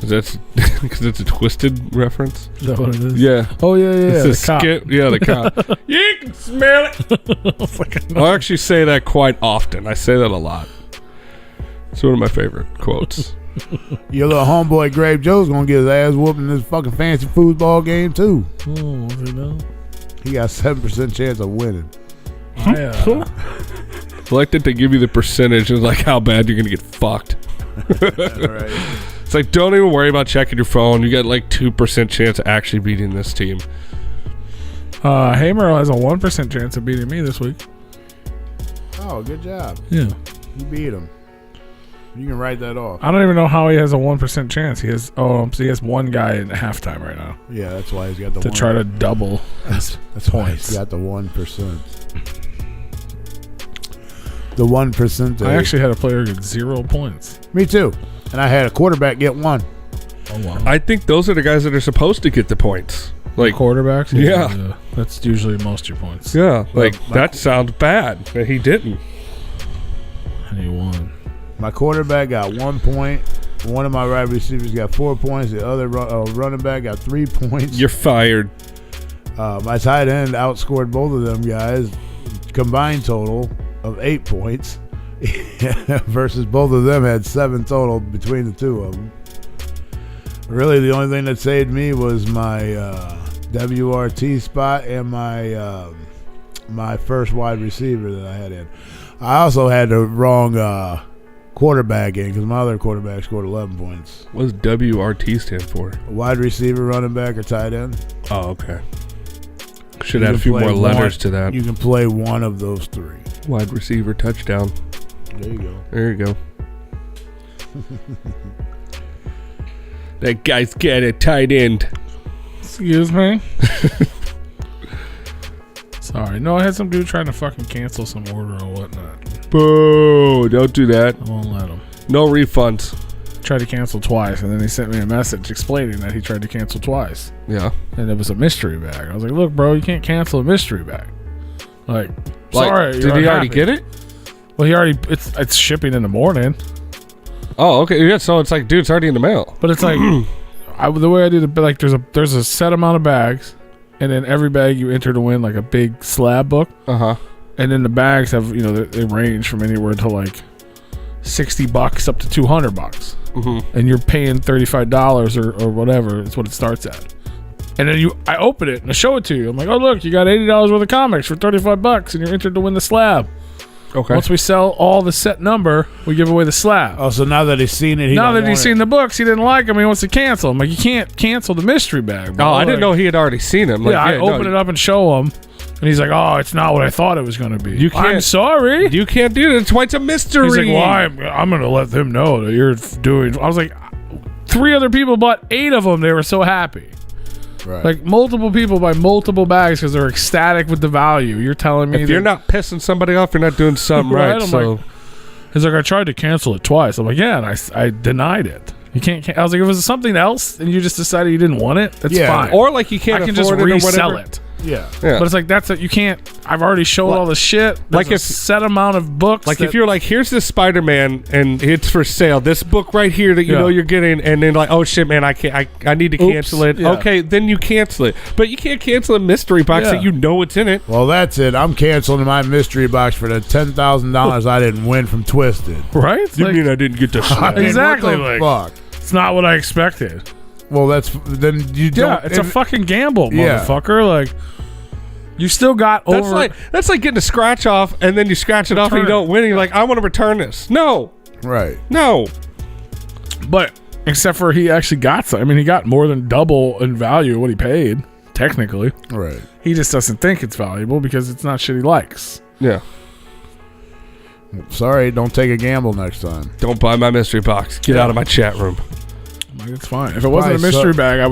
Because it's a Twisted reference. Is that what it is? Yeah. Oh, yeah. It's The a cop. skit. Yeah, the cop. You can smell it. I actually say that quite often. I say that a lot. It's one of my favorite quotes. Your little homeboy Grave Joe's gonna get his ass whooped in this fucking fancy foosball game too. Oh, was it no? He got 7% chance of winning. I I like that they give you the percentage of like how bad you're gonna get fucked. Right. It's like, don't even worry about checking your phone. You got like 2% chance of actually beating this team. Hamer has a 1% chance of beating me this week. Oh, good job. Yeah. You beat him. You can write that off. I don't even know how he has a 1% chance. He has so he has one guy in halftime right now Yeah, that's why he's got the to one. try to double his That's why points. he's got the 1%. The 1%. I actually had a player get 0 points. Me too. And I had a quarterback get 1. Oh wow! I think those are the guys that are supposed to get the points. Like, quarterbacks. Yeah. That's usually most of your points. yeah, like my- that sounds bad that he didn't. And he won. My quarterback got 1 point. One of my wide receivers got 4 points. The other running back got 3 points. You're fired. My tight end outscored both of them guys. Combined total of 8 points. Versus both of them had 7 total between the two of them. Really, the only thing that saved me was my WRT spot and my first wide receiver that I had in. I also had the wrong quarterback in because my other quarterback scored 11 points. What does WRT stand for? Wide receiver, running back, or tight end. Oh, okay. Should You add a can few play more letters one- to that. You can play one of those 3. Wide receiver touchdown. There you go. There you go. That guy's got a tight end. Excuse me. Sorry. No, I had some dude trying to fucking cancel some order or whatnot. Boo! Don't do that. I won't let him. No refunds. Tried to cancel twice, and then he sent me a message explaining that he tried to cancel twice. Yeah. And it was a mystery bag. I was like, look, bro, you can't cancel a mystery bag. Like, sorry. Did he already get it? Well, he already, it's shipping in the morning. Oh, okay. Yeah, so it's like, dude, it's already in the mail. But it's like, the way I did it, like, there's a set amount of bags, and then every bag you enter to win like a big slab book. Uh-huh. And then the bags have, they range from anywhere to like $60 up to $200. Mm-hmm. And you're paying $35 or whatever is what it starts at. And then I open it and I show it to you. I'm like, oh look, you got $80 worth of comics for $35 and you're entered to win the slab. Okay. Once we sell all the set number, we give away the slab. Oh, so now that he's seen it, now that he's seen the books, he didn't like them. He wants to cancel them. Like, you can't cancel the mystery bag, bro. Oh, I didn't know he had already seen him. Like, Yeah, I open it up and show him. And he's like, oh, it's not what I thought it was going to be. You can't- I'm sorry. You can't do that. That's why it's a mystery. He's like, well, I'm going to let them know that you're doing. I was like, 3 other people bought 8 of them. They were so happy. Right. Like, multiple people buy multiple bags because they're ecstatic with the value. You're telling me If you're not pissing somebody off, you're not doing something Right, right. I'm So, He's like, I tried to cancel it twice. I'm like, yeah, and I denied it. You can't. I was like, if it was something else and you just decided you didn't want it, that's fine. Or like you can't I can afford just it or resell whatever. it. Yeah. But it's like you can't. I've already showed all the shit. There's Like a if- set amount of books. Like if you're like, here's this Spider-Man and it's for sale. This book right here that you know you're getting, and then like, oh shit, man, I can't. I need to cancel it. Yeah. Okay, then you cancel it. But you can't cancel a mystery box that you know it's in it. Well, that's it. I'm canceling my mystery box for the $10,000 I didn't win from Twisted. right? You Like, mean I didn't get the I mean, Exactly, What the like- fuck? it's not what I expected. Well, then you don't. Yeah, it's a fucking gamble, Yeah. motherfucker. Like, you still got over. That's like getting a scratch off, and then you scratch it off and you Return it. don't win. And you're like, I want to return this. No, Right. no. But except for he actually got some. I mean, he got more than double in value what he paid. Technically, Right. he just doesn't think it's valuable because it's not shit he likes. Yeah. Sorry, don't take a gamble next time. Don't buy my mystery box. Get out of my chat room. Like, it's fine. If it wasn't a mystery bag, I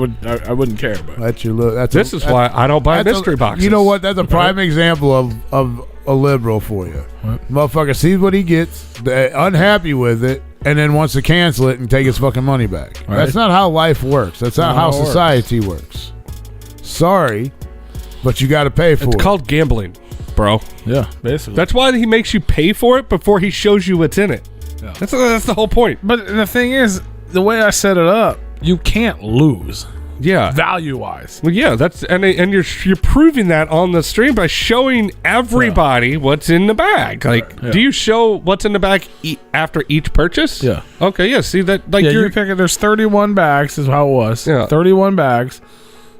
wouldn't care. But That's your. This is why I don't buy mystery boxes. You know what? That's a prime example of a liberal for you. What? Motherfucker sees what he gets, unhappy with it, and then wants to cancel it and take his fucking money back. Right. That's not how life works. That's not how how it works. society works. Sorry, but you got to pay for It's it. called gambling, bro. yeah, basically. That's why he makes you pay for it before he shows you what's in it. Yeah. That's the whole point. But the thing is, the way I set it up, you can't lose Yeah. value wise. Well, yeah, that's and you're proving that on the stream by showing everybody what's in the bag. Like, Yeah. do you show what's in the bag after each purchase? Yeah. Okay. Yeah. See that? Like Yeah, you're you pick it. There's 31 bags, is how it was. Yeah. 31 bags.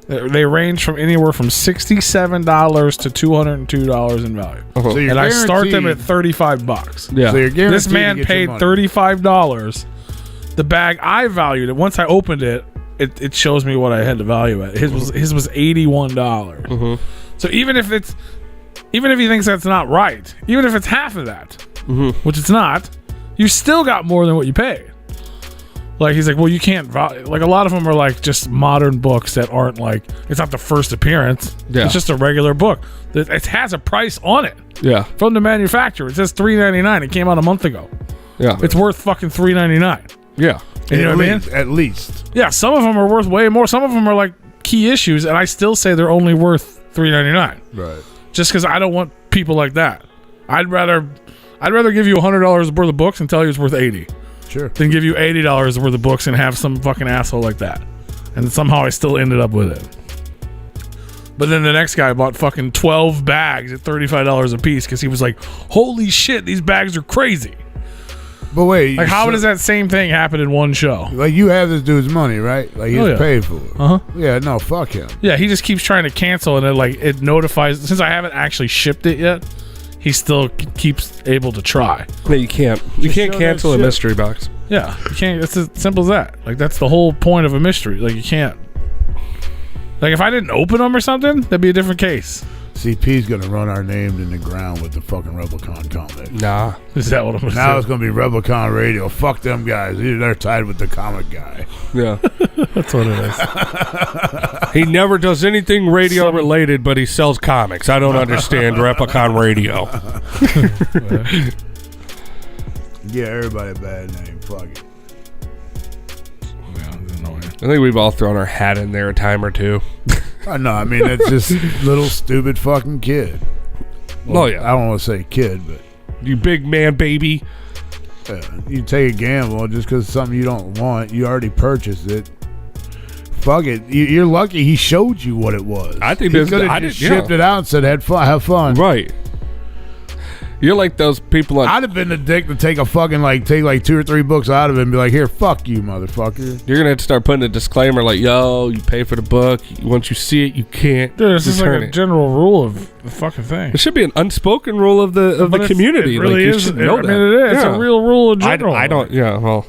They range from anywhere from $67 to $202 in value. So you're And I start them at guaranteed- $35. yeah. So you're guaranteed This man to get your paid money. $35. The bag I valued it. Once I opened it, it shows me what I had to value at. His was $81. Mhm. So even if he thinks that's not right, even if it's half of that, which it's not, you still got more than what you paid. Like, he's like, well, you can't like, a lot of them are like just modern books that aren't like, it's not the first appearance. Yeah. It's just a regular book. It has a price on it Yeah. from the manufacturer. It says $3.99. It came out a month ago. Yeah. It's worth fucking $3.99. Yeah. You know what I mean? At least. Yeah, some of them are worth way more. Some of them are like key issues, and I still say they're only worth $3.99. Right. Just because I don't want people like that. I'd rather give you $100 worth of books and tell you it's worth $80 Sure. than give you $80 worth of books and have some fucking asshole like that. And somehow I still ended up with it. But then the next guy bought fucking 12 bags at $35 a piece because he was like, holy shit, these bags are crazy. But wait. Like, how does that same thing happen in one show? Like, you have this dude's money, right? Like, he's yeah. paid for it. Uh-huh. Yeah, no, fuck him. Yeah, he just keeps trying to cancel, and it notifies. Since I haven't actually shipped it yet, he still keeps able to try. No, you can't. You can't show cancel that a shit. mystery box. Yeah, you can't. It's as simple as that. Like, that's the whole point of a mystery. Like, you can't. Like, if I didn't open them or something, that'd be a different case. CP's gonna run our name in the ground with the fucking Replicon comic. Nah. Is that what I'm gonna Now say? it's gonna be Replicon Radio. Fuck them guys. They're tied with the comic guy. Yeah. That's what it is. He never does anything radio related, but he sells comics. I don't understand Replicon Radio. Yeah, everybody a bad name. Fuck it. Yeah, it's annoying. I think we've all thrown our hat in there a time or two. I know. I mean, it's just little stupid fucking kid. Oh, yeah. I don't want to say kid, but You big man, baby. you take a gamble just because it's something you don't want. You already purchased it. Fuck it. You're lucky he showed you what it was. I think he this- could I have just did- shipped yeah. it out and said, have fun. Right. You're like those people on. I'd have been the dick to take a fucking take 2 or 3 books out of it and be like, here, fuck you, motherfucker. You're gonna have to start putting a disclaimer like, "Yo, you pay for the book. Once you see it, you can't Dude, this is like return a it." general rule of the fucking thing. It should be an unspoken rule of the But it's- community. It really like, you is. should I know mean, that. it is. It's Yeah. a real rule in general. I don't. Yeah. Well.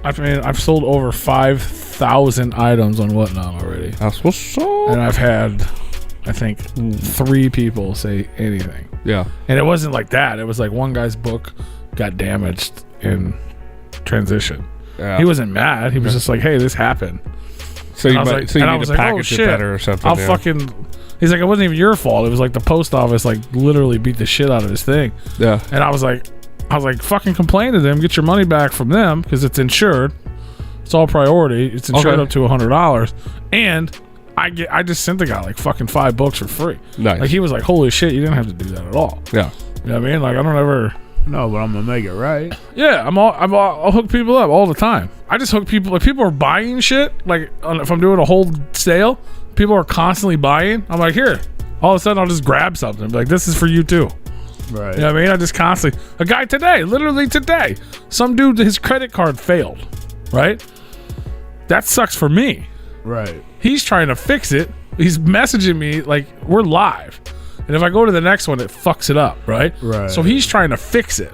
I mean, I've sold over 5,000 items on Whatnot already, That's what's up. and I've had, I think, 3 people say anything. Yeah. And it wasn't like that. It was like one guy's book got damaged in transition. Yeah. He wasn't mad. He was just like, "Hey, this happened." So you need to package it better or something. I'll fucking. He's like, it wasn't even your fault. It was like the post office like literally beat the shit out of his thing. Yeah. And I was like, fucking complain to them, get your money back from them because it's insured. It's all priority. It's insured up to $100, and I just sent the guy like fucking 5 books for free. Nice. Like he was like, holy shit, you didn't have to do that at all. Yeah. You know what I mean? Like I don't ever. No, but I'm gonna make it right. Yeah, I'll hook people up all the time. I just hook people. Like people are buying shit. Like if I'm doing a whole sale, people are constantly buying. I'm like, here. All of a sudden, I'll just grab something. Be like, this is for you too. Right. You know what I mean? I just constantly. A guy today, literally today, some dude, his credit card failed. Right. That sucks for me. Right. He's trying to fix it. He's messaging me like we're live. And if I go to the next one, it fucks it up, right? Right. So he's trying to fix it.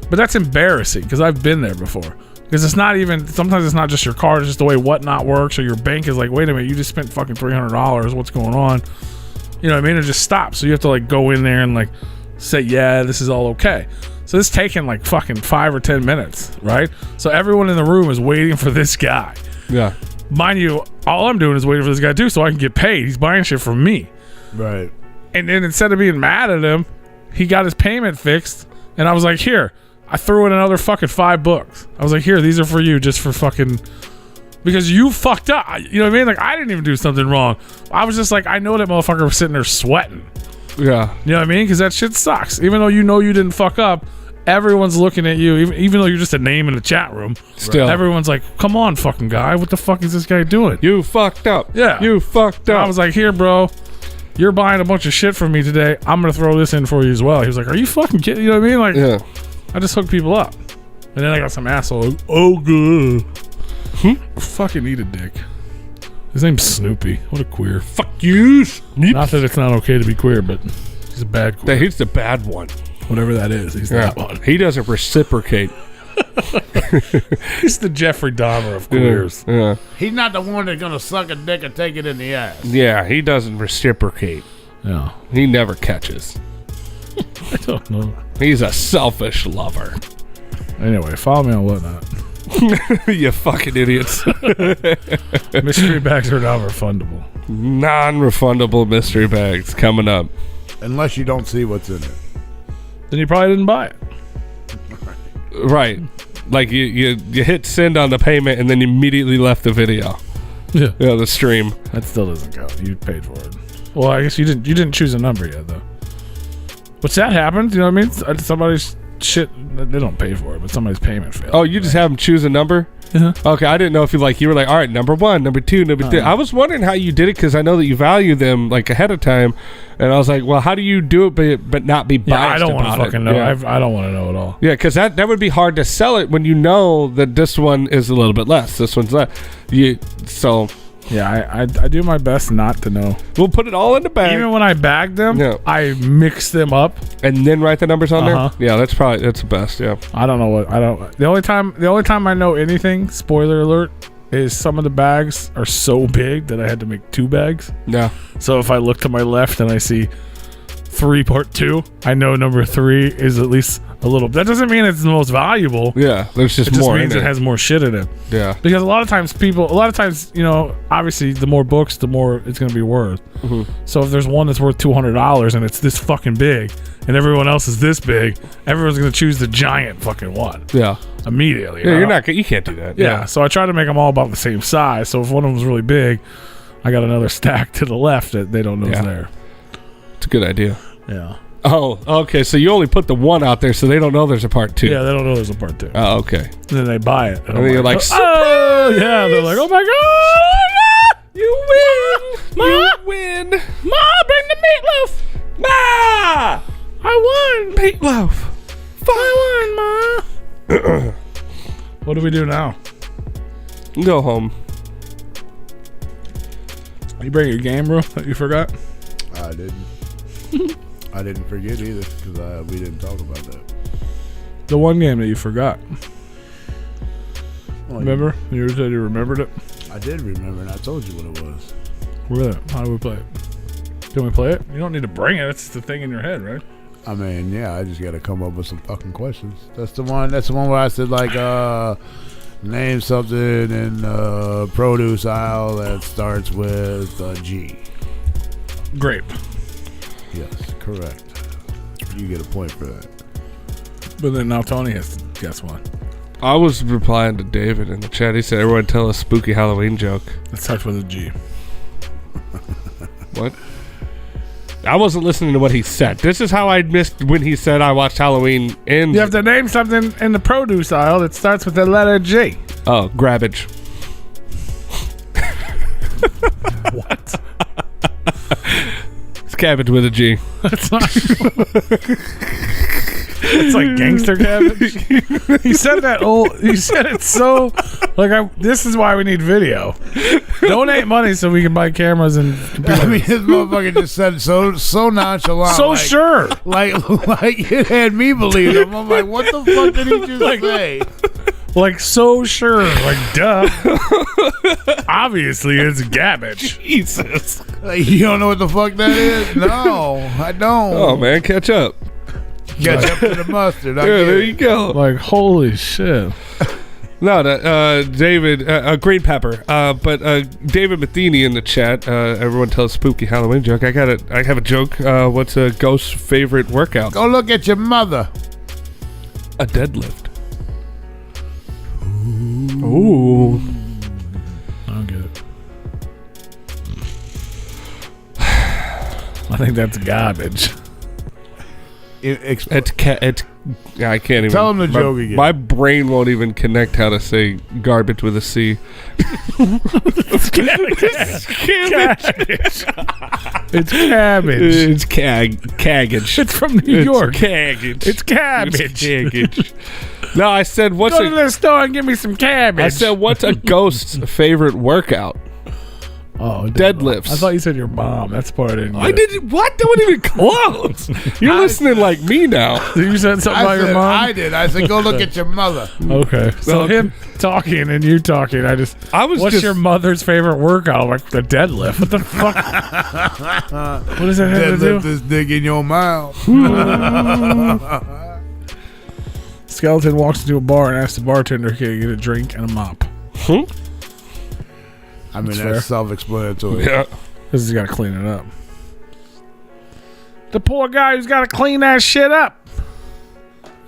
But that's embarrassing because I've been there before. Because it's not even, sometimes it's not just your card, it's just the way whatnot works, or your bank is like, wait a minute, you just spent fucking $300. What's going on? You know what I mean? It just stops. So you have to like go in there and like say, yeah, this is all okay. So this is taking like fucking 5 or 10 minutes, right? So everyone in the room is waiting for this guy. Yeah. Mind you, all I'm doing is waiting for this guy too so I can get paid. He's buying shit from me. Right. And then instead of being mad at him, he got his payment fixed. And I was like, here. I threw in another fucking 5 books. I was like, here, these are for you just for fucking... Because you fucked up. You know what I mean? Like, I didn't even do something wrong. I was just like, I know that motherfucker was sitting there sweating. Yeah. You know what I mean? Because that shit sucks. Even though you know you didn't fuck up, everyone's looking at you. Even though you're just a name in the chat room. Still. Everyone's like, come on, fucking guy. What the fuck is this guy doing? You fucked up. Yeah. You fucked up. I was like, here, bro. You're buying a bunch of shit from me today. I'm going to throw this in for you as well. He was like, are you fucking kidding? You know what I mean? Like, yeah. I just hook people up. And then I got some asshole. Oh, good. Fucking eat a dick. His name's Snoopy. What a queer. Fuck you, Snoopy. Not that it's not okay to be queer, but he's a bad queer. He's the bad one. Whatever that is, he's that one. He doesn't reciprocate. He's the Jeffrey Dahmer of queers. Yeah. He's not the one that's gonna suck a dick and take it in the ass. Yeah, he doesn't reciprocate. Yeah. He never catches. I don't know. He's a selfish lover. Anyway, follow me on whatnot. You fucking idiots. Mystery bags are now refundable. Non-refundable mystery bags coming up. Unless you don't see what's in it. Then you probably didn't buy it. Right. Like you hit send on the payment and then you immediately left the video. Yeah. Yeah, the stream. That still doesn't count. You paid for it. Well, I guess you didn't choose a number yet though. What's that happened? You know what I mean? Somebody's shit, they don't pay for it, but somebody's payment failed. Oh, you just have them choose a number? Uh-huh. Okay, I didn't know if you were like, all right, number 1, number 2, number 3. I was wondering how you did it because I know that you value them like ahead of time, and I was like, well, how do you do it but not be biased? Yeah, I don't want to fucking know. Yeah. I don't want to know at all. Yeah, because that would be hard to sell it when you know that this one is a little bit less. This one's less. Yeah, I do my best not to know. We'll put it all in the bag. Even when I bag them, Yeah. I mix them up. And then write the numbers on Uh-huh. there? Yeah, that's the best, yeah. I don't know what the only time I know anything, spoiler alert, is some of the bags are so big that I had to make 2 bags. Yeah. So if I look to my left and I see 3 part 2, I know number 3 is at least a little. That doesn't mean it's the most valuable. Yeah, there's just It just more means in it has more shit in it. Yeah. Because a lot of times, you know, obviously the more books, the more it's going to be worth. Mm-hmm. So if there's one that's worth $200 and it's this fucking big and everyone else is this big, everyone's going to choose the giant fucking one. Yeah. Immediately. Yeah, you know? you can't do that. Yeah. So I try to make them all about the same size. So if one of them's really big, I got another stack to the left that they don't know is there. It's a good idea. Yeah. Oh, okay. So you only put the 1 out there so they don't know there's a part 2. Yeah, they don't know there's a part 2. Oh, okay. And then they buy it. And then you're like, oh, yeah. They're like, oh my God. You win! Ma! You win! Ma, bring the meatloaf! Ma! I won! Meatloaf! I won, Ma! What do we do now? Go home. You bring your game, bro, that you forgot? I didn't. I didn't forget either because we didn't talk about that. The one game that you forgot. Well, Remember? You said you remembered it? I did remember, and I told you what it was. Really? How do we play it? Can we play it? You don't need to bring it. It's the thing in your head, right? I mean, yeah, I just got to come up with some fucking questions. That's the one where I said, like, Name something in produce aisle that starts with a G. Grape. Yes, correct. You get a point for that. But then now Tony has to guess one. I was replying to David in the chat. He said, everyone tell a spooky Halloween joke. It starts with a G. What? I wasn't listening to what he said. This is how I missed when he said I watched Halloween in... You have to name something in the produce aisle that starts with the letter G. Oh, grabbage. What? It's cabbage with a G. It's not... It's like gangster cabbage. He said that. He said it so like. This is why we need video. Donate money so we can buy cameras and computers. I mean, this motherfucker just said so nonchalant. So sure. Like it had me believe him. I'm like, what the fuck did he just say? Like so sure. Like duh. Obviously, it's gabbage. Jesus. Like, you don't know what the fuck that is? No, I don't. Oh, man, catch up. Catch up to the mustard. Yeah, there you go. Like holy shit. No, David, green pepper. But David Matheny in the chat. Everyone tell a spooky Halloween joke. I have a joke. What's a ghost's favorite workout? Go look at your mother. A deadlift. Ooh. I don't get it. I think that's garbage. I can't even. Tell him the joke again. My brain won't even connect how to say garbage with a C. It's cabbage. It's cabbage. It's caggage. It's from New York. Caggage. It's cabbage. It's caggage. No, I said what's Go to the store and give me some cabbage. I said what's a ghost's favorite workout? Oh, deadlifts. I thought you said your mom. That's part I didn't. I didn't. What? That wasn't even close. You're listening like me now. You said something about your mom. I did. I said, go look at your mother. Okay. So Okay. him talking and you talking. What's your mother's favorite workout? I'm like the deadlift. What the fuck? What does that have to do? Deadlift this dick in your mouth. Skeleton walks into a bar and asks the bartender, "Can you get a drink and a mop?" I mean, That's that's fair. self-explanatory. Yeah. Because he's got to clean it up. The poor guy who's got to clean that shit up.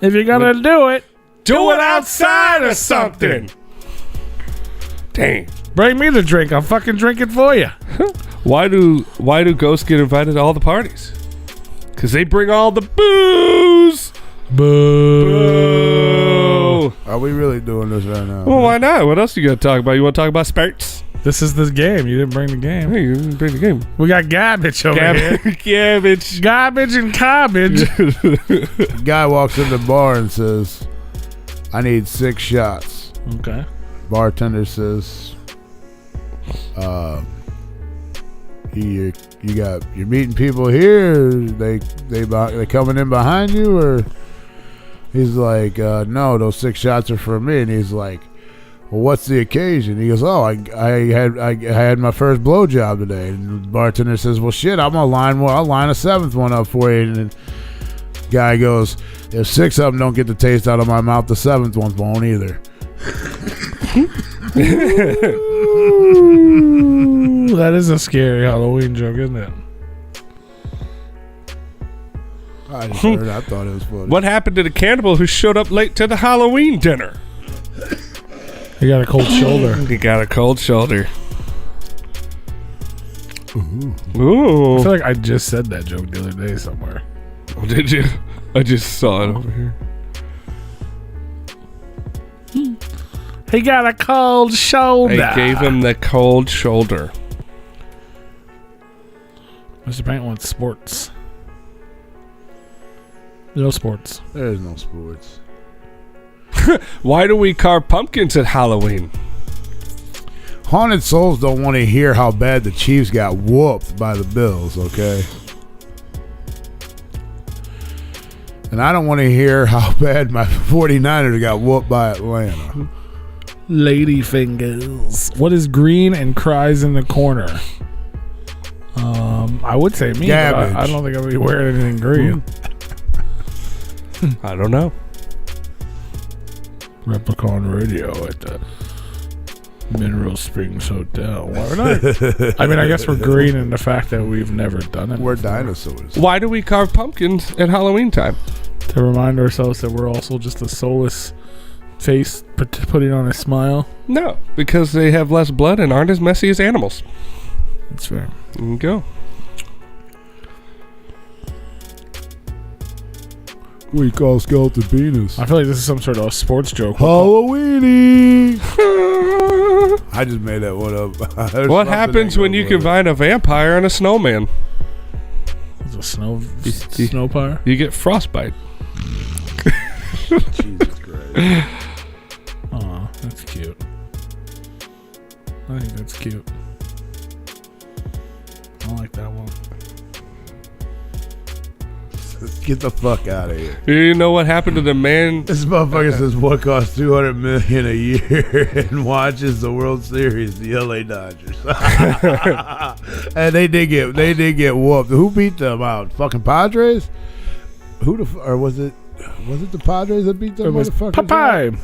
If you're going to do it, Do it outside or something. Dang. bring me the drink. I'll fucking drink it for you. Why do ghosts get invited to all the parties? Because they bring all the booze. Boo. Are we really doing this right now? Well, why not? What else you got to talk about? You want to talk about spurts? This is the game. You didn't bring the game. Hey, you didn't bring the game. We got garbage over here. Cabbage. Garbage and cabbage. The guy walks in the bar and says, I need 6 shots. Okay. Bartender says, you're meeting people here. They coming in behind you, or he's like, no, those 6 shots are for me. And he's like, well, what's the occasion? He goes, oh, I had my first blowjob today. And the bartender says, well, shit, I'll line a 7th one up for you. And the guy goes, if 6 of them don't get the taste out of my mouth, the 7th one won't either. Ooh, that is a scary Halloween joke, isn't it? I just heard. I thought it was funny. What happened to the cannibal who showed up late to the Halloween dinner? He got a cold shoulder. He got a cold shoulder. I Ooh. feel like I just said that joke the other day somewhere. Oh, did you? I just saw it over here. He got a cold shoulder. They gave him the cold shoulder. Mr. Paint wants sports. No sports. There's no sports. Why do we carve pumpkins at Halloween? Haunted souls don't want to hear how bad the Chiefs got whooped by the Bills, okay? And I don't want to hear how bad my 49ers got whooped by Atlanta. Lady fingers. What is green and cries in the corner? I would say me, but Gabbage. I don't think I'm going to be wearing anything green. I don't know. Replicon Radio at the Mineral Springs Hotel. Why not? I mean, I guess we're green in the fact that we've never done it. We're dinosaurs. Why do we carve pumpkins at Halloween time? To remind ourselves that we're also just a soulless face putting on a smile. No, because they have less blood and aren't as messy as animals. That's fair. There you go. We call skeleton penis. I feel like this is some sort of sports joke. Halloweeny. I just made that one up. What happens when you combine a vampire and a snowman? It's a snow pyre? You get frostbite. Jesus Christ. Aw, that's cute. I think that's cute. I like that one. Get the fuck out of here. You know what happened to the man? This motherfucker says what costs $200 million a year and watches the World Series, the LA Dodgers. And they did get whooped. Who beat them out? Fucking Padres? Or was it the Padres that beat them? It was Popeye.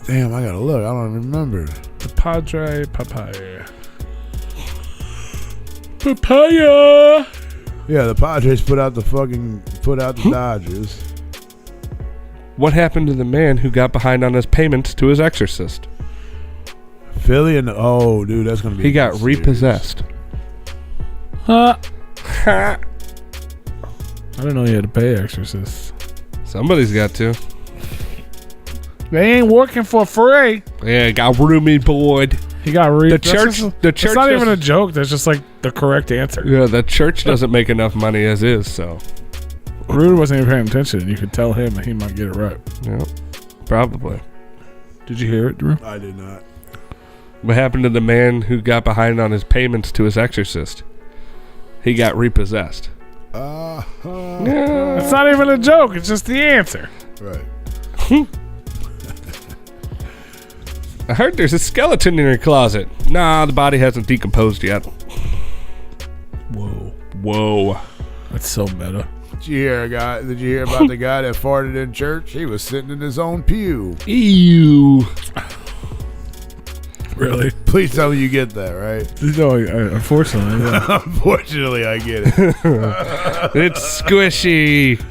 Damn, I gotta look. I don't remember. The Padre Papaya. Papaya. Yeah, the Padres put out the Dodgers. What happened to the man who got behind on his payments to his exorcist? Philly and dude, that's gonna be. He got repossessed. I didn't know you had to pay exorcists. Somebody's got to. They ain't working for free. Yeah, got roomy board. He got The church. It's not even a joke. That's just like the correct answer. Yeah, the church doesn't make enough money as is, so. Rude wasn't even paying attention. You could tell him and he might get it right. Yeah, probably. Did you hear it, Drew? I did not. What happened to the man who got behind on his payments to his exorcist? He got repossessed. It's not even a joke. It's just the answer. Right. I heard there's a skeleton in your closet. Nah, the body hasn't decomposed yet. Whoa. That's so meta. Did you hear about the guy that farted in church? He was sitting in his own pew. Ew. Really? Please tell me you get that, right? No, unfortunately. Yeah. Unfortunately, I get it. It's squishy.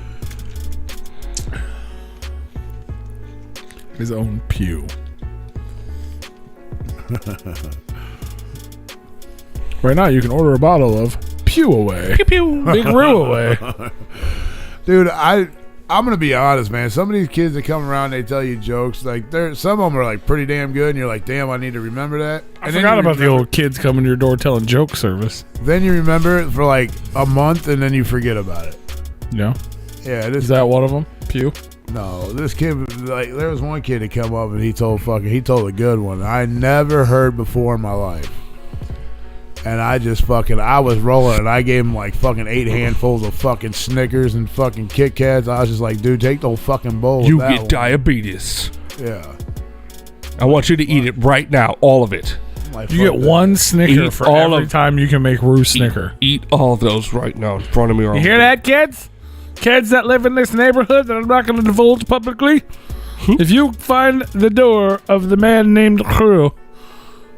His own pew. Right now, you can order a bottle of Pew Away. Pew pew. Big Roo Away. Dude, I'm gonna be honest, man. Some of these kids that come around, they tell you jokes. Like, some of them are like pretty damn good, and you're like, damn, I need to remember that. I forgot about the old kids coming to your door telling joke service. Then you remember it for like a month, and then you forget about it. Yeah. Yeah, Is that one of them? Pew? No, this kid, like, there was one kid that come up and he told a good one I never heard before in my life. And I was rolling and I gave him like fucking 8 handfuls of fucking Snickers and fucking Kit Kats. I was just like, dude, take the whole fucking bowl. You get diabetes. Yeah. I want you to eat it right now, all of it. Like, You get one Snicker Eat for all every time you can make Roo Snicker. Eat all of those right now in front of me. You hear that, kids? Kids that live in this neighborhood that I'm not going to divulge publicly. If you find the door of the man named Crew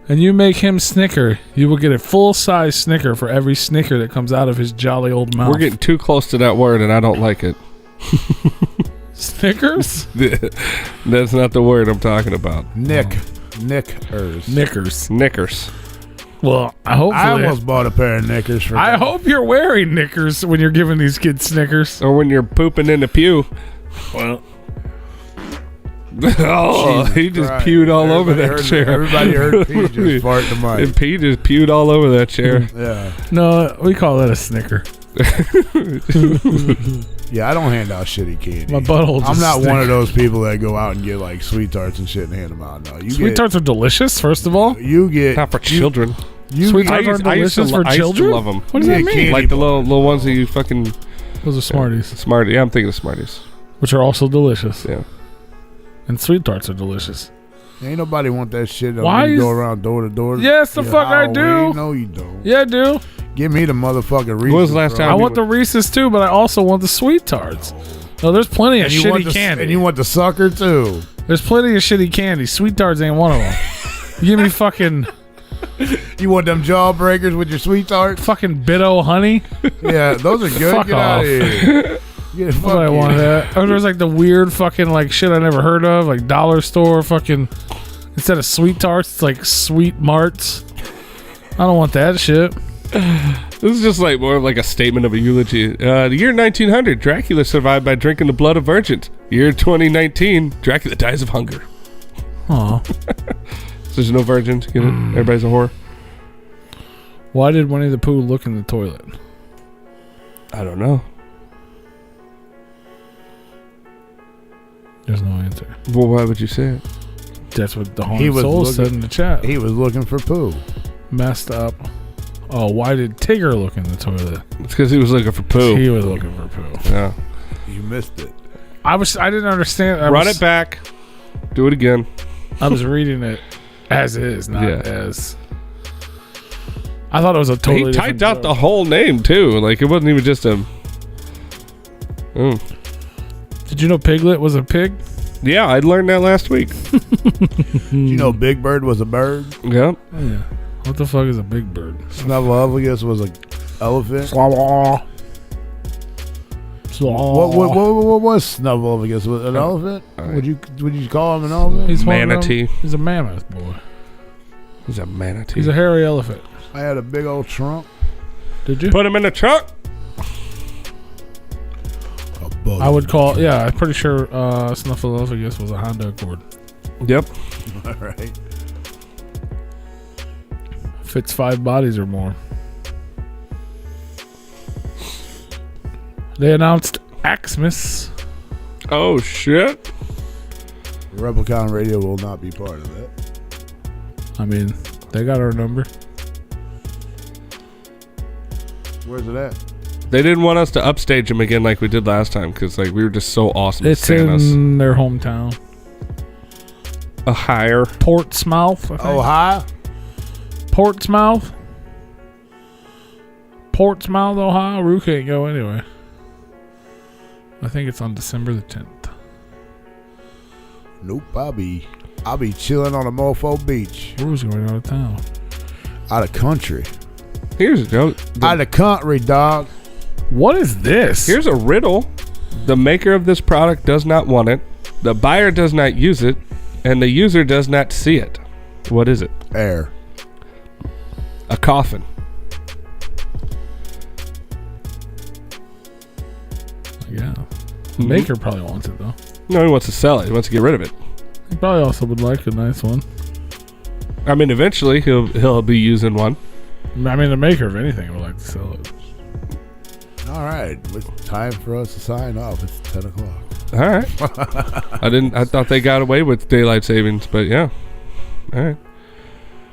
and you make him Snicker, you will get a full-size Snicker for every Snicker that comes out of his jolly old mouth. We're getting too close to that word, and I don't like it. Snickers? That's not the word I'm talking about. Knickers. Knickers. Well, I almost bought a pair of knickers for I hope you're wearing knickers when you're giving these kids Snickers. Or when you're pooping in the pew. Well, Oh, he just pewed all over that chair. Everybody heard Pete just fart in the mic. And Pete just pewed all over that chair. Yeah. no, we call that a Snicker. Yeah, I don't hand out shitty candy. My butthole. I'm not one of those people that go out and get like sweet tarts and shit and hand them out. No, Sweet tarts are delicious. First of all, you get Not for children. Sweet tarts are delicious for I used to children. love them. What does that mean? candy Like the little ones that you fucking Those are Smarties, Smarties. Yeah, I'm thinking of Smarties. which are also delicious. Yeah. And sweet tarts are delicious. Ain't nobody want that shit. Why You is- go around door to door. Yes, the Yeah, fuck I do. Halloween. No, you don't. Yeah, I do. Give me the motherfucking Reese's. was the last bro. time I want the Reese's too, but I also want the sweet tarts. No, there's plenty of And you want shitty candy. And you want the sucker too. There's plenty of shitty candy. Sweet Tarts ain't one of them. You give me fucking You want them jawbreakers with your sweet tart? fucking Bitto honey. Yeah, those are good. Fuck Get out off. of here. Get Fuck I want that. Or there's like the weird fucking like shit I never heard of, like dollar store fucking. Instead of Sweet Tarts, it's like Sweet Marts. I don't want that shit. This is just like more of like a statement of a eulogy. The year 1900, Dracula survived by drinking the blood of virgins. Year 2019, Dracula dies of hunger. Aw. There's no virgins. Get it? Everybody's a whore. Why did Winnie the Pooh look in the toilet? I don't know. There's no answer. Well, why would you say it? That's what the He Haunted was Soul looking- said in the chat. He was looking for poo. Messed up. Oh, why did Tigger look in the toilet? It's because he was looking for poo. He was looking for poo. Yeah. You missed it. I didn't understand. Run it back. Do it again. I was reading it as is, not Yeah. as. I thought it was a totally. He typed different out joke. the whole name too. Like it wasn't even just a. Oh. Did you know Piglet was a pig? Yeah, I learned that last week. Did you know Big Bird was a bird? Yep. Oh, yeah. What the fuck is a big bird? Snuffleupagus was an elephant. Swallow. What was Snuffleupagus? Was it an elephant? Would you call him an elephant? He's one of them. Manatee. He's a mammoth boy. He's a manatee. He's a hairy elephant. I had a big old trunk. Did you? Put him in the trunk. A bug. I would call. Yeah, I'm pretty sure Snuffleupagus was a Honda Accord. Yep. All right. Fits 5 bodies or more. They announced Xmas. Oh shit. Replicon Radio will not be part of that. I mean, they got our number. Where's it at? They didn't want us to upstage him again like we did last time because like we were just so awesome. It's at Santa's. in their hometown. A higher. Portsmouth, I think. Oh, hi. Portsmouth, Ohio. Rue can't go anyway. I think it's on December the 10th. Nope. I'll be chilling on a mofo beach. Rue's going out of town. Out of country. Here's a joke. Out of country, dog. What is this? Here's a riddle. The maker of this product does not want it. The buyer does not use it, and the user does not see it. What is it? Air. A coffin. Yeah. The maker probably wants it though. No, he wants to sell it. He wants to get rid of it. He probably also would like a nice one. I mean, eventually he'll be using one. I mean, the maker of anything would like to sell it. All right. It's time for us to sign off. It's 10 o'clock. All right. I thought they got away with daylight savings, but yeah. All right.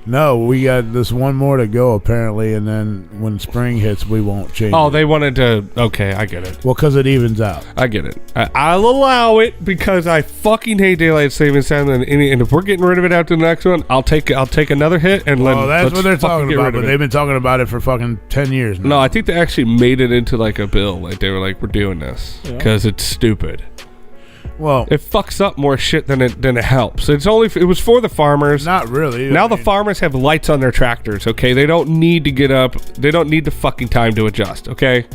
No, we got this one more to go apparently, and then when spring hits, we won't change. Oh, it. they wanted to. Okay, I get it. Well, because it evens out. I get it. I'll allow it because I fucking hate daylight savings time. And if we're getting rid of it after the next one, I'll take another hit and Well, that's let's what they're fucking talking get about, rid but of it. they've been talking about it for fucking 10 years now. No, I think they actually made it into like a bill. Like they were like, we're doing this because it's stupid. Well, It fucks up more shit than it helps. It was for the farmers. not really. Now the farmers have lights on their tractors, okay? They don't need to get up. They don't need the fucking time to adjust, okay?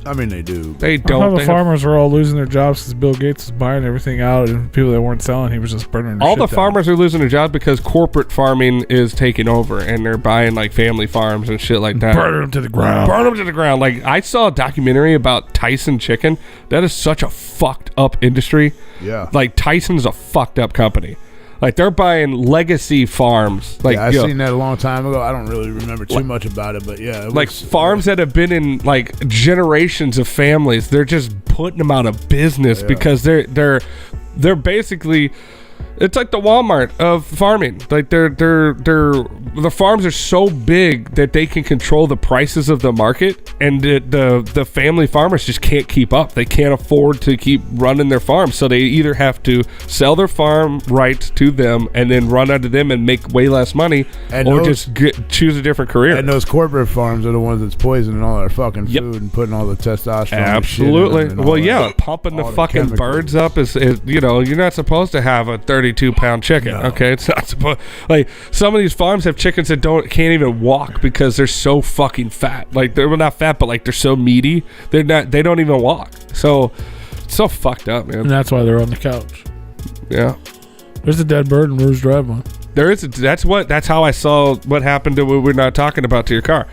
I mean, they do. They I don't. thought the They have- farmers were all losing their jobs because Bill Gates was buying everything out, and people that weren't selling, he was just burning their all shit the down. farmers are losing their jobs because corporate farming is taking over, and they're buying like family farms and shit like that. burning them to the ground. Burn them to the ground. Like I saw a documentary about Tyson Chicken. That is such a fucked up industry. Yeah. Like Tyson's a fucked up company. Like they're buying legacy farms. Like Yeah, I yo, seen that a long time ago. I don't really remember too much about it, but yeah. It like was, farms that have been in like generations of families. They're just putting them out of business because they're basically It's like the Walmart of farming. Like the farms are so big that they can control the prices of the market, and the family farmers just can't keep up. They can't afford to keep running their farms, so they either have to sell their farm rights to them and then run under them and make way less money, or just choose a different career. And those corporate farms are the ones that's poisoning all our fucking food and putting all the testosterone. Absolutely. Well, yeah, pumping the fucking birds up is you're not supposed to have a 32-pound chicken. No. Okay, it's not supposed. Like, some of these farms have chickens that can't even walk because they're so fucking fat. Like, they're not fat, but like they're so meaty. They don't even walk. So it's so fucked up, man. And that's why they're on the couch. Yeah. There's a dead bird in Rouge Drive one. There is. That's how I saw what happened to what we're not talking about to your car.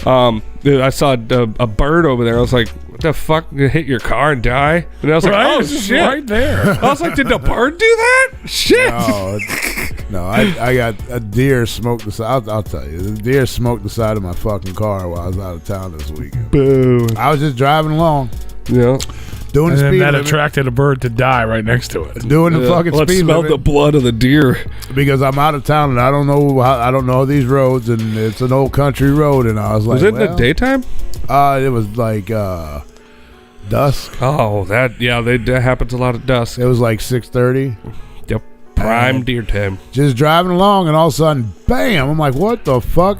I saw a bird over there. I was like, what the fuck? You hit your car and die? And I was like, oh shit, right there. I was like, did the bird do that? Shit. No, I got a deer smoked the side. I'll tell you, the deer smoked the side of my fucking car while I was out of town this weekend. Boom. I was just driving along. Yeah. Doing and the then speed that limit, attracted a bird to die right next to it. doing the fucking Let's speed smell limit the blood of the deer. because I'm out of town and I don't know these roads, and it's an old country road, and I was like, Was it in the daytime? It was like dusk. Oh, that happens a lot at dusk. It was like 6:30. Yep. Prime deer time. Just driving along, and all of a sudden, bam! I'm like, what the fuck?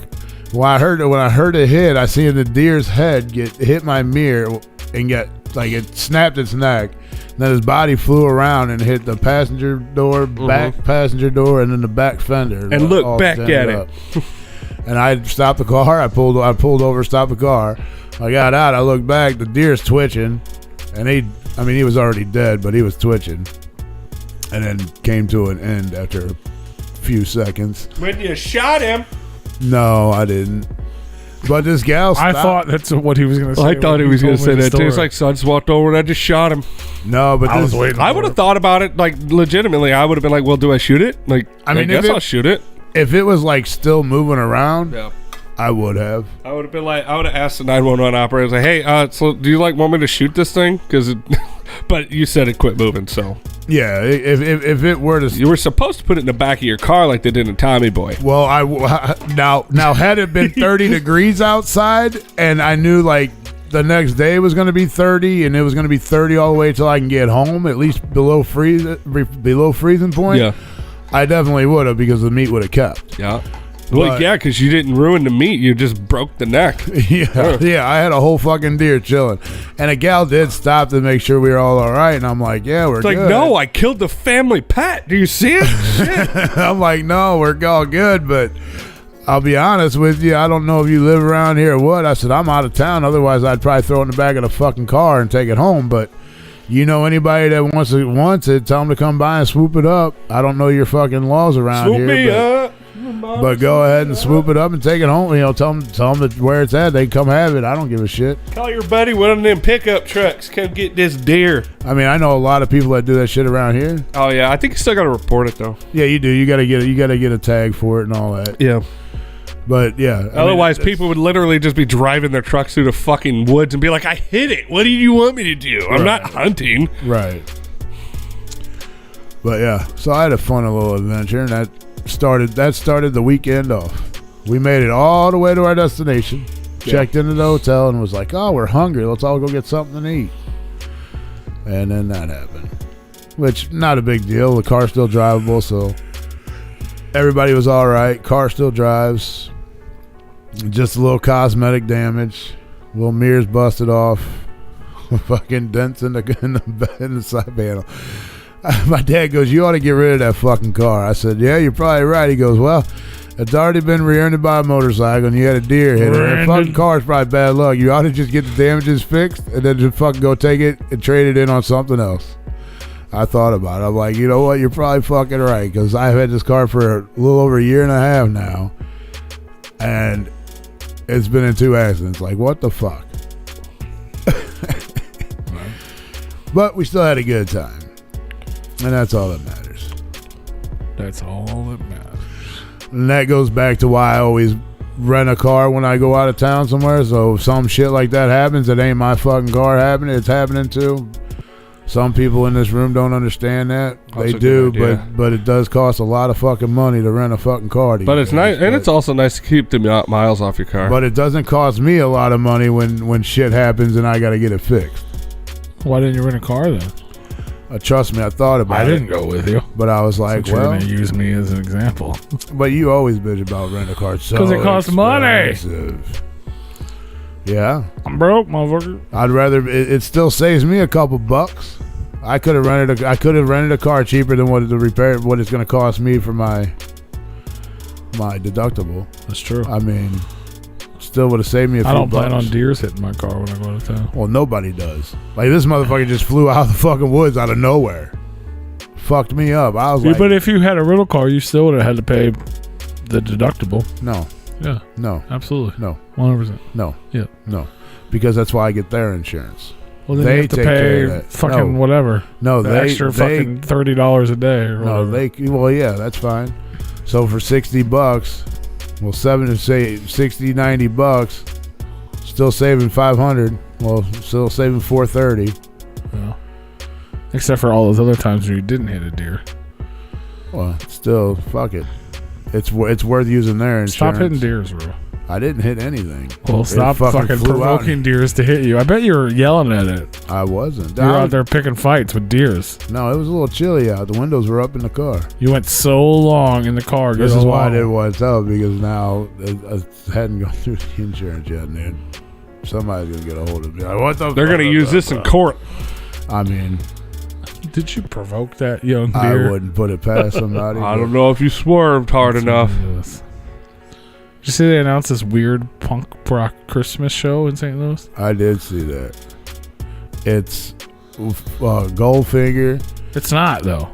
When I heard it hit, I seen the deer's head hit my mirror and get like it snapped its neck. And then his body flew around and hit the passenger door, back passenger door, and then the back fender. And look back at it. And I stopped the car. I pulled over, stopped the car. I got out. I looked back. The deer's twitching, and he was already dead, but he was twitching, and then came to an end after a few seconds. When you shot him? No, I didn't. But this gal stopped. I thought that's what he was going to say. I thought he was going to say that too. It's like, so I just walked over and I just shot him. No, but I was waiting. I would have thought about it, like, legitimately. I would have been like, well, do I shoot it? Like, I guess I'll shoot it. If it was like still moving around, yeah, I would have. I would have been like, I would have asked the 911 operator, like, hey, so do you want me to shoot this thing? Because but you said it quit moving, so. Yeah, if it were to, you were supposed to put it in the back of your car like they did in Tommy Boy. Well, now had it been 30 degrees outside, and I knew like the next day was going to be 30, and it was going to be 30 all the way till I can get home, at least below freezing point. Yeah, I definitely would have, because the meat would have kept. Yeah. Well, yeah, because you didn't ruin the meat. You just broke the neck. Yeah, I had a whole fucking deer chilling. And a gal did stop to make sure we were all right. And I'm like, yeah, we're good. It's like, no, I killed the family pet. Do you see it? Shit. I'm like, no, we're all good. But I'll be honest with you, I don't know if you live around here or what. I said, I'm out of town. Otherwise, I'd probably throw it in the back of the fucking car and take it home. But you know anybody that wants it, tell them to come by and swoop it up. I don't know your fucking laws around swoop here. Me up. But go ahead and swoop it up and take it home. You know, tell them that where it's at. They come have it. I don't give a shit. Call your buddy one of them pickup trucks. Come get this deer. I mean, I know a lot of people that do that shit around here. Oh yeah, I think you still got to report it though. Yeah, you do. You got to get a tag for it and all that. Yeah. But yeah. Otherwise, people would literally just be driving their trucks through the fucking woods and be like, "I hit it. What do you want me to do? I'm not hunting." Right. But yeah, so I had a fun little adventure, and that started the weekend off. We made it all the way to our destination, checked into the hotel, and was like, oh, we're hungry, let's all go get something to eat. And then that happened, which not a big deal. The car's still drivable, so everybody was all right. Car still drives, just a little cosmetic damage, little mirrors busted off, fucking dents in the side panel. My dad goes, you ought to get rid of that fucking car. I said, yeah, you're probably right. He goes, well, it's already been rear-ended by a motorcycle, and you had a deer hit it. That fucking car's probably bad luck. You ought to just get the damages fixed and then just fucking go take it and trade it in on something else. I thought about it. I'm like, you know what? You're probably fucking right, because I've had this car for a little over a year and a half now, and it's been in 2 accidents. Like, what the fuck? But we still had a good time. And that's all that matters. That's all that matters. And that goes back to why I always rent a car when I go out of town somewhere. So if some shit like that happens, it ain't my fucking car happening. It's happening to Some people in this room don't understand that. That's they a do, good idea. but it does cost a lot of fucking money to rent a fucking car. But it's nice, and it's also nice to keep the miles off your car. But it doesn't cost me a lot of money when shit happens and I got to get it fixed. Why didn't you rent a car then? Trust me, I thought about it. I didn't go with you. But I was like, You're well, going to use me as an example. but you always bitch about renting a car. Because it costs money. Expensive. Yeah, I'm broke, motherfucker. I'd rather. It still saves me a couple bucks. I could have rented a car cheaper than what it's going to cost me for my deductible. That's true. I mean, still would have saved me a few I don't plan bucks. on deers hitting my car when I go to town. Well, nobody does. Like, this motherfucker just flew out of the fucking woods out of nowhere. Fucked me up. I was like, But if you had a rental car, you still would have had to pay the deductible. no, Yeah, no, absolutely. no, 100%. no, Yeah. no, because that's why I get their insurance. Well, then They you have to take care pay of that. fucking No. whatever. No, The extra fucking $30 a day or no, whatever. well, yeah, that's fine. So for $60, well, 60, 90 bucks, still saving 500. Well, still saving 430. Yeah. Except for all those other times where you didn't hit a deer. Well, still, fuck it. It's worth using their insurance. Stop hitting deers, bro. I didn't hit anything. Well, It stop fucking flew out. provoking deers to hit you. I bet you were yelling at it. I wasn't. You were out there picking fights with deers. No, it was a little chilly out. The windows were up in the car. You went so long in the car. This is why I didn't want to tell, because now I hadn't gone through the insurance yet, and then somebody's gonna get a hold of me. Like, what the? They're gonna use this in court. I mean, Did you provoke that young I deer? wouldn't put it past somebody. I don't know if you swerved hard enough. Did you see they announced this weird punk rock Christmas show in St. Louis? I did see that. It's Goldfinger. It's not though.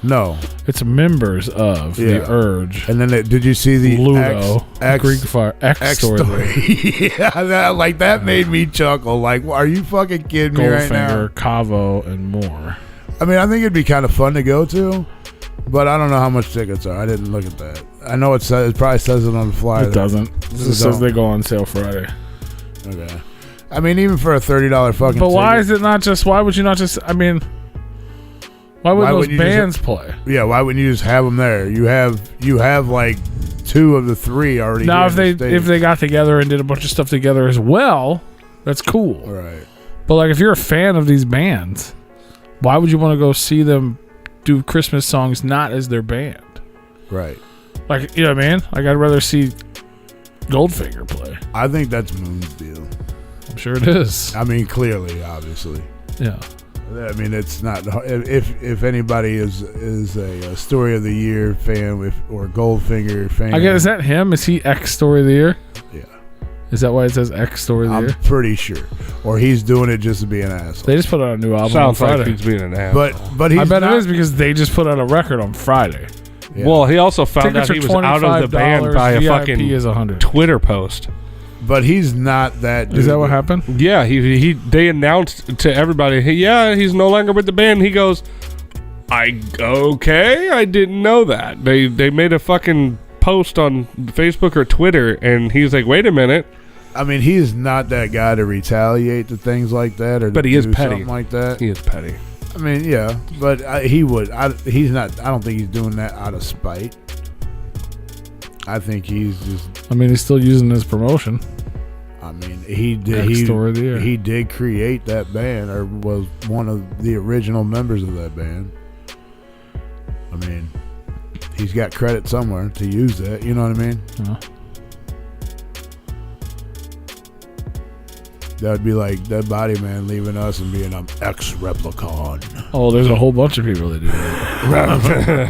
No, It's members of the Urge. and then did you see the Ludo, X Greek Fire, X story. yeah, that made me chuckle. Like, are you fucking kidding me right now? Goldfinger, Cavo, and more. I mean, I think it'd be kind of fun to go to, but I don't know how much tickets are. I didn't look at that. I know it probably says it on the flyer. It doesn't. It just says they go on sale Friday. Okay. I mean, even for a $30 fucking But why ticket, is it not just? Why would you not just? I mean, why would Why those wouldn't you just- bands play? yeah, why wouldn't you just have them there? You have like 2 of the 3 already. Now, here if in the they got together and did a bunch of stuff together as well, that's cool. States. Right. But like, if you're a fan of these bands, why would you want to go see them do Christmas songs not as their band? Right. Like, you know what I mean? Like, I'd rather see Goldfinger play. I think that's Moon's deal. I'm sure it is. I mean, clearly, obviously. Yeah. I mean, it's not. If anybody is a Story of the Year fan or Goldfinger fan, I guess, is that him? Is he X Story of the Year? Yeah. Is that why it says X Story of the I'm Year? pretty sure. Or he's doing it just to be an asshole. They just put out a new album Sounds on like Friday. he's being an asshole. But he's I bet not, it is because they just put out a record on Friday. yeah. Well, he also found Tickets out he are was out of the band $25, by a VIP fucking is $100. Twitter post. But he's not that dude. Is that what happened? Yeah, they announced to everybody, hey, yeah, he's no longer with the band. He goes, I didn't know that. They made a fucking post on Facebook or Twitter, and he's like, wait a minute. I mean, he's not that guy to retaliate to things like that, or But to he is do petty. something like that. He is petty. I mean, yeah, but he would. He's not. I don't think he's doing that out of spite. I think he's just. I mean, he's still using his promotion. I mean, he did. Next Story of the Year. He did create that band, or was one of the original members of that band. I mean, he's got credit somewhere to use that. You know what I mean? Yeah. That would be like Dead Body Man leaving us and being an ex-Replicon. Oh, there's a whole bunch of people that do that.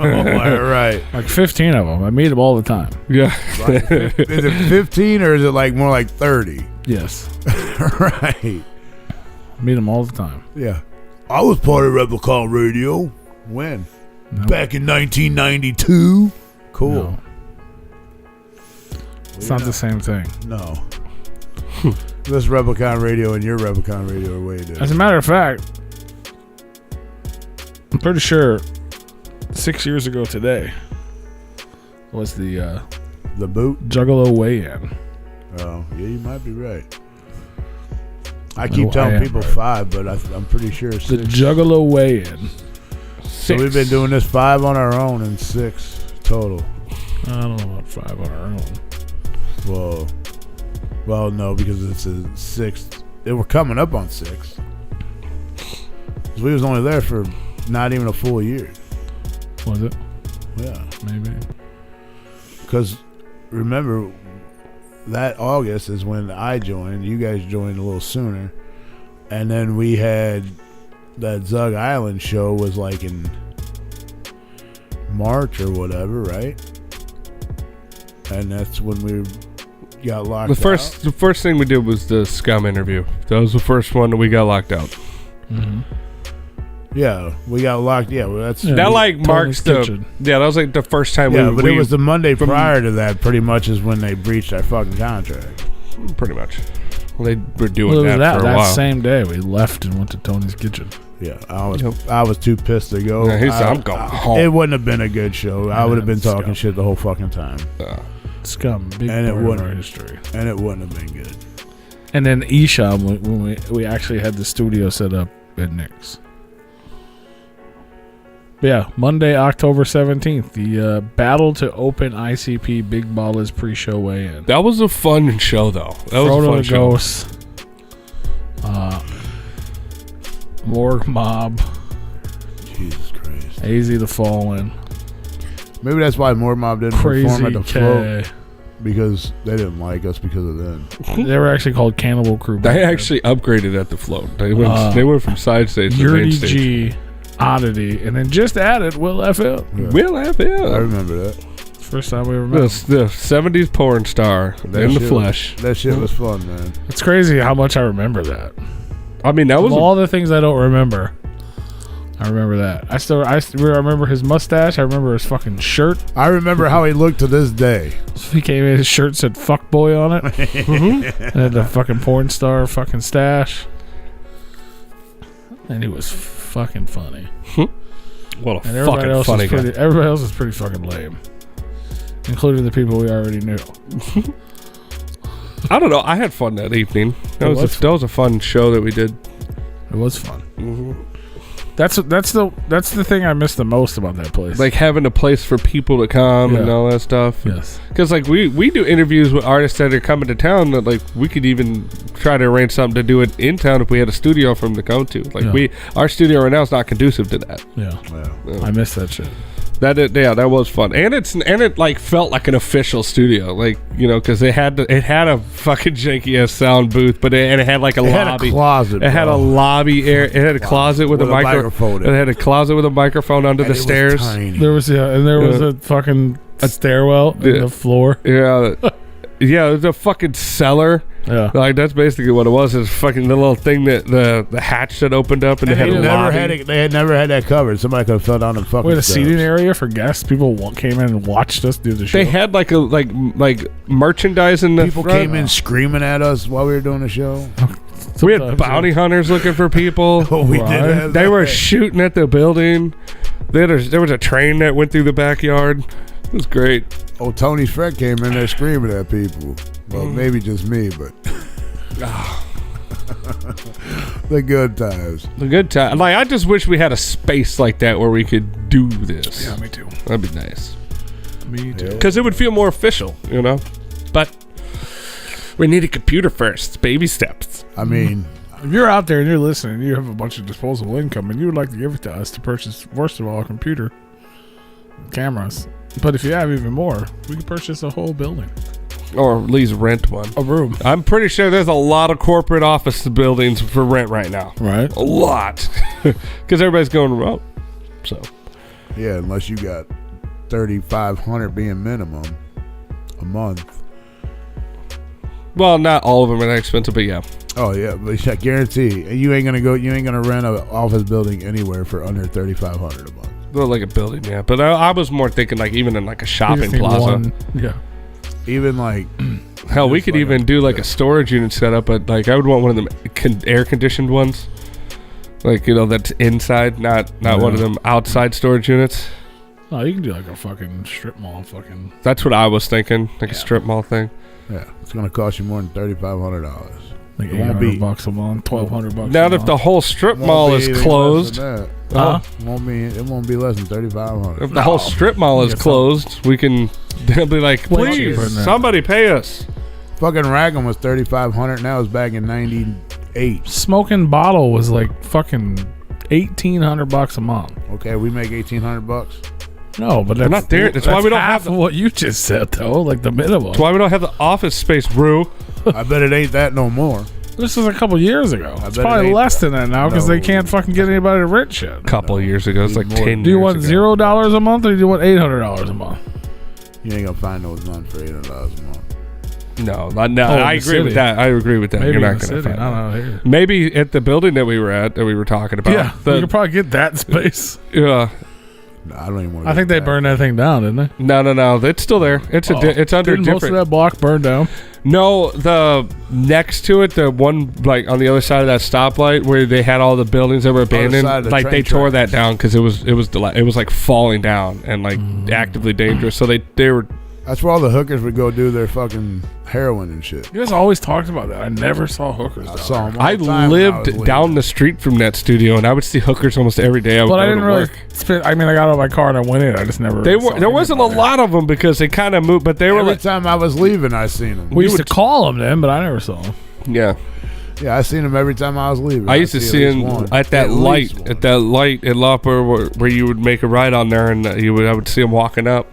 Right. Like 15 of them. I meet them all the time. Yeah. Like, is it 15 or is it like more like 30? Yes. Right. I meet them all the time. Yeah. I was part of Replicon Radio. When? No. Back in 1992. Cool. No. It's not the same thing. No. This Replicon Radio and your Replicon Radio are way different. As a matter of fact, I'm pretty sure 6 years ago today was the The boot? Juggalo weigh-in. Oh, yeah, you might be right. I keep telling people 5, but I'm pretty sure it's 6. The Juggalo weigh-in. So we've been doing this 5 on our own and 6 total. I don't know about 5 on our own. Well, no, because it's a 6th. They were coming up on 6. We was only there for not even a full year. Was it? Yeah. Maybe. Because remember, that August is when I joined. You guys joined a little sooner. And then we had that Zug Island show was like in March or whatever, right? And that's when we got locked out. The first thing we did was the Scum interview. That was the first one that we got locked out. Mm-hmm. Yeah, we got locked. Yeah, well, that's that like marks the. Yeah, that was like the first time. Yeah, but it was the Monday prior to that. Pretty much is when they breached our fucking contract. Pretty much. Well, they were doing that for a while. That same day, we left and went to Tony's Kitchen. Yeah, I was too pissed to go. Yeah, he said, I'm going home. It wouldn't have been a good show. I would have been talking shit the whole fucking time. Scum, big part of our history. And it wouldn't have been good. And then Isham, when we actually had the studio set up at Nick's. But yeah, Monday, October 17th, the Battle to Open ICP Big Ballers pre-show weigh-in. That was a fun show, though. That was a fun show. Ghosts, Morgue Mob, Jesus Christ, AZ the Fallen. Maybe that's why Morgue Mob didn't Crazy perform at the K. float, because they didn't like us because of them. They were actually called Cannibal Crew. They actually upgraded at the float. They went from side stage to main stage. G, Oddity, and then just added Will FL. Yeah. Will FL. I remember that. First time we ever met. The 70s porn star in the flesh. That shit was fun, man. It's crazy how much I remember that. I mean, that was all the things I don't remember. I remember that. I remember his mustache. I remember his fucking shirt. I remember how he looked to this day. He came in, his shirt said "fuck boy" on it. And had the fucking porn star fucking stash. And he was fucking funny. What a fucking funny guy. Everybody else was pretty fucking lame, including the people we already knew. I don't know. I had fun that evening. That was a fun show that we did. It was fun. Mm-hmm. That's the thing I miss the most about that place. Like having a place for people to come and all that stuff. Yes. Because like we do interviews with artists that are coming to town that like we could even try to arrange something to do it in town if we had a studio for them to come to. Like our studio right now is not conducive to that. Yeah. I miss that shit. That was fun, and it like felt like an official studio, like, you know, because it had a fucking janky ass sound booth, but it had like a lobby, had a closet. It had a lobby area. It had a closet with a microphone. It had a closet with a microphone under the stairs. There was a fucking stairwell in the floor. Yeah, yeah. It was a fucking cellar. Yeah, like that's basically what it was. Is fucking the little thing that the hatch that opened up and they had a lobby. They had never had that covered. Somebody could have fell down and fucking. We had a seating area for guests. People came in and watched us do the show. They had like merchandise in the people front. came in screaming at us while we were doing the show. We had bounty hunters looking for people. We did have they were shooting at the building. There was a train that went through the backyard. It was great. Oh, Tony's friend came in there screaming at people. Well, maybe just me, but the good times. The good time. Like, I just wish we had a space like that where we could do this. Yeah, me too. That'd be nice. Me too. Because it would feel more official, you know. But we need a computer first. Baby steps. I mean, if you're out there and you're listening, and you have a bunch of disposable income, and you would like to give it to us to purchase, first of all, a computer, cameras. But if you have even more, we can purchase a whole building. Or at least rent one. A room. I'm pretty sure there's a lot of corporate office buildings for rent right now. Right. A lot. Because everybody's going remote. So. Yeah, unless you got $3,500 being minimum a month. Well, not all of them are that expensive, but yeah. Oh yeah, but I guarantee you ain't gonna rent an office building anywhere for under $3,500 a month. Well, like a building, yeah. But I was more thinking like even in like a shopping plaza. Yeah. Even like hell, we could even do like a storage unit setup, but like I would want one of them air conditioned ones, like, you know, that's inside, not one of them outside storage units. Oh, you can do like a fucking strip mall, That's what I was thinking, like a strip mall thing. Yeah, it's gonna cost you more than $3,500. Like It won't be $800 a month, $1,200. Now a that the month. whole strip won't mall be is anything closed, less than that. Huh? It won't be less than $3,500. if the whole strip mall is Get some- closed, we can they'll be like, Way please, cheaper than that. somebody pay us. Fucking Raglan was $3,500. Now it's back in '98. Smoking bottle was like fucking $1,800 a month. Okay, we make $1,800. No, but that's not there. That's why we don't half have of what you just said, though. Like the minimum. That's why we don't have the office space, Rue. I bet it ain't that no more. This was a couple years ago. I It's bet it probably ain't less than that now because No. they can't fucking get anybody to rent shit. A couple of years ago, it's like More. 10 Do you years want ago. $0 a month or do you want $800 a month? You ain't gonna find none for $800 a month. No, in I the agree city. with that. I agree with that. Maybe You're in not the going to city. find I that. don't know. Here. Maybe at the building that we were at, that we were talking about. Yeah, you could probably get that space. Yeah. No, I don't even want. I think they burned that thing down, didn't they? No. It's still there. It's it's under Didn't most of different. that block burn down? No, the next to it, the one like on the other side of that stoplight where they had all the buildings that were abandoned, side of the like they train tore that tracks. down because it was like falling down and like actively dangerous. So they were. That's where all the hookers would go do their fucking heroin and shit. You guys always talked about that. I never saw hookers. I down saw there. them. I lived down the street from that studio, and I would see hookers almost every day. I would But go I didn't to really work. spend. I mean, I got out of my car and I went in. I just never. They really were saw there wasn't a anybody. lot of them because they kind of moved, but they were Every like time I was leaving, I seen them. We used to would- call them then, but I never saw them. yeah. Yeah, I seen them every time I was leaving. I used to see at him least one. at that least one. light at Lopper where you would make a ride on there, and I would see him walking up.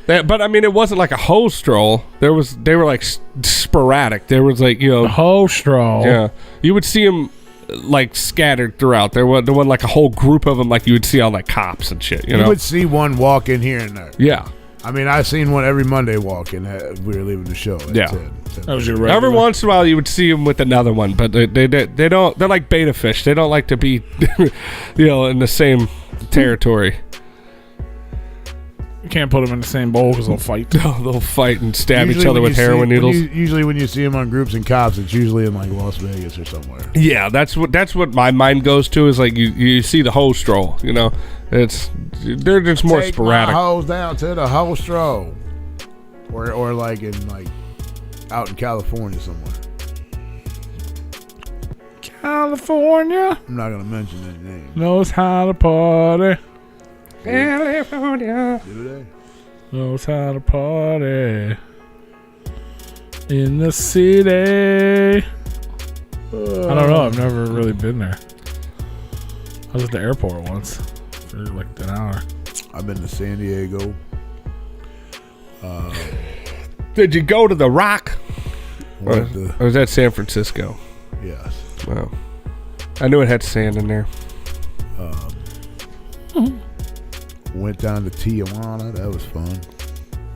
But I mean, it wasn't like a hose stroll. They were like sporadic. There was like The hoe straw. yeah, you would see them like scattered throughout. There wasn't like a whole group of them like you would see on like cops and shit. You You know? would see one walk in here and there. Yeah. I mean, I seen one every Monday walk in. We were leaving the show. At Yeah. 10. That was your regular. Every once in a while, you would see them with another one, but they don't. They're like beta fish. They don't like to be, in the same territory. You can't put them in the same bowl because they'll fight. They'll fight and stab each Usually other when with you heroin see- needles. Usually, when you see them on Groups and Cops, it's usually in like Las Vegas or somewhere. Yeah, that's what my mind goes to is like you see the hose stroll. They're just more Take sporadic. my hose down to the hose stroll, or like in like out in California somewhere. California I'm not gonna mention any names. knows how to party. California. Do they? Knows how to party in the city. I don't know. I've never really been there. I was at the airport once for like an hour. I've been to San Diego. Did you go to the Rock? Or Went to, was that San Francisco? yes. Wow. I knew it had sand in there. Went down to Tijuana. That was fun.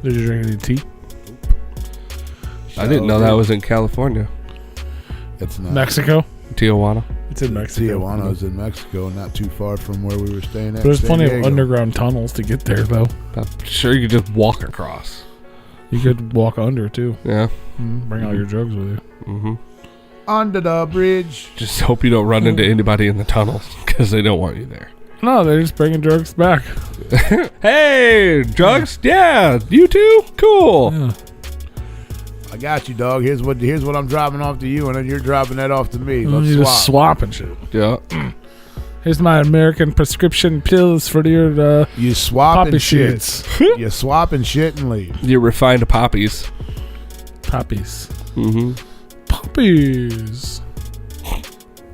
Did you drink any tea? I didn't know that was in California. It's not. Mexico? Tijuana. It's in Mexico. Tijuana is in Mexico, not too far from where we were staying at. There's San plenty of Diego. underground tunnels to get there, though. I'm sure you could just walk across. You could walk under too. Yeah. Bring all your drugs with you. Mm-hmm. Under the bridge. Just hope you don't run into anybody in the tunnels because they don't want you there. No, they're just bringing drugs back. Hey, drugs? Yeah, you too? Cool. Yeah. I got you, dog. Here's what I'm dropping off to you, and then you're dropping that off to me. Let's You swap. just swapping shit. Yeah. Here's my American prescription pills for your You swapping poppy shit. shits. You swapping shit and leave. You refined poppies. Poppies. Mm-hmm. Puppies.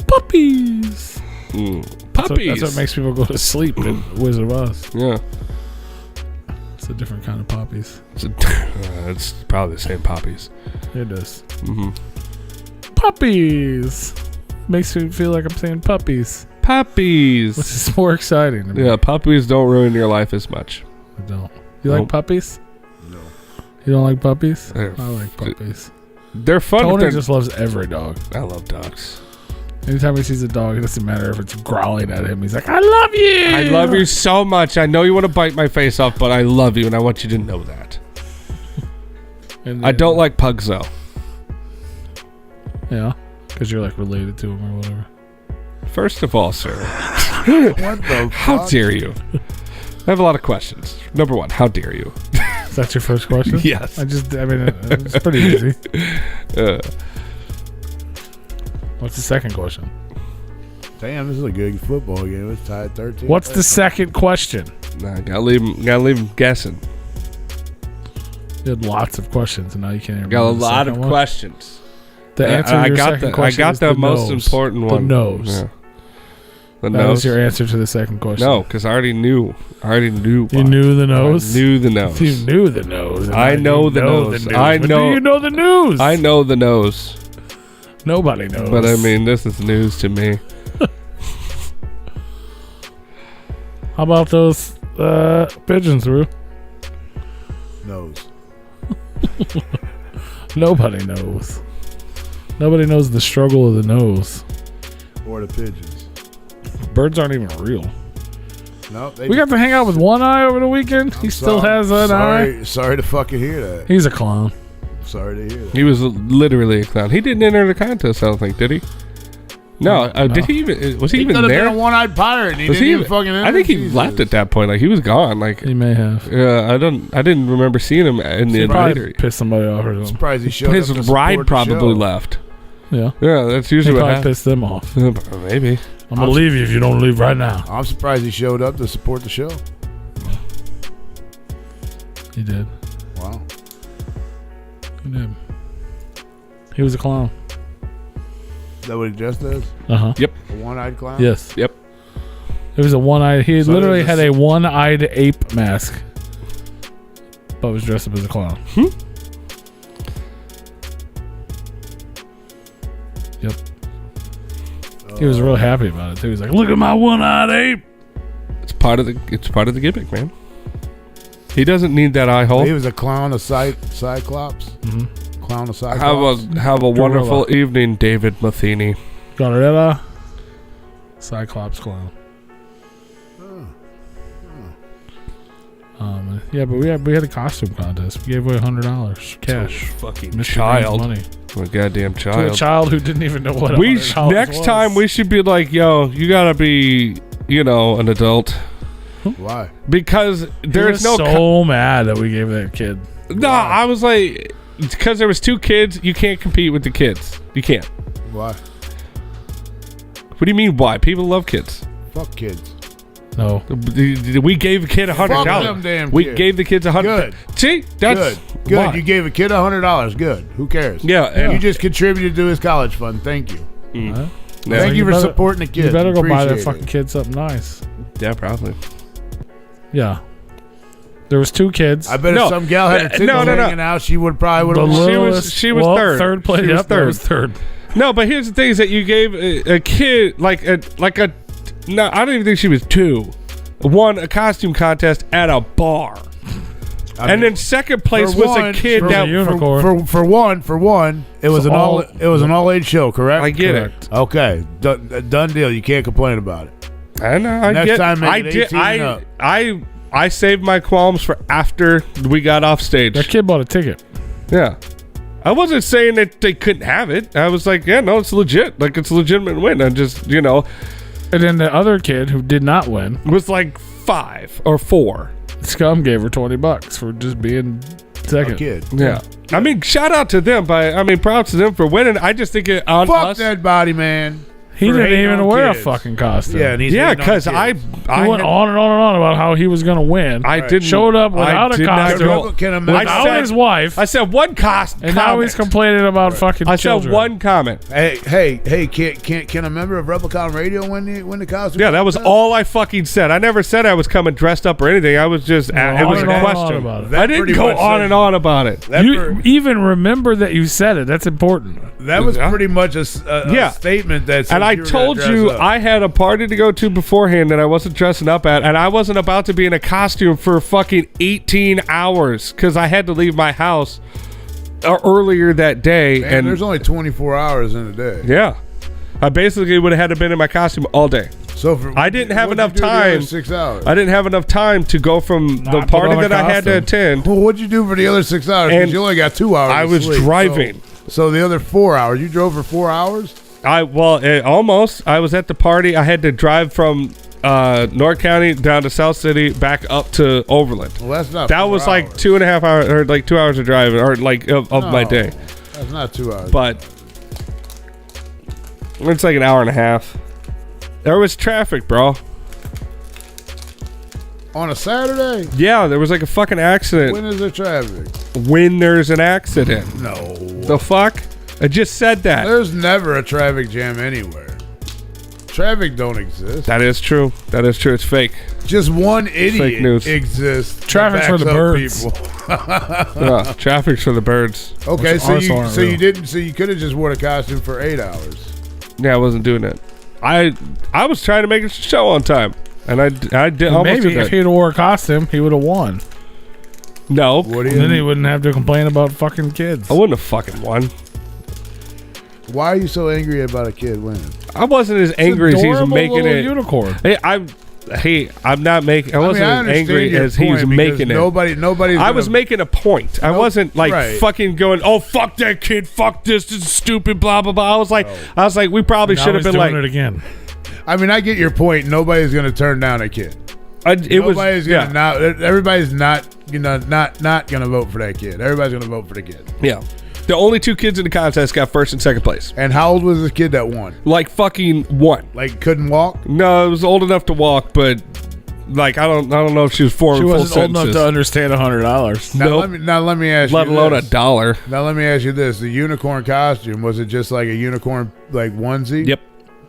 Puppies. Puppies. That's what makes people go to sleep in Wizard of Oz. Yeah. It's a different kind of poppies. It's probably the same poppies. It is. Mm-hmm. Puppies. Makes me feel like I'm saying puppies, Puppies. which is more exciting to me. Yeah, puppies don't ruin your life as much. I don't. You like Nope. puppies? No. You don't like puppies? They're I like puppies. They're fun. but Tony they're- just loves every dog. I love dogs. Anytime he sees a dog, it doesn't matter if it's growling at him. He's like, I love you. I love you so much. I know you want to bite my face off, but I love you, and I want you to know that. And I don't like pugs, though. Yeah, because you're like related to him or whatever. First of all, sir, What the how fuck? dare you? I have a lot of questions. Number one, how dare you? Is that your first question? Yes. I mean, it's pretty easy. What's the second question? Damn, this is a good football game. It's tied 13. What's the second question? Nah, gotta leave him guessing. You had lots of questions, and now you can't even Got a remember the lot second of one. questions. The answer to your second question is the the most nose. important one. The nose. Yeah. The That nose. was your answer to the second question. No, because I already knew. You knew the nose? I knew the nose. You knew the nose. and I now know you the nose. news. I But know- Do you know the news? I know the nose. Nobody knows. But I mean, this is news to me. How about those pigeons, Rue? Nose. Nobody knows. Nobody knows the struggle of the nose. Or the pigeons. Birds aren't even real. No, We got to hang out with One Eye over the weekend. He still has an eye. Sorry to fucking hear that. He's a clown. Sorry to hear that. He was literally a clown. He didn't enter the contest, I don't think, did he? No. No. Did he even? Was he He even could have there? been a one-eyed pirate. And he Was didn't he even fucking. I think he Jesus. left at that point. Like he was gone. Like He may have. I didn't remember seeing him in He the probably later. pissed somebody off or I'm something. surprised he showed His up to bride support the probably show. left. Yeah. Yeah, that's He usually what probably happens. pissed them off. Maybe. I'm going to leave you if you don't leave right now. I'm surprised he showed up to support the show. He did. Wow. He did. He was a clown. Is that what he just does? Uh-huh. Yep. A one-eyed clown? Yes. Yep. It was a one-eyed. He So literally there's had a a one-eyed ape mask, but was dressed up as a clown. Yep. He was real happy about it too. He was like, "Look at my one-eyed ape." It's part of the gimmick, man. He doesn't need that eye hole. He was a clown of Cyclops. Mm-hmm. Clown of Cyclops. Have a wonderful evening, David Matheny. Gallaretta, Cyclops clown. Yeah, but we had a costume contest. We gave away $100 cash. Fucking Mr. child. Green's money A goddamn to a child. child who didn't even know what We $100 next was. time we should be like, yo, you gotta be, an adult Why? because He there's was no. so mad that we gave that kid. No, I was like, because there was 2 kids, you can't compete with the kids. You can't. Why? What do you mean? Why? People love kids. Fuck kids. No, We gave a kid Fuck them $100. damn We kids. gave the kids $100. Good. See, that's Good. why. You gave a kid $100. Good. Who cares? Yeah. You just contributed to his college fund. Thank you. Huh? Yeah. Thank you for better- supporting the kids. You better go buy that Appreciate fucking it. kid something nice. Yeah, probably. Yeah, there was 2 kids. I bet No. if some gal had her tits No. hanging out, she would probably The would have. littlest- she was well, third. Third place. She was Yep, that third. was third. No, but here's the thing: is that you gave a kid no, I don't even think she was 2. Won a costume contest at a bar, and then second place was a kid for that. the unicorn. For one, it was an all age show, correct? I get Correct. it. Okay, done deal. You can't complain about it. I know. I Next get. time, make I it did. 18 and up. I saved my qualms for after we got off stage. That kid bought a ticket. Yeah. I wasn't saying that they couldn't have it. I was like, yeah, no, it's legit. Like, it's a legitimate win. I just, And then the other kid who did not win, was like 5 or 4. Scum gave her $20 for just being second. Kid. Yeah. I mean, shout out to them. Props to them for winning. I just think it on Fuck us. that body, man. He For didn't hating even on wear kids. a fucking costume. Yeah, and he's Yeah, hating on because kids. I He went on and on and on about how he was going to win. I didn't Showed up without I a did not costume, go- Can a I without said- his wife, I said one cost. and now he's complaining about fucking I said children. one comment. Hey! Can a member of Replicon Radio win the costume? Yeah, that was all I fucking said. I never said I was coming dressed up or anything. I was just, Well, it was on a and on question. about it. That I didn't pretty go much on says- and on about it. That, You even remember that you said it. That's important. that was Yeah. pretty much a Yeah. statement that. said And I you were told gonna you dress up. I had a party to go to beforehand that I wasn't dressing up at, and I wasn't about to be in a costume for fucking 18 hours because I had to leave my house earlier that day. Man, and there's only 24 hours in a day. yeah, I basically would have had to been in my costume all day. So for, I didn't have what'd enough you do the other time. 6 hours. I didn't have enough time to go from the Not party put on a that I had to costume. attend. Well, what'd you do for the other 6 hours? And Because you only got 2 hours. I to was sleep. driving. So the other 4 hours, you drove for 4 hours. Almost. I was at the party. I had to drive from North County down to South City, back up to Overland. Well, that's not. That 4 was like hours. 2.5 hours, or like 2 hours of driving, or like of my No, day. That's not 2 hours. But It's like an hour and a half. There was traffic, bro. On a Saturday? Yeah, there was like a fucking accident. When is there traffic? When there's an accident. No. The fuck? I just said that. There's never a traffic jam anywhere. Traffic don't exist. That is true. That is true. It's fake. Just one Fake idiot news. exists. Traffic's that for the backs birds. up people. Yeah, traffic's for the birds. Okay, Which so also aren't real. you didn't. So you could have just worn a costume for 8 hours. Yeah, I wasn't doing it. I was trying to make a show on time, and I did almost Maybe did if that. he'd wore a costume, he would have won. No, What do And then he you? wouldn't have to complain about fucking kids. I wouldn't have fucking won. Why are you so angry about a kid winning? I wasn't as It's angry as he's adorable making little it. unicorn. I'm not making. I wasn't I as understand angry your as he was point because making it. Nobody's. I was making a point. I Nope, wasn't like right. fucking going, "Oh fuck that kid, fuck this is stupid," blah blah blah. I was like, we probably Now should have he's been doing like, it again. I mean, I get your point. Nobody's going to turn down a kid. Everybody's Everybody's not going to vote for that kid. Everybody's going to vote for the kid. yeah. The only two kids in the contest got first and second place. And how old was the kid that won? Like fucking one. Like couldn't walk? No, it was old enough to walk, but like I don't know if she was forming She full wasn't old enough sentences. to understand $100. Nope. Now let me ask Let you alone this. $1. Now let me ask you this: the unicorn costume, was it just like a unicorn like onesie? Yep.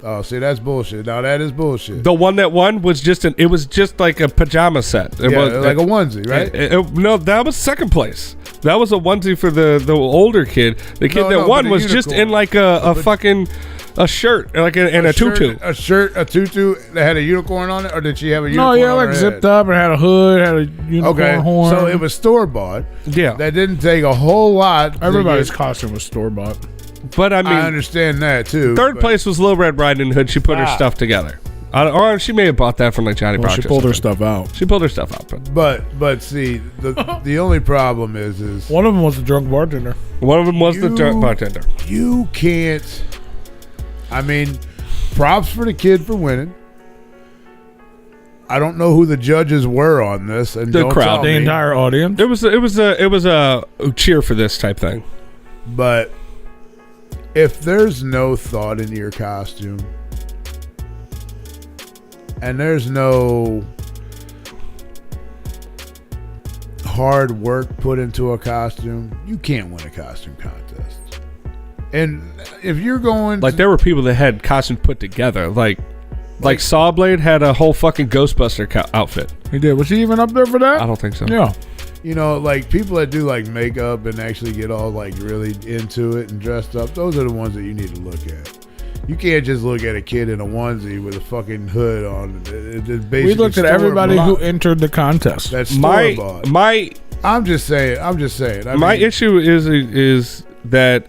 Oh, see, that's bullshit. Now that is bullshit. The one that won was just it was just like a pajama set. It yeah, was like a onesie, right? no, that was second place. That was a onesie for the older kid. The kid that but won the was just unicorn. in like a fucking a shirt like and a tutu. A tutu that had a unicorn on it, or did she have a No, unicorn? yeah, on like her zipped head? up and had a hood, had a unicorn Okay, horn. so it was store bought. Yeah, That didn't take a whole lot. to Everybody's get- costume was store bought. but I I mean, understand that too. third but- place was Little Red Riding Hood. She put her stuff together, or she may have bought that from like Johnny Well, Brocks. she or pulled her something. stuff out. She pulled her stuff out. But But see, the only problem is One of them was a drunk bartender. one of them was the bartender. you can't. I mean, props for the kid for winning. I don't know who the judges were on this, and The don't crowd. tell The me, entire audience. It was a cheer for this type thing. But if there's no thought into your costume, and there's no hard work put into a costume, you can't win a costume contest. And if you're going Like there were people that had costumes put together. Like Sawblade had a whole fucking Ghostbuster outfit. He did. Was he even up there for that? I don't think so. Yeah. you know, like people that do like makeup and actually get all like really into it and dressed up, those are the ones that you need to look at. You can't just look at a kid in a onesie with a fucking hood on. It's basically We looked at everybody who store-bought. entered the contest. That's My store-bought. my I'm just saying. I my mean, issue is that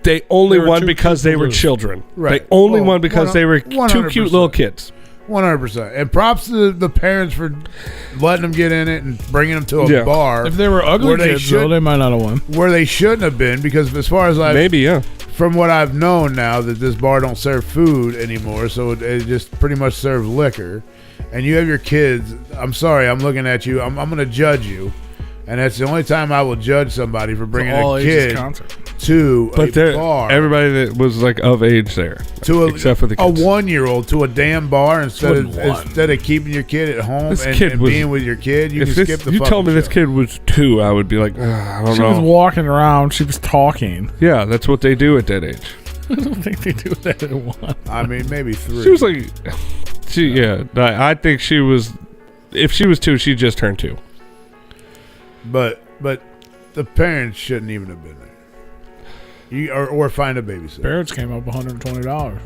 they only There were won two because they people were lose. children. Right. They only Well, won because they were two 100%. cute little kids. 100%. And props to the parents for letting them get in it and bringing them to a Yeah. bar If they were ugly Where they kids, though, should- they might not have won. where they shouldn't have been, because as far as Maybe, yeah. from what I've known now, that this bar don't serve food anymore, so it just pretty much serves liquor. And you have your kids. I'm sorry, I'm looking at you. I'm going to judge you. And that's the only time I will judge somebody for bringing All a ages kid concert. to But a bar. everybody that was like of age there, to except for the a kids. 1-year-old to a damn bar instead Wasn't of one. instead of keeping your kid at home This and, kid and was- being with your kid. You If can this, skip the you fucking told me this show. kid was 2, I would be like, I don't She was know. walking around. She was talking. Yeah, that's what they do at that age. I don't think they do that at one. I mean, maybe 3. She was like, I think she was. If she was 2, she just turned 2. but the parents shouldn't even have been there. Or find a babysitter, Parents came up $120.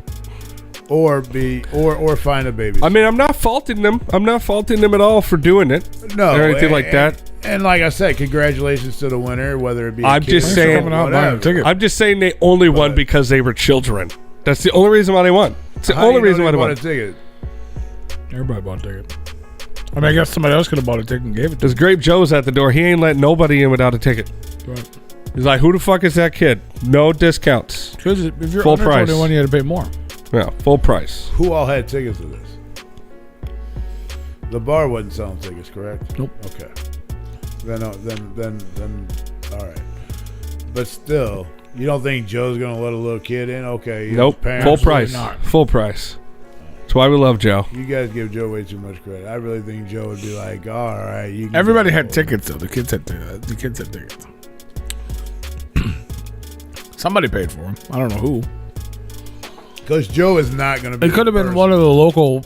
or find a babysitter. I mean, I'm not faulting them. I'm not faulting them at all for doing it. no, or anything like that. And like I said, congratulations to the winner, whether it be. I'm a kid just or saying- Coming out buying a ticket. I'm just saying they only won But- because they were children. That's the only reason why they won. It's the How do only you know reason why they bought won. a ticket? Everybody bought a ticket. I mean, I guess somebody else could have bought a ticket and gave it to There's Grape Joe's at the door. He ain't letting nobody in without a ticket. them. He's like, who the fuck is that kid? No discounts. Because if you're Full under price. 21, you had to pay more. Yeah, full price. Who all had tickets to this? The bar wasn't selling tickets, correct? Nope. Okay. Then, all right. But still, You don't think Joe's gonna let a little kid in? Okay. Nope. Full price. Full price. That's why we love Joe. You guys give Joe way too much credit. I really think Joe would be like, all right. You can Everybody had tickets, though. The kids had tickets. Somebody paid for them. I don't know who. Because Joe is not going to be. It could have been one of the local.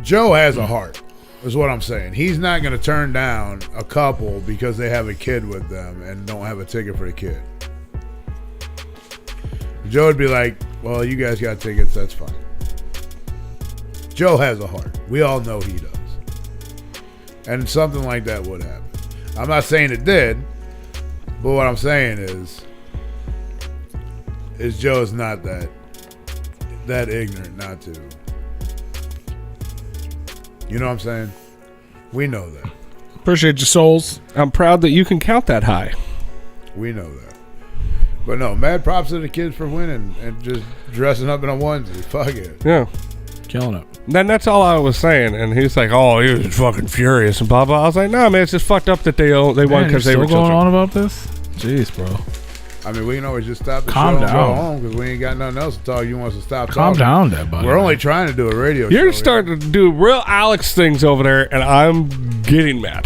Joe has a heart, is what I'm saying. He's not going to turn down a couple because they have a kid with them and don't have a ticket for the kid. Joe would be like, well, you guys got tickets. That's fine. Joe has a heart. We all know he does. And something like that would happen. I'm not saying it did, but what I'm saying is Joe's not that ignorant not to. You know what I'm saying? We know that. Appreciate your souls. I'm proud that you can count that high. We know that. But no, mad props to the kids for winning and just dressing up in a onesie. Fuck it. Yeah. Killing it. Then that's all I was saying, and he's like, "Oh, he was fucking furious and blah blah." I was like, "No, man, it's just fucked up that they won because they were going children." on about this. Jeez, bro. I mean, we can always just stop the Calm show and down. go home because we ain't got nothing else to talk. You want us to stop Calm talking? down, there, buddy. We're only trying to do a radio show. You're starting to do real Alex things over there, and I'm getting mad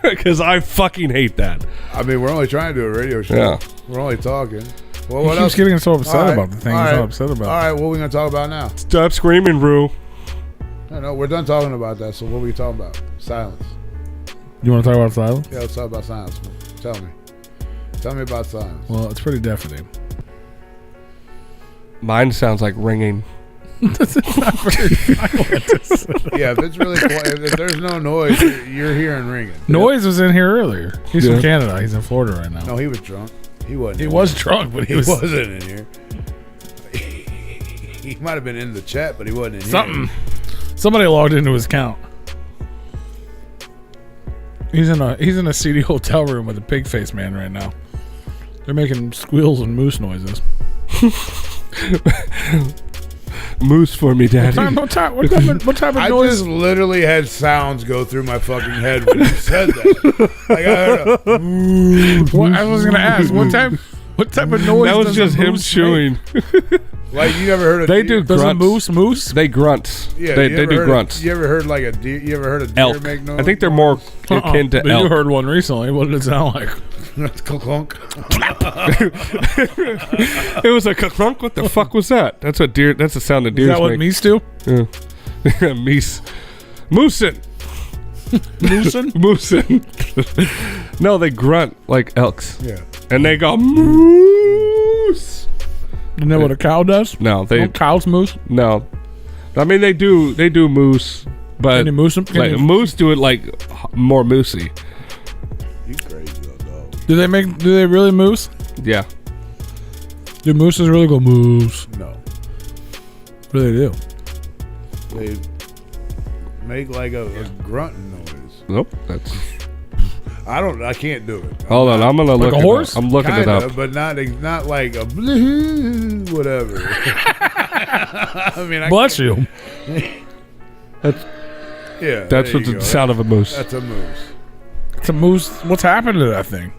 because I fucking hate that. I mean, we're only trying to do a radio show. Yeah. We're only talking. Well, He what keeps else? getting so upset All right. about the thing All he's right. so upset about. All right, what are we going to talk about now? Stop screaming, Rue. No, we're done talking about that. So what are we talking about? Silence. You want to talk about silence? Yeah, let's talk about silence. Tell me. Tell me about silence. Well, it's pretty deafening. Mine sounds like ringing. This is not very silent. Yeah, if it's really quiet, if there's no noise, you're hearing ringing. Noise was in here earlier. He's from Canada. He's in Florida right now. No, he was drunk. He wasn't. He in was here. drunk, but He wasn't in here. He might have been in the chat, but he wasn't in something. here. Somebody logged into his account. He's in a seedy hotel room with a pig face man right now. They're making squeals and moose noises. Moose for me, Daddy. What type of I noise? just literally had sounds go through my fucking head when you said that. Like I heard I was gonna ask what type of noise. That was does just a him moose chewing. like you ever heard of They do Does a grunts. moose? They grunt. Yeah, they you ever do heard grunts. You ever heard like a deer? You ever heard a deer Elk. make noise? I think they're more akin to But elk. you heard one recently. What did it sound like? Clunk. It was a clunk. What the fuck was that? That's what deer. That's the sound of Is deer that what make. meese do? Yeah. Meese. Moosin. Moosin? Moosin. No, they grunt like elks. Yeah. And they go moose. You know what a cow does? No, they Cows moose. no. I mean they do moose, but Can you moose them? like moose do it like more moosey. You crazy little dog. Do they really moose? Yeah. Do mooses really go moose? No. What do they do? They make like a grunting noise. Nope. That's. I can't do it. Hold on, I'm gonna look. a horse? It up. I'm looking it Kinda, up. but not like a whatever. I mean, Bless you. That's Yeah, that's there what you the go. sound of a moose. That's a moose. It's a moose. What's happened to that thing?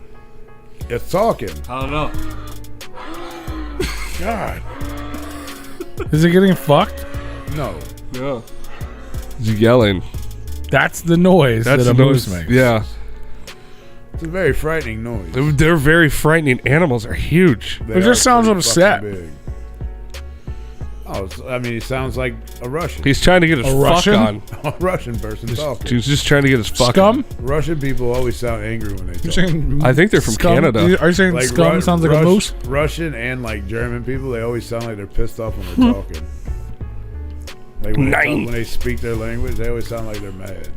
It's talking. I don't know. God, Is it getting fucked? no. Yeah. It's yelling. That's the noise That's that a the moose noise. makes. Yeah. It's a very frightening noise. They're very frightening. Animals are huge. They It just are sounds pretty upset. fucking big. Oh, I mean, he sounds like a Russian. He's trying to get his A fuck Russian? on. A Russian person talking. He's just trying to get his fuck Scum? on. Russian people always sound angry when they You're talk. saying I think they're from scum? Canada. Are you saying Like scum sounds like a moose? Russian and like German people, they always sound like they're pissed off when they're talking. Like when they speak their language, they always sound like they're mad.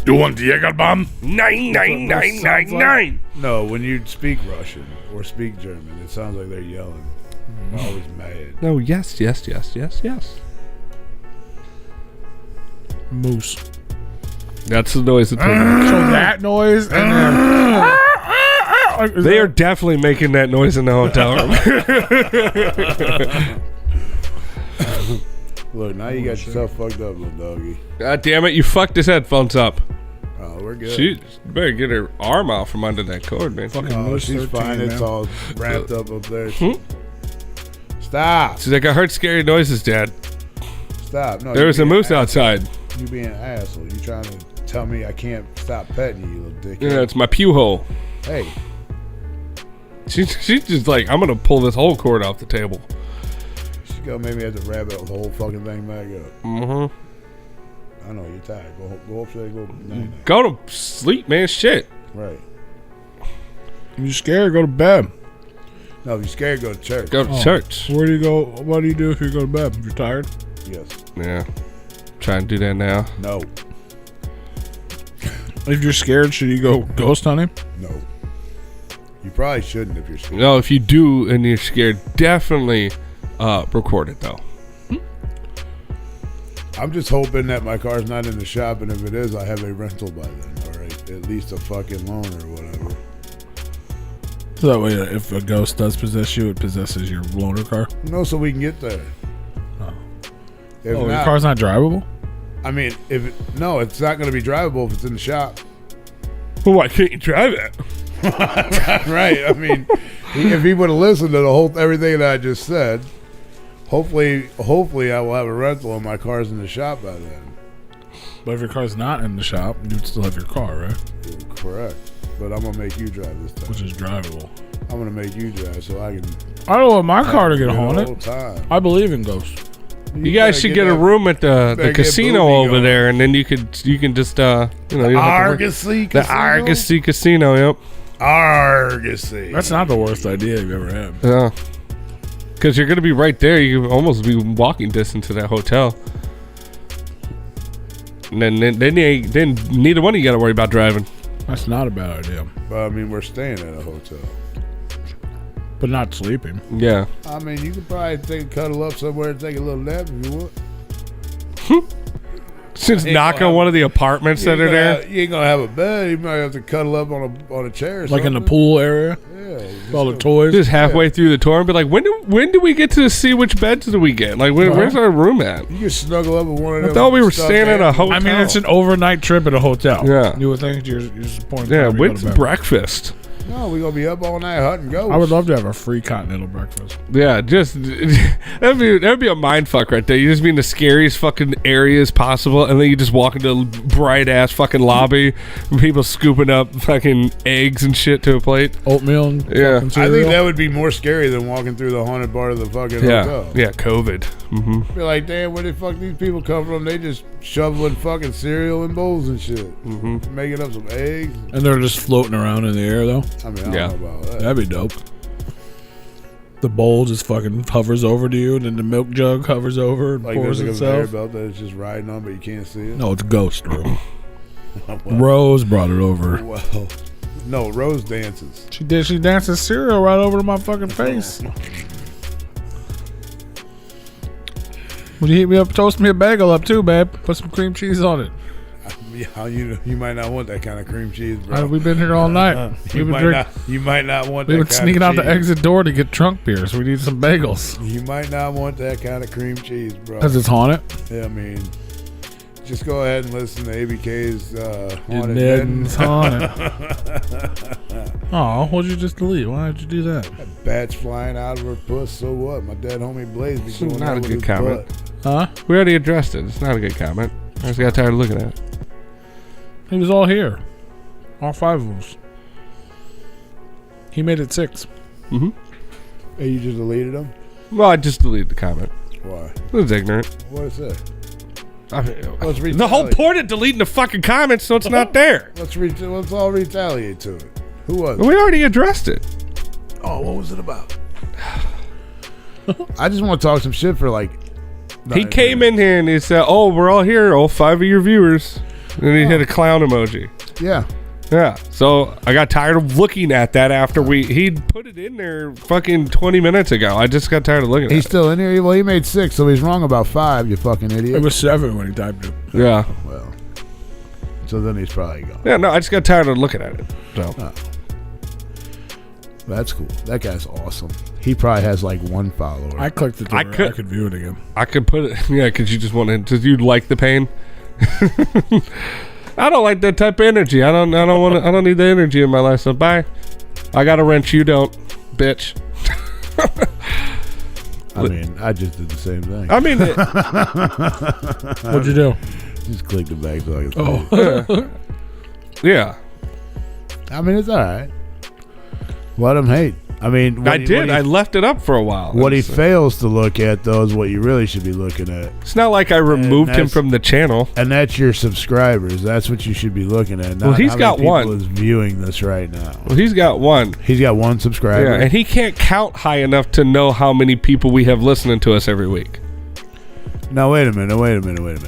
You want the Jägerbomb? 99999. No, when you speak Russian or speak German, it sounds like they're yelling. They're always mad. No, yes. Moose. That's the noise that they So that noise and then They are definitely making that noise in the hotel room. Look, now you got yourself fucked up, little doggy. God damn it, you fucked his headphones up. Oh, we're good. She better get her arm out from under that cord, man. Fucking Oh, Moose she's 13, fine. man. It's all wrapped up there. Stop. She's like, I heard scary noises, Dad. Stop. No, There you was a being moose an outside. asshole. You being an asshole. You trying to tell me I can't stop petting you, little dickhead. Yeah, it's my pew hole. Hey, She's just like, I'm gonna pull this whole cord off the table. she's gonna make me have to wrap it the whole fucking thing back up. Mm-hmm. I know you're tired. Go upstairs. Go. Night-night. Go to sleep, man. Shit. Right. If you're scared, go to bed. No, if you're scared, go to church. Go to Oh. church. Where do you go? What do you do if you go to bed? If you're tired? Yes. Yeah. Try and do that now. No. If you're scared, should you go ghost hunting? No. You probably shouldn't if you're scared. No, if you do and you're scared, definitely record it though. I'm just hoping that my car's not in the shop, and if it is, I have a rental by then. All right, at least a fucking loan or whatever. So that way, if a ghost does possess you, it possesses your loaner car. No, so we can get there. Oh. If Your not, car's not drivable? I mean, no, it's not going to be drivable if it's in the shop. Well, why can't you drive it? Right. I mean, if he would have listened to everything that I just said, hopefully I will have a rental and my car's in the shop by then. But if your car's not in the shop, you'd still have your car, right? You're correct. But I'm gonna make you drive this time. Which is drivable. I'm gonna make you drive so I can. I don't want my car to get the whole haunted. time. I believe in ghosts. You guys should get a room at the better get casino Booby over going. there, and then you can just you don't have to worry. Argosy The Argosy Casino. Yep. Argosy. That's not the worst idea you've ever had. Yeah. Because you're gonna be right there. You can almost be walking distance to that hotel. And then neither one of you got to worry about driving. That's not a bad idea. But I mean, we're staying at a hotel. But not sleeping. Yeah. I mean, you could probably take a cuddle up somewhere and take a little nap if you want. Just ain't knock gonna on have- one of the apartments that are there. You ain't gonna have a bed. You might have to cuddle up on a chair. Or Like in the something. pool area? Yeah. With all the toys? Just halfway through the tour and be like, when do we get to see which beds do we get? Like, where's our room at? You can snuggle up with one of them. I thought we were stuffed staying at a animals. hotel. I mean, it's an overnight trip at a hotel. Yeah. You would think you're disappointed. Yeah, when you go with to bed. breakfast. No, we're gonna be up all night hunting ghosts. I would love to have a free continental breakfast. Yeah, just that'd be a mind fuck right there. You just be in the scariest fucking areas possible, and then you just walk into a bright ass fucking lobby, and people scooping up fucking eggs and shit to a plate. Oatmeal and Yeah. fucking I cereal. think that would be more scary than walking through the haunted part of the fucking Yeah, hotel. yeah, COVID. Mm-hmm. Be like, damn, where the fuck these people come from? They just shoveling fucking cereal in bowls and shit, Mm-hmm. making up some eggs. And they're just floating around in the air, though. I mean, I Yeah. don't know about that. That'd be dope. The bowl just fucking hovers over to you, and then the milk jug hovers over and Like pours there's a conveyor itself. belt that it's just riding on, but you can't see it. No, it's Ghost Room. Well, Rose brought it over. well, no, Rose dances. She did. She dances cereal right over to my fucking face. Would you heat me up? Toast me a bagel up too, babe. Put some cream cheese on it. Yeah, you might not want that kind of cream cheese, bro. We've been here all night. You We've might been, not. You might not want that. we've been kind sneaking of out the cheese. exit door to get trunk beer, so we need some bagels. You might not want that kind of cream cheese, bro. Because it's haunted. Yeah, I mean, just go ahead and listen to ABK's Haunted Nedden's haunted. Haunted. Oh, what'd you just delete? Why did you do that? Bats flying out of her puss, so what? My dead homie Blaze be doing Not that a with good his comment. butt. Huh? We already addressed it. It's not a good comment. I just got tired of looking at it. He was all here. All 5 of us. He made it 6. Mm-hmm. Hey, you just deleted them? Well, I just deleted the comment. Why? It was ignorant. What is that? I mean, Let's the whole retaliate. point of deleting the fucking comments so it's not there. Let's all retaliate to it. Who was it? We already addressed it. Oh, what was it about? I just want to talk some shit for like. He came in here and he said, "Oh, we're all here, all 5 of your viewers," and he hit a clown emoji. Yeah. Yeah. So I got tired of looking at that after he put it in there fucking 20 minutes ago. I just got tired of looking at He's it. still in here. Well, he made 6, so he's wrong about 5. You fucking idiot. It was 7 when he typed it. Yeah. Well, so then he's probably gone. Yeah. No, I just got tired of looking at it. So That's cool. That guy's awesome. He probably has like 1 follower. I clicked it. I I could- could view it again. I could put it. Yeah, because you just wanted. Because you like the pain. I don't like that type of energy. I don't want. I don't need the energy in my life. So bye. I got a wrench. You don't, bitch. I mean, I just did the same thing. I mean, What'd you do? Just click the back so I can see it. yeah. I mean, it's all right. Let him hate. I mean, I did. I left it up for a while. What he fails to look at, though, is what you really should be looking at. It's not like I removed him from the channel. And that's your subscribers. That's what you should be looking at. Not well, he's how got many people one. is viewing this right now. Well, he's got one. He's got one subscriber. Yeah, and he can't count high enough to know how many people we have listening to us every week. No, wait a minute.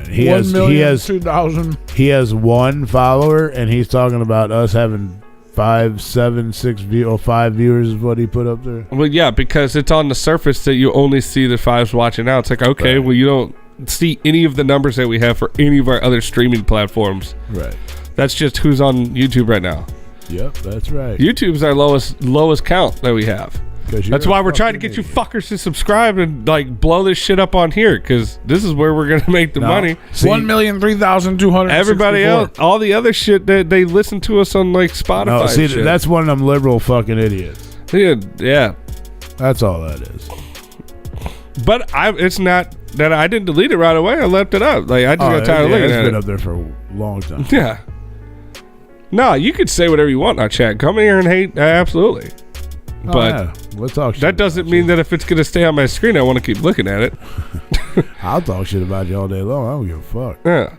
He 1,002,000. He has one follower, and he's talking about us having 5, 7, 6 5 viewers is what he put up there. Well, yeah, because it's on the surface that you only see the 5s watching now. It's like, okay, well, you don't see any of the numbers that we have for any of our other streaming platforms. Right. That's just who's on YouTube right now. Yep, that's right. YouTube's our lowest count that we have. That's why we're trying to get you fuckers to subscribe and like blow this shit up on here, because this is where we're gonna make the money. 1,003,200. Everybody else, all the other shit that they listen to us on like Spotify. No, see, shit. that's one of them liberal fucking idiots. Yeah. That's all that is. But it's not that I didn't delete it right away. I left it up. Like I just got tired of looking at it. It's been up there for a long time. Yeah. No, you could say whatever you want in our chat. Come in here and hate, absolutely. But we'll talk shit that doesn't mean that if it's going to stay on my screen, I want to keep looking at it. I'll talk shit about you all day long. I don't give a fuck. Yeah.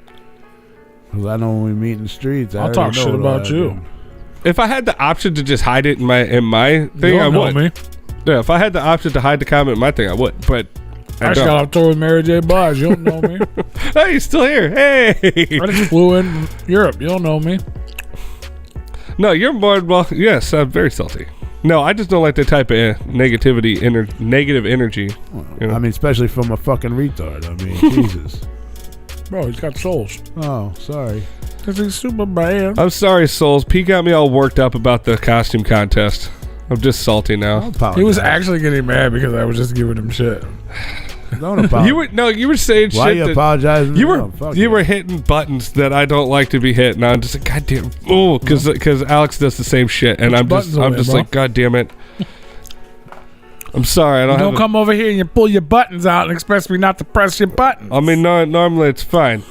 Because I know when we meet in the streets, I'll talk shit about you. If I had the option to just hide it in my thing, I would. Me. Yeah, if I had the option to hide the comment in my thing, I would. But I just got off tour with Mary J. Blige. You don't know me. Hey, you're still here. Hey. I just flew in Europe. You don't know me. No, you're more, well, yes, I'm very salty. No, I just don't like that type of negative energy. You know? I mean, especially from a fucking retard. I mean, Jesus. Bro, he's got souls. Oh, sorry. Because he's super bad. I'm sorry, Souls. Pete got me all worked up about the costume contest. I'm just salty now. He was actually getting mad because I was just giving him shit. Don't apologize. You were saying Why shit. Why you apologizing? You were hitting buttons that I don't like to be hit, and I'm just like, God damn, because Alex does the same shit, and I'm just like, God damn it. I'm sorry, I don't come over here and you pull your buttons out and expect me not to press your buttons. I mean, normally it's fine.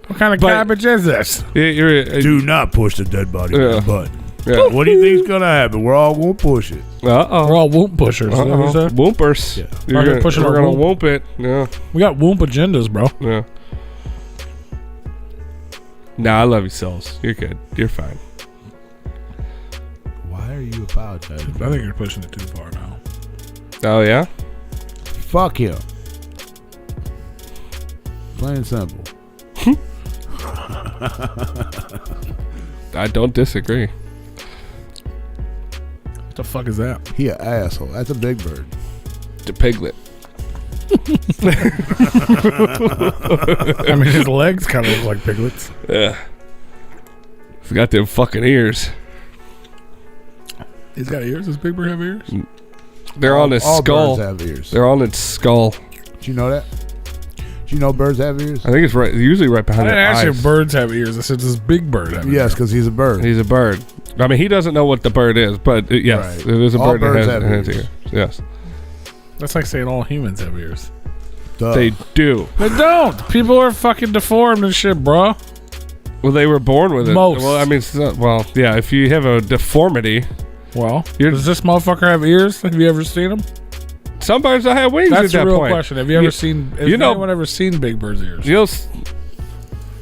What kind of cabbage is this? Do not push the dead body with the button. Yeah. What do you think's gonna happen? We're all gonna push it. Uh-oh. We're all whoop pushers. Whoopers. Yeah. We're gonna whoop it. Yeah. We got whoop agendas, bro. Yeah. Nah, I love you, Souls. You're good. You're fine. Why are you apologizing? I think you're pushing it too far now. Oh yeah. Fuck him. Plain and simple. I don't disagree. What the fuck is that? He an asshole. That's a big bird. The piglet. I mean, his legs kind of look like piglets. Yeah. He's got them fucking ears. He's got ears? Does Big Bird have ears? They're on his skull. Birds have ears. They're on its skull. Did you know that? Did you know birds have ears? I think it's usually right behind I their didn't ask eyes. if birds have ears. I said, does Big Bird have ears? Yes, because he's a bird. He's a bird. I mean, he doesn't know what the bird is, but yes, Right. it is a All bird that birds has have ears. ears. Yes. That's like saying all humans have ears. Duh. They do. They don't. People are fucking deformed and shit, bro. Well, they were born with it. Most. Well, I mean, yeah, if you have a deformity. Well, does this motherfucker have ears? Have you ever seen him? Some birds don't have wings That's at that a real point. question. Have you ever seen? Has anyone ever seen Big Bird's ears?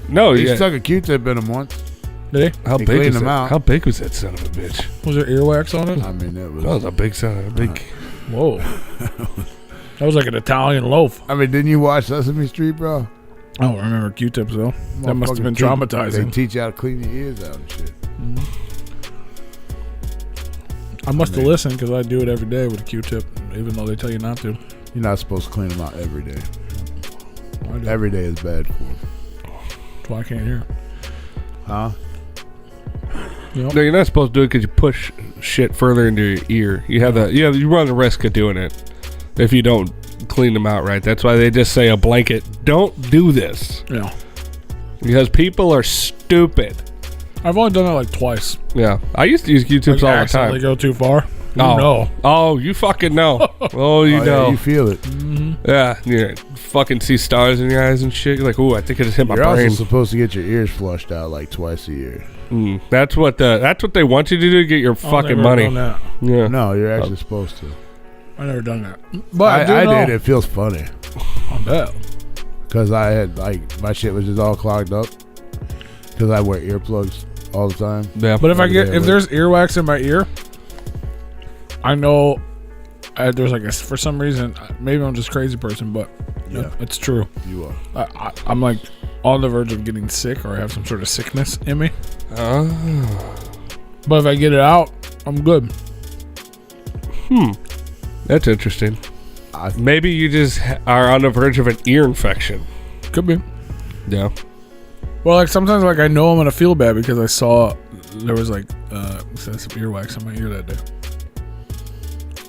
No, he stuck a Q-tip in him once. Did he? How He big cleaned is them that? out. How big was that son of a bitch? Was there earwax on it? I mean, that was a big son of a big. Whoa. That was like an Italian loaf. I mean, didn't you watch Sesame Street, bro? I don't remember Q-tips though. That must have been traumatizing. They teach you how to clean your ears out and shit. I must have listened because I do it every day with a Q-tip, even though they tell you not to. You're not supposed to clean them out every day. Every day is bad for them. That's why I can't hear. Huh? Yep. No, you're not supposed to do it because you push shit further into your ear. You run the risk of doing it if you don't clean them out right. That's why they just say a blanket. Don't do this. Yeah. Because people are stupid. I've only done that like twice. Yeah. I used to use YouTubes all the time. They go too far. Oh. No. Oh, you fucking know. Oh, you know. Yeah, you feel it. Yeah, you fucking see stars in your eyes and shit. You're like, ooh, I think it just hit my You're brain. also supposed to get your ears flushed out like twice a year. That's what they want you to do to get your fucking money. Done that. Yeah. No, you're actually supposed to. I never done that. But I did. It feels funny. I bet. Because I had, like, my shit was just all clogged up. Because I wear earplugs all the time. Yeah. But if there's earwax in my ear, I know there's like for some reason, maybe I'm just a crazy person, but Yeah. it's true. You are. I'm like on the verge of getting sick or I have some sort of sickness in me. But if I get it out, I'm good. That's interesting. Maybe you just are on the verge of an ear infection. Could be. Yeah. Well, like sometimes like I know I'm gonna feel bad because I saw there was like some earwax in my ear that day.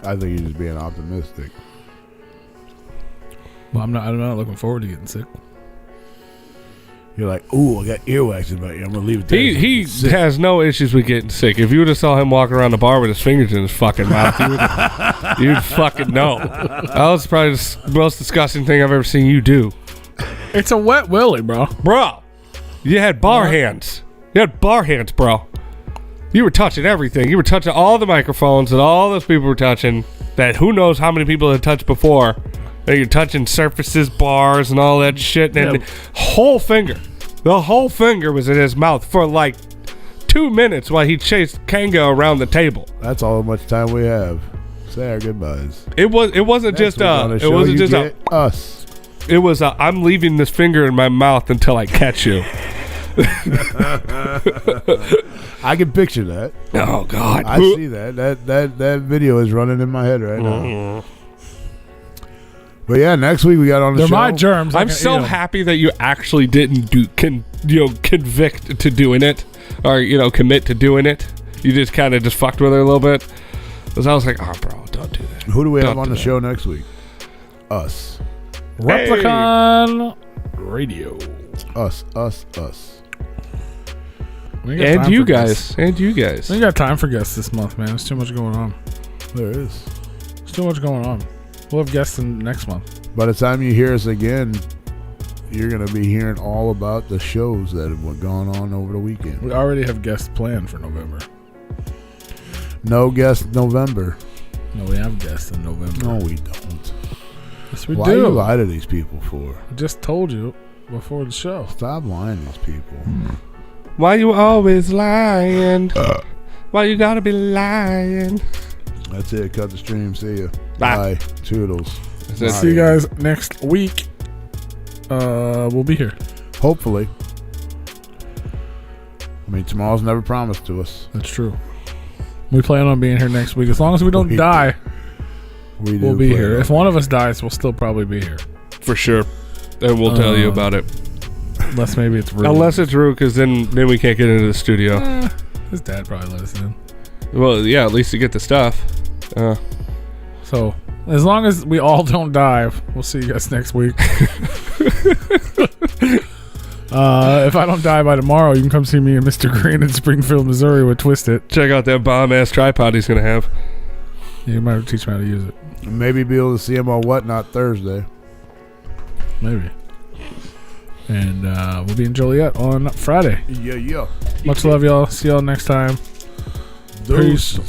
I think you're just being optimistic. Well, I'm not looking forward to getting sick. You're like, ooh, I got earwax in my ear. I'm gonna leave it there. He has no issues with getting sick. If you would have saw him walking around the bar with his fingers in his fucking mouth, you'd fucking know. That was probably the most disgusting thing I've ever seen you do. It's a wet willy, bro. Bro, you had bar hands. You had bar hands, bro. You were touching everything. You were touching all the microphones that all those people were touching that who knows how many people had touched before. And you're touching surfaces, bars, and all that shit. And the whole finger was in his mouth for like 2 minutes while he chased Kanga around the table. That's all much time we have. Say our goodbyes. It wasn't just us. It was I'm leaving this finger in my mouth until I catch you. I can picture that. Oh God, I see that. That video is running in my head right now. But yeah, next week we got on the show. They're my germs. I'm so happy that you actually didn't convict to doing it, or commit to doing it. You just kind of just fucked with her a little bit. Because I was like, oh, bro, don't do that. Who do we have on the show next week? Us. Replicon Radio. Us. And you guys. We ain't got time for guests this month, man. There's too much going on. There is. There's too much going on. We'll have guests in next month. By the time you hear us again, you're going to be hearing all about the shows that have gone on over the weekend. We already have guests planned for November. No guests November. No, we have guests in November. No, we don't. Yes, we Why do. do you lie to these people for? I just told you before the show. Stop lying to these people. Why you always lying? Why you gotta be lying? That's it. Cut the stream. See ya. Bye. Bye. Toodles. See you guys next week. We'll be here. Hopefully. I mean, tomorrow's never promised to us. That's true. We plan on being here next week. As long as we don't die, we'll be here. If one of us dies, we'll still probably be here. For sure. And we'll tell you about it. Unless maybe it's Rue. Unless it's Rue, because then we can't get into the studio. His dad probably let us in. Well, yeah, at least to get the stuff. So, as long as we all don't die, we'll see you guys next week. If I don't die by tomorrow, you can come see me and Mr. Green in Springfield, Missouri with Twisted. Check out that bomb-ass tripod he's going to have. Yeah, you might have to teach me how to use it. Maybe be able to see him on Whatnot Thursday. Maybe. And we'll be in Joliet on Friday. Yeah. Much love, y'all. See y'all next time. Peace.